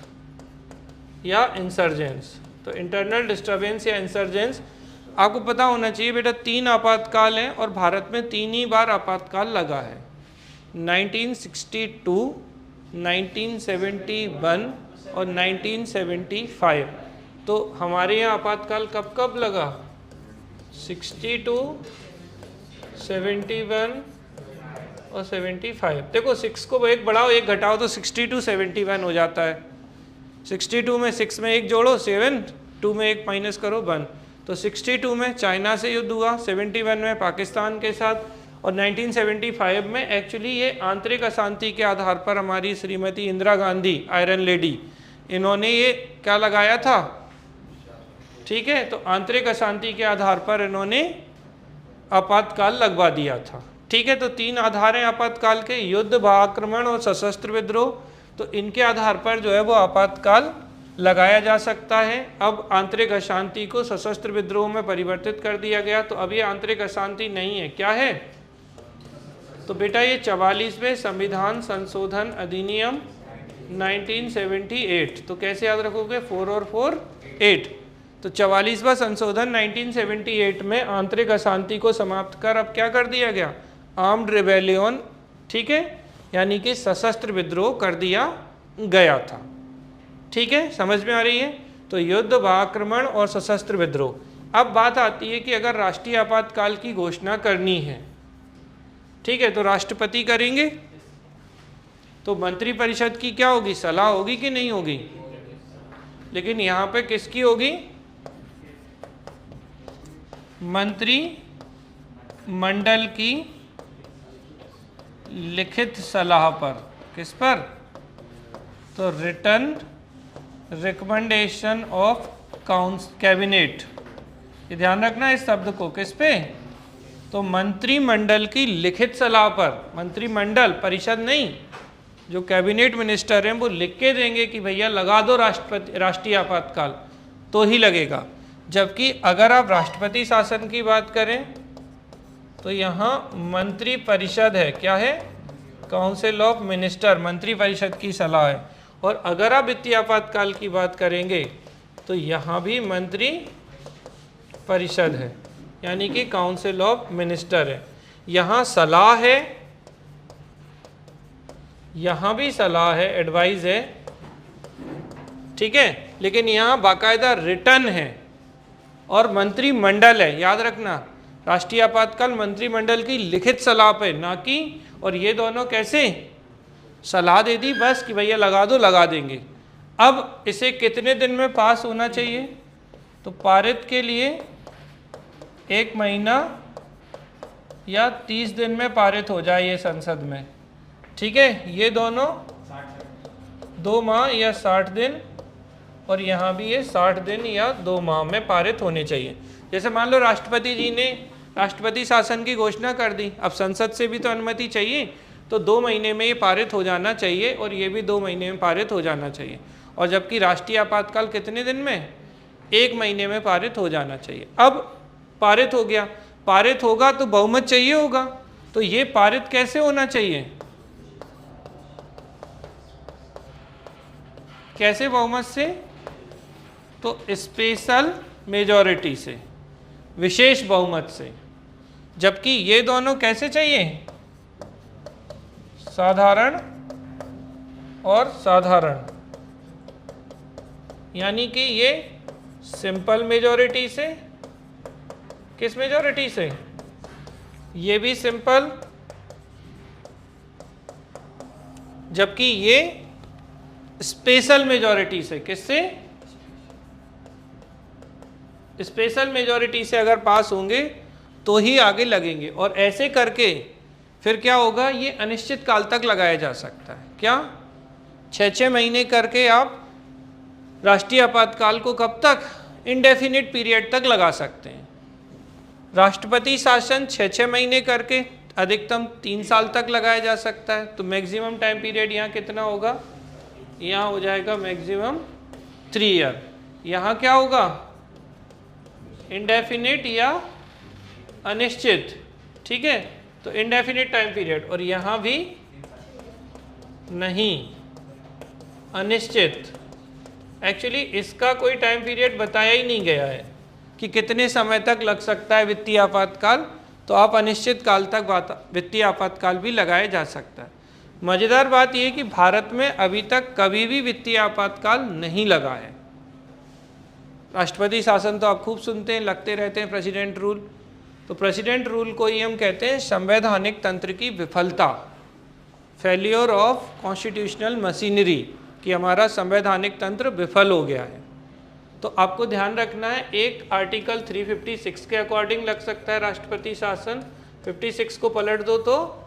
या इंसर्जेंस। तो इंटरनल डिस्टर्बेंस या इंसर्जेंस, आपको पता होना चाहिए बेटा 3 आपातकाल हैं और भारत में 3 ही बार आपातकाल लगा है, 1962, 1971 और 1975। तो हमारे यहाँ आपातकाल कब कब लगा? 62, 71 और 75। देखो 6 को एक बढ़ाओ एक घटाओ तो 62 71 हो जाता है। 62 में 6 में एक जोड़ो 7, 2 में एक माइनस करो 1। तो 62 में चाइना से युद्ध हुआ, 71 में पाकिस्तान के साथ, और 1975 में एक्चुअली ये आंतरिक अशांति के आधार पर हमारी श्रीमती इंदिरा गांधी, आयरन लेडी, इन्होंने ये क्या लगाया था, ठीक है। तो आंतरिक अशांति के आधार पर इन्होंने आपातकाल लगवा दिया था, ठीक है। तो 3 आधार हैं आपातकाल के, युद्ध, बाह्याक्रमण और सशस्त्र विद्रोह। तो इनके आधार पर जो है वो आपातकाल लगाया जा सकता है। अब आंतरिक अशांति को सशस्त्र विद्रोह में परिवर्तित कर दिया गया, तो अब ये आंतरिक अशांति नहीं है, क्या है? तो बेटा ये 44वें संविधान संशोधन अधिनियम 1978। तो कैसे याद रखोगे? 4 और 4 8। तो 44वां संशोधन 1978 में आंतरिक अशांति को समाप्त कर अब क्या कर दिया गया? आर्म्ड रिबेलियन, ठीक है, यानी कि सशस्त्र विद्रोह कर दिया गया था, ठीक है। समझ में आ रही है? तो युद्ध, बाह्याक्रमण और सशस्त्र विद्रोह। अब बात आती है कि अगर राष्ट्रीय आपातकाल की घोषणा करनी है, ठीक है, तो राष्ट्रपति करेंगे, तो मंत्रिपरिषद की क्या होगी, सलाह होगी कि नहीं होगी? लेकिन यहाँ पे किसकी होगी? मंत्रिमंडल की लिखित सलाह पर। किस पर? तो रिटन रिकमेंडेशन ऑफ कैबिनेट। ये ध्यान रखना इस शब्द को, किस पे? तो मंत्रिमंडल की लिखित सलाह पर। मंत्रिमंडल, परिषद नहीं, जो कैबिनेट मिनिस्टर हैं वो लिख के देंगे कि भैया लगा दो राष्ट्रीय आपातकाल, तो ही लगेगा। जबकि अगर आप राष्ट्रपति शासन की बात करें तो यहाँ मंत्री परिषद है, क्या है? काउंसिल ऑफ मिनिस्टर, मंत्री परिषद की सलाह है। और अगर आप वित्तीय आपातकाल की बात करेंगे तो यहाँ भी मंत्री परिषद है, यानी कि काउंसिल ऑफ मिनिस्टर है। यहाँ सलाह है, यहाँ भी सलाह है, एडवाइस है, ठीक है, लेकिन यहाँ बाकायदा रिटर्न है और मंत्रिमंडल है। याद रखना, राष्ट्रीय आपातकाल मंत्रिमंडल की लिखित सलाह पे, ना कि, और ये दोनों कैसे? सलाह दे दी बस कि भैया लगा दो, लगा देंगे। अब इसे कितने दिन में पास होना चाहिए? तो पारित के लिए 1 महीना या 30 दिन में पारित हो जाए ये संसद में, ठीक है। ये दोनों 2 माह या 60 दिन, और यहाँ भी ये 60 दिन या 2 माह में पारित होने चाहिए। जैसे मान लो राष्ट्रपति जी ने राष्ट्रपति शासन की घोषणा कर दी, अब संसद से भी तो अनुमति चाहिए, तो 2 महीने में ये पारित हो जाना चाहिए, और ये भी 2 महीने में पारित हो जाना चाहिए। और जबकि राष्ट्रीय आपातकाल कितने दिन में? 1 महीने में पारित हो जाना चाहिए। अब पारित हो गया, पारित होगा तो बहुमत चाहिए होगा, तो ये पारित कैसे होना चाहिए? कैसे बहुमत से? तो स्पेशल मेजॉरिटी से, विशेष बहुमत से। जबकि ये दोनों कैसे चाहिए? साधारण और साधारण, यानी कि ये सिंपल मेजॉरिटी से, किस मेजॉरिटी से? ये भी सिंपल, जबकि ये स्पेशल मेजॉरिटी से। किससे? स्पेशल मेजॉरिटी से अगर पास होंगे तो ही आगे लगेंगे। और ऐसे करके फिर क्या होगा? ये अनिश्चित काल तक लगाया जा सकता है। क्या? 6-6 महीने करके आप राष्ट्रीय आपातकाल को कब तक? इंडेफिनिट पीरियड तक लगा सकते हैं। राष्ट्रपति शासन 6-6 महीने करके अधिकतम 3 साल तक लगाया जा सकता है। तो मैक्सिमम टाइम पीरियड यहाँ कितना होगा, यहाँ हो जाएगा मैक्सिमम 3 ईयर। यहाँ क्या होगा, इंडेफिनिट या अनिश्चित, ठीक है, तो इंडेफिनिट टाइम पीरियड। और यहाँ भी नहीं, अनिश्चित। एक्चुअली इसका कोई टाइम पीरियड बताया ही नहीं गया है कि कितने समय तक लग सकता है वित्तीय आपातकाल, तो आप अनिश्चित काल तक वित्तीय आपातकाल भी लगाया जा सकता है। मज़ेदार बात यह है कि भारत में अभी तक कभी भी वित्तीय आपातकाल नहीं लगा है। राष्ट्रपति शासन तो आप खूब सुनते हैं, लगते रहते हैं प्रेसिडेंट रूल, तो प्रेसिडेंट रूल को ही हम कहते हैं संवैधानिक तंत्र की विफलता, फेल्योर ऑफ कॉन्स्टिट्यूशनल मशीनरी, कि हमारा संवैधानिक तंत्र विफल हो गया है। तो आपको ध्यान रखना है, एक आर्टिकल 356 के अकॉर्डिंग लग सकता है राष्ट्रपति शासन। 56 को पलट दो तो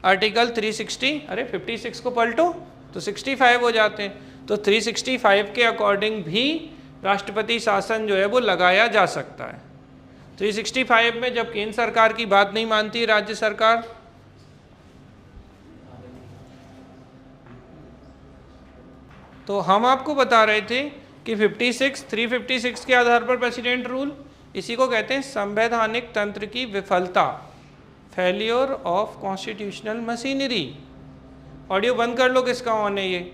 आर्टिकल 360, अरे 56 को पलटो तो 65 हो जाते हैं। तो 365 के अकॉर्डिंग भी राष्ट्रपति शासन जो है वो लगाया जा सकता है। 365 में जब केंद्र सरकार की बात नहीं मानती राज्य सरकार, तो हम आपको बता रहे थे कि 356 के आधार पर प्रेसिडेंट रूल, इसी को कहते हैं संवैधानिक तंत्र की विफलता, failure of constitutional machinery. Audio बंद कर लो, किसका ऑन है ये।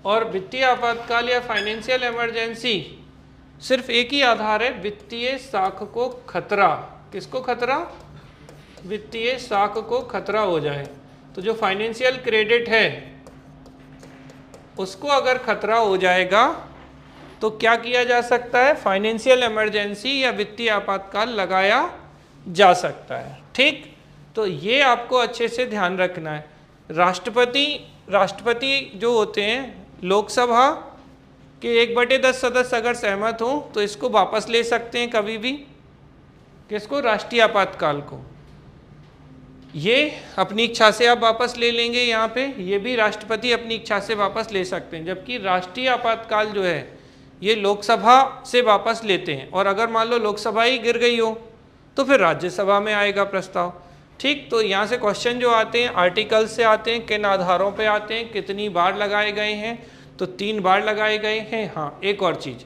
और वित्तीय आपातकाल या फाइनेंशियल इमरजेंसी सिर्फ एक ही आधार है, वित्तीय साख को खतरा। किसको खतरा, वित्तीय साख को खतरा हो जाए। तो जो फाइनेंशियल क्रेडिट है उसको अगर खतरा हो जाएगा तो क्या किया जा सकता है, फाइनेंशियल इमरजेंसी या वित्तीय आपातकाल लगाया जा सकता है। ठीक, तो ये आपको अच्छे से ध्यान रखना है। राष्ट्रपति जो होते हैं, लोकसभा के 1/10 सदस्य अगर सहमत हों तो इसको वापस ले सकते हैं कभी भी। किसको, राष्ट्रीय आपातकाल को। ये अपनी इच्छा से आप वापस ले लेंगे, यहाँ पे ये भी राष्ट्रपति अपनी इच्छा से वापस ले सकते हैं। जबकि राष्ट्रीय आपातकाल जो है ये लोकसभा से वापस लेते हैं, और अगर मान लो लोकसभा ही गिर गई हो तो फिर राज्यसभा में आएगा प्रस्ताव। ठीक, तो यहाँ से क्वेश्चन जो आते हैं आर्टिकल से आते हैं, किन आधारों पे आते हैं, कितनी बार लगाए गए हैं, तो 3 बार लगाए गए हैं। हाँ, एक और चीज़,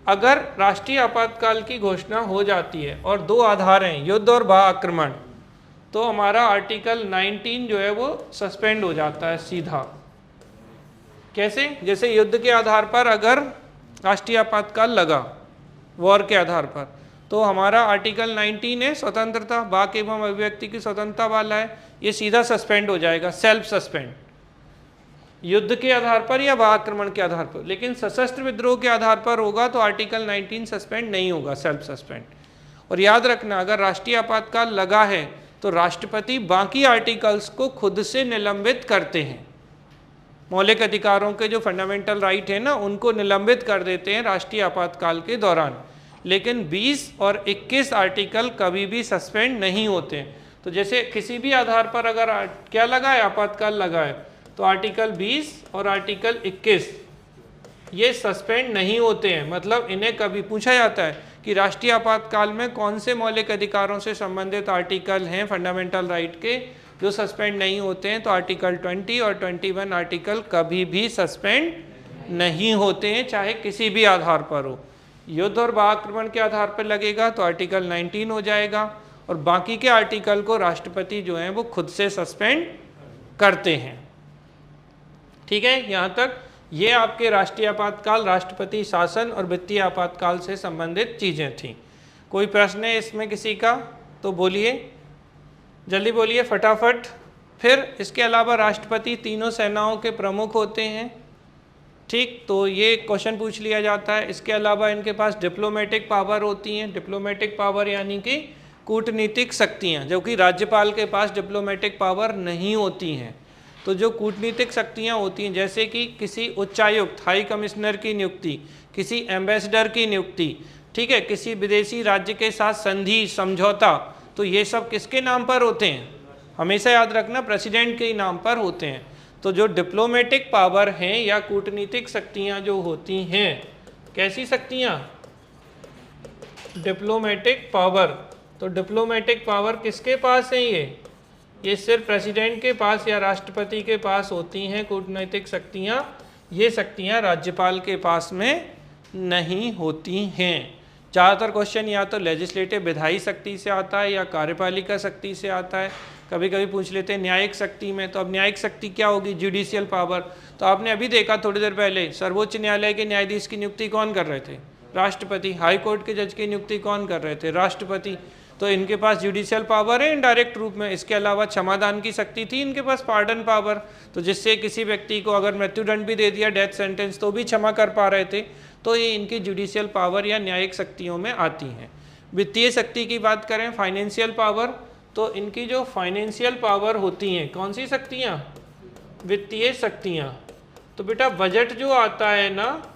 अगर राष्ट्रीय आपातकाल की घोषणा हो जाती है और 2 आधार हैं, युद्ध और बाह्य आक्रमण, तो हमारा आर्टिकल 19 जो है वो सस्पेंड हो जाता है सीधा। कैसे, जैसे युद्ध के आधार पर अगर राष्ट्रीय आपातकाल लगा, वॉर के आधार पर, तो हमारा आर्टिकल 19 है स्वतंत्रता, वाक एवं अभिव्यक्ति की स्वतंत्रता वाला है, ये सीधा सस्पेंड हो जाएगा, सेल्फ सस्पेंड, युद्ध के आधार पर या बाह्य आक्रमण के आधार पर। लेकिन सशस्त्र विद्रोह के आधार पर होगा तो आर्टिकल 19 सस्पेंड नहीं होगा, सेल्फ सस्पेंड। और याद रखना, अगर राष्ट्रीय आपातकाल लगा है तो राष्ट्रपति बाकी आर्टिकल्स को खुद से निलंबित करते हैं। मौलिक अधिकारों के जो फंडामेंटल राइट है ना, उनको निलंबित कर देते हैं राष्ट्रीय आपातकाल के दौरान। लेकिन 20 और 21 आर्टिकल कभी भी सस्पेंड नहीं होते हैं। तो जैसे किसी भी आधार पर अगर क्या लगा है, आपातकाल लगा है, तो आर्टिकल 20 और आर्टिकल 21 ये सस्पेंड नहीं होते हैं। मतलब इन्हें कभी पूछा जाता है कि राष्ट्रीय आपातकाल में कौन से मौलिक अधिकारों से संबंधित आर्टिकल हैं फंडामेंटल राइट के जो सस्पेंड नहीं होते हैं, तो आर्टिकल 20 और 21 आर्टिकल कभी भी सस्पेंड नहीं होते हैं, चाहे किसी भी आधार पर हो। युद्ध और बाह्य आक्रमण के आधार पर लगेगा तो आर्टिकल 19 हो जाएगा, और बाकी के आर्टिकल को राष्ट्रपति जो हैं वो खुद से सस्पेंड करते हैं। ठीक है, यहाँ तक ये आपके राष्ट्रीय आपातकाल, राष्ट्रपति शासन और वित्तीय आपातकाल से संबंधित चीज़ें थीं। कोई प्रश्न है इसमें किसी का तो बोलिए, जल्दी बोलिए फटाफट। फिर इसके अलावा राष्ट्रपति तीनों सेनाओं के प्रमुख होते हैं। ठीक, तो ये क्वेश्चन पूछ लिया जाता है। इसके अलावा इनके पास डिप्लोमेटिक पावर होती हैं। डिप्लोमेटिक पावर यानी कि कूटनीतिक शक्तियाँ, जो कि राज्यपाल के पास डिप्लोमेटिक पावर नहीं होती हैं। तो जो कूटनीतिक शक्तियाँ होती हैं, जैसे कि किसी उच्चायुक्त, हाई कमिश्नर की नियुक्ति, किसी एम्बेसडर की नियुक्ति, ठीक है, किसी विदेशी राज्य के साथ संधि, समझौता, तो ये सब किसके नाम पर होते हैं, हमेशा याद रखना प्रेसिडेंट के ही नाम पर होते हैं। तो जो डिप्लोमेटिक पावर हैं या कूटनीतिक शक्तियाँ जो होती हैं कैसी शक्तियाँ? Diplomatic power. तो डिप्लोमेटिक पावर किसके पास है? ये सिर्फ प्रेसिडेंट के पास या राष्ट्रपति के पास होती हैं कूटनीतिक शक्तियाँ। ये शक्तियाँ राज्यपाल के पास में नहीं होती हैं। ज़्यादातर क्वेश्चन या तो लेजिस्लेटिव विधायी शक्ति से आता है या कार्यपालिका शक्ति से आता है। कभी कभी पूछ लेते हैं न्यायिक शक्ति में, तो अब न्यायिक शक्ति क्या होगी? Judicial power. तो आपने अभी देखा थोड़ी देर पहले, सर्वोच्च न्यायालय के न्यायाधीश की नियुक्ति कौन कर रहे थे? राष्ट्रपति। हाई कोर्ट के जज की नियुक्ति कौन कर रहे थे? राष्ट्रपति। तो इनके पास जुडिशियल पावर है इनडायरेक्ट रूप में। इसके अलावा क्षमादान की शक्ति थी इनके पास, पार्डन पावर, तो जिससे किसी व्यक्ति को अगर मृत्युदंड भी दे दिया, डेथ सेंटेंस, तो भी क्षमा कर पा रहे थे। तो ये इनकी जुडिशियल पावर या न्यायिक शक्तियों में आती हैं। वित्तीय शक्ति की बात करें, फाइनेंशियल पावर, तो इनकी जो फाइनेंशियल पावर होती हैं, कौन सी शक्तियाँ? वित्तीय शक्तियाँ। तो बेटा बजट जो आता है ना,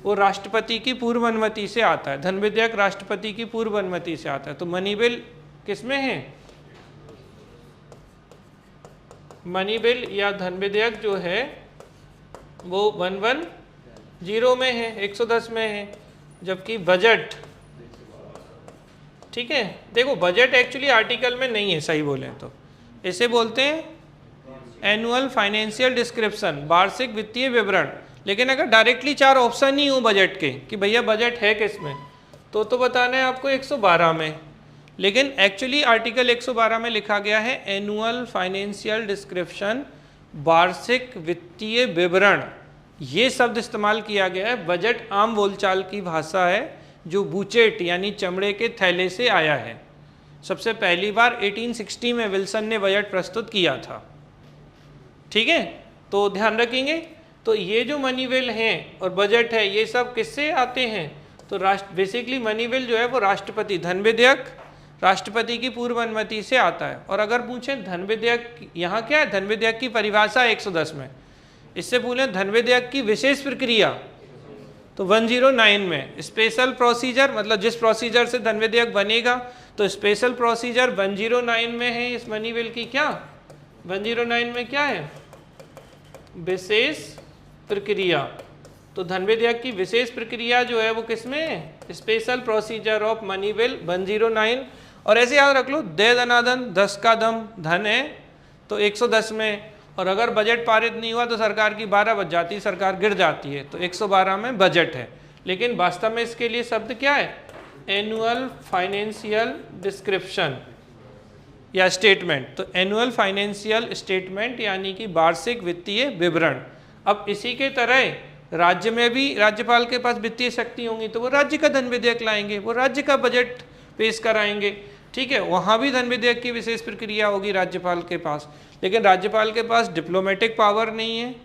वो राष्ट्रपति की पूर्व अनुमति से आता है। धन विधेयक राष्ट्रपति की पूर्व अनुमति से आता है। तो मनी बिल किसमें है? मनी बिल या धन विधेयक जो है वो 110 में है, 110 में है। जबकि बजट, ठीक है, देखो बजट एक्चुअली आर्टिकल में नहीं है, सही बोले तो इसे बोलते हैं एनुअल फाइनेंशियल डिस्क्रिप्शन, वार्षिक वित्तीय विवरण। लेकिन अगर डायरेक्टली 4 ऑप्शन ही हो बजट के कि भैया बजट है किस में, तो बताना है आपको 112 में। लेकिन एक्चुअली आर्टिकल 112 में लिखा गया है एनुअल फाइनेंशियल डिस्क्रिप्शन, वार्षिक वित्तीय विवरण। ये शब्द इस्तेमाल किया गया है। बजट आम बोलचाल की भाषा है जो बूचेट यानी चमड़े के थैले से आया है। सबसे पहली बार 1860 में विल्सन ने बजट प्रस्तुत किया था। ठीक है, तो ध्यान रखेंगे। तो ये जो मनी बिल हैं और बजट है, ये सब किससे आते हैं? तो बेसिकली मनी बिल जो है वो राष्ट्रपति, धन विधेयक राष्ट्रपति की पूर्व अनुमति से आता है। और अगर पूछें धन विधेयक यहाँ क्या है, धन विधेयक की परिभाषा 110 में। इससे बोले धन विधेयक की विशेष प्रक्रिया, तो 109 में स्पेशल प्रोसीजर, मतलब जिस प्रोसीजर से धन विधेयक बनेगा, तो स्पेशल प्रोसीजर 109 में है इस मनी बिल की। क्या 109 में क्या है? विशेष प्रक्रिया। तो धन विधेयक की विशेष प्रक्रिया जो है वो किसमें है? Special procedure of money bill 109। और ऐसे याद रख लो, दे दनादन 10 का दम धन है तो 110 में। और अगर बजट पारित नहीं हुआ तो सरकार की 12 बज जाती है, सरकार गिर जाती है, तो 112 में बजट है। लेकिन वास्तव में इसके लिए शब्द क्या है? एनुअल फाइनेंशियल डिस्क्रिप्शन या स्टेटमेंट। तो एनुअल फाइनेंशियल स्टेटमेंट यानी कि वार्षिक वित्तीय विवरण। अब इसी के तरह राज्य में भी राज्यपाल के पास वित्तीय शक्ति होंगी, तो वो राज्य का धन विधेयक लाएंगे, वो राज्य का बजट पेश कराएंगे। ठीक है, वहाँ भी धन विधेयक की विशेष प्रक्रिया होगी राज्यपाल के पास। लेकिन राज्यपाल के पास डिप्लोमेटिक पावर नहीं है,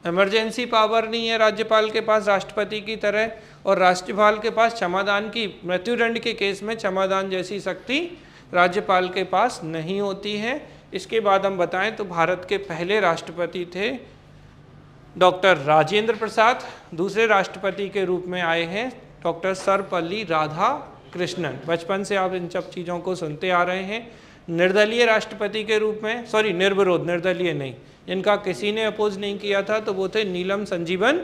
इमरजेंसी पावर नहीं है राज्यपाल के पास राष्ट्रपति की तरह। और राज्यपाल के पास क्षमादान की, मृत्युदंड के केस में क्षमादान जैसी शक्ति राज्यपाल के पास नहीं होती है। इसके बाद हम बताएं तो भारत के पहले राष्ट्रपति थे डॉक्टर राजेंद्र प्रसाद। दूसरे राष्ट्रपति के रूप में आए हैं डॉक्टर सर्वपल्ली राधाकृष्णन। बचपन से आप इन सब चीज़ों को सुनते आ रहे हैं। निर्दलीय राष्ट्रपति के रूप में, सॉरी निर्विरोध, निर्दलीय नहीं, जिनका किसी ने अपोज नहीं किया था, तो वो थे नीलम संजीवन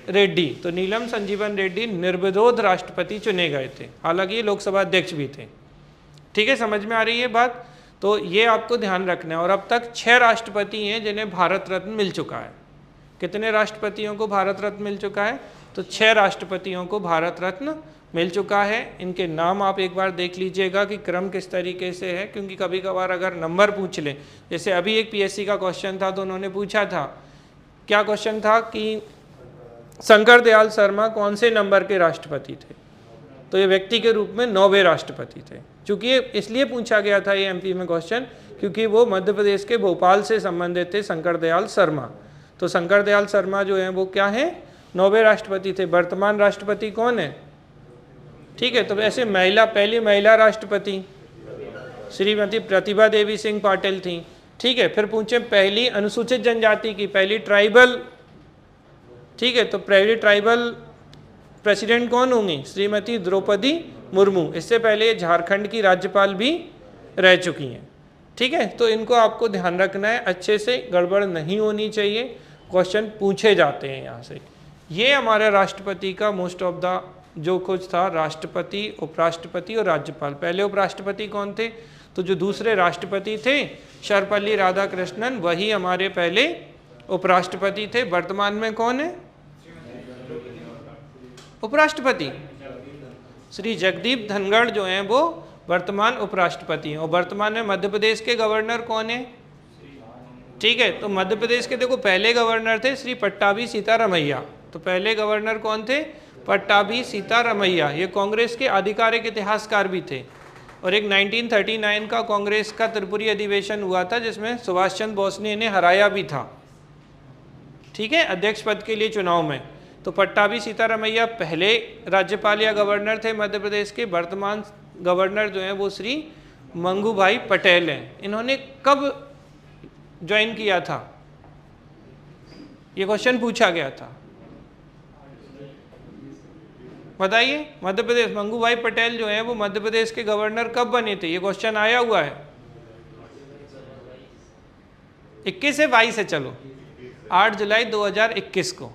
रेड्डी। तो नीलम संजीवन रेड्डी निर्विरोध राष्ट्रपति चुने गए थे, हालांकि ये लोकसभा अध्यक्ष भी थे। ठीक है, समझ में आ रही है बात? तो ये आपको ध्यान रखना है। और अब तक 6 राष्ट्रपति हैं जिन्हें भारत रत्न मिल चुका है। कितने राष्ट्रपतियों को भारत रत्न मिल चुका है? तो 6 राष्ट्रपतियों को भारत रत्न मिल चुका है। इनके नाम आप एक बार देख लीजिएगा कि क्रम किस तरीके से है, क्योंकि कभी कभार अगर नंबर पूछ ले, जैसे अभी एक पीएससी का क्वेश्चन था तो उन्होंने पूछा था, क्या क्वेश्चन था कि शंकर दयाल शर्मा कौन से नंबर के राष्ट्रपति थे? तो ये व्यक्ति के रूप में 9वें राष्ट्रपति थे। चूँकि ये इसलिए पूछा गया था ये एमपी में क्वेश्चन, क्योंकि वो मध्य प्रदेश के भोपाल से संबंधित थे शंकर दयाल शर्मा। तो शंकर दयाल शर्मा जो हैं वो क्या हैं? 9वें राष्ट्रपति थे। वर्तमान राष्ट्रपति कौन है? ठीक है, तो ऐसे महिला, पहली महिला राष्ट्रपति श्रीमती प्रतिभा देवी सिंह पाटिल थी। ठीक है, फिर पूछे पहली अनुसूचित जनजाति की, पहली ट्राइबल, ठीक है, तो पहली ट्राइबल प्रेसिडेंट कौन होंगी? श्रीमती द्रौपदी मुर्मू। इससे पहले झारखंड की राज्यपाल भी रह चुकी हैं। ठीक है, तो इनको आपको ध्यान रखना है, अच्छे से गड़बड़ नहीं होनी चाहिए। क्वेश्चन पूछे जाते हैं यहाँ से। ये हमारे राष्ट्रपति का मोस्ट ऑफ द जो कुछ था, राष्ट्रपति, उपराष्ट्रपति और राज्यपाल। पहले उपराष्ट्रपति कौन थे? तो जो दूसरे राष्ट्रपति थे सर्वपल्ली राधाकृष्णन, वही हमारे पहले उपराष्ट्रपति थे। वर्तमान में कौन है उपराष्ट्रपति? श्री जगदीप धनखड़ जो हैं वो वर्तमान उपराष्ट्रपति हैं। और वर्तमान में मध्य प्रदेश के गवर्नर कौन है? ठीक है, तो मध्य प्रदेश के देखो पहले गवर्नर थे श्री पट्टाभी सीतारमैया। तो पहले गवर्नर कौन थे? पट्टाभी सीतारमैया। ये कांग्रेस के आधिकारिक इतिहासकार भी थे। और एक 1939 का कांग्रेस का त्रिपुरी अधिवेशन हुआ था जिसमें सुभाष चंद्र बोस ने इन्हें हराया भी था, ठीक है, अध्यक्ष पद के लिए चुनाव में। तो पट्टाभी सीतारमैया पहले राज्यपाल या गवर्नर थे मध्य प्रदेश के। वर्तमान गवर्नर जो हैं वो श्री मंगू भाई पटेल हैं। इन्होंने कब ज्वाइन किया था? ये क्वेश्चन पूछा गया था, बताइए। मध्य प्रदेश मंगू भाई पटेल जो हैं वो मध्य प्रदेश के गवर्नर कब बने थे? ये क्वेश्चन आया हुआ है। 21 से 22 है, चलो 8 जुलाई 2021 को,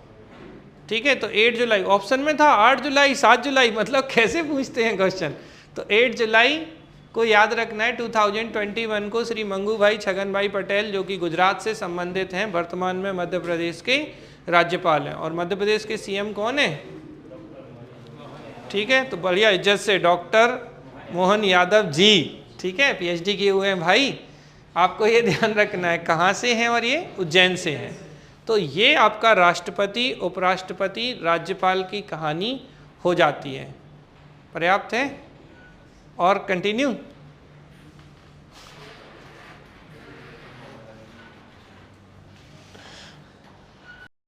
ठीक है। तो 8 जुलाई ऑप्शन में था, 8 जुलाई 7 जुलाई, मतलब कैसे पूछते हैं क्वेश्चन। तो 8 जुलाई को याद रखना है 2021 को श्री मंगू भाई छगन भाई पटेल जो कि गुजरात से संबंधित हैं, वर्तमान में मध्य प्रदेश के राज्यपाल हैं। और मध्य प्रदेश के सीएम कौन है? ठीक है, तो बढ़िया इज्जत से डॉक्टर मोहन यादव जी, ठीक है, पीएचडी किए हुए हैं भाई। आपको ये ध्यान रखना है कहाँ से हैं, और ये उज्जैन से हैं। तो ये आपका राष्ट्रपति, उपराष्ट्रपति, राज्यपाल की कहानी हो जाती है। पर्याप्त है और कंटिन्यू।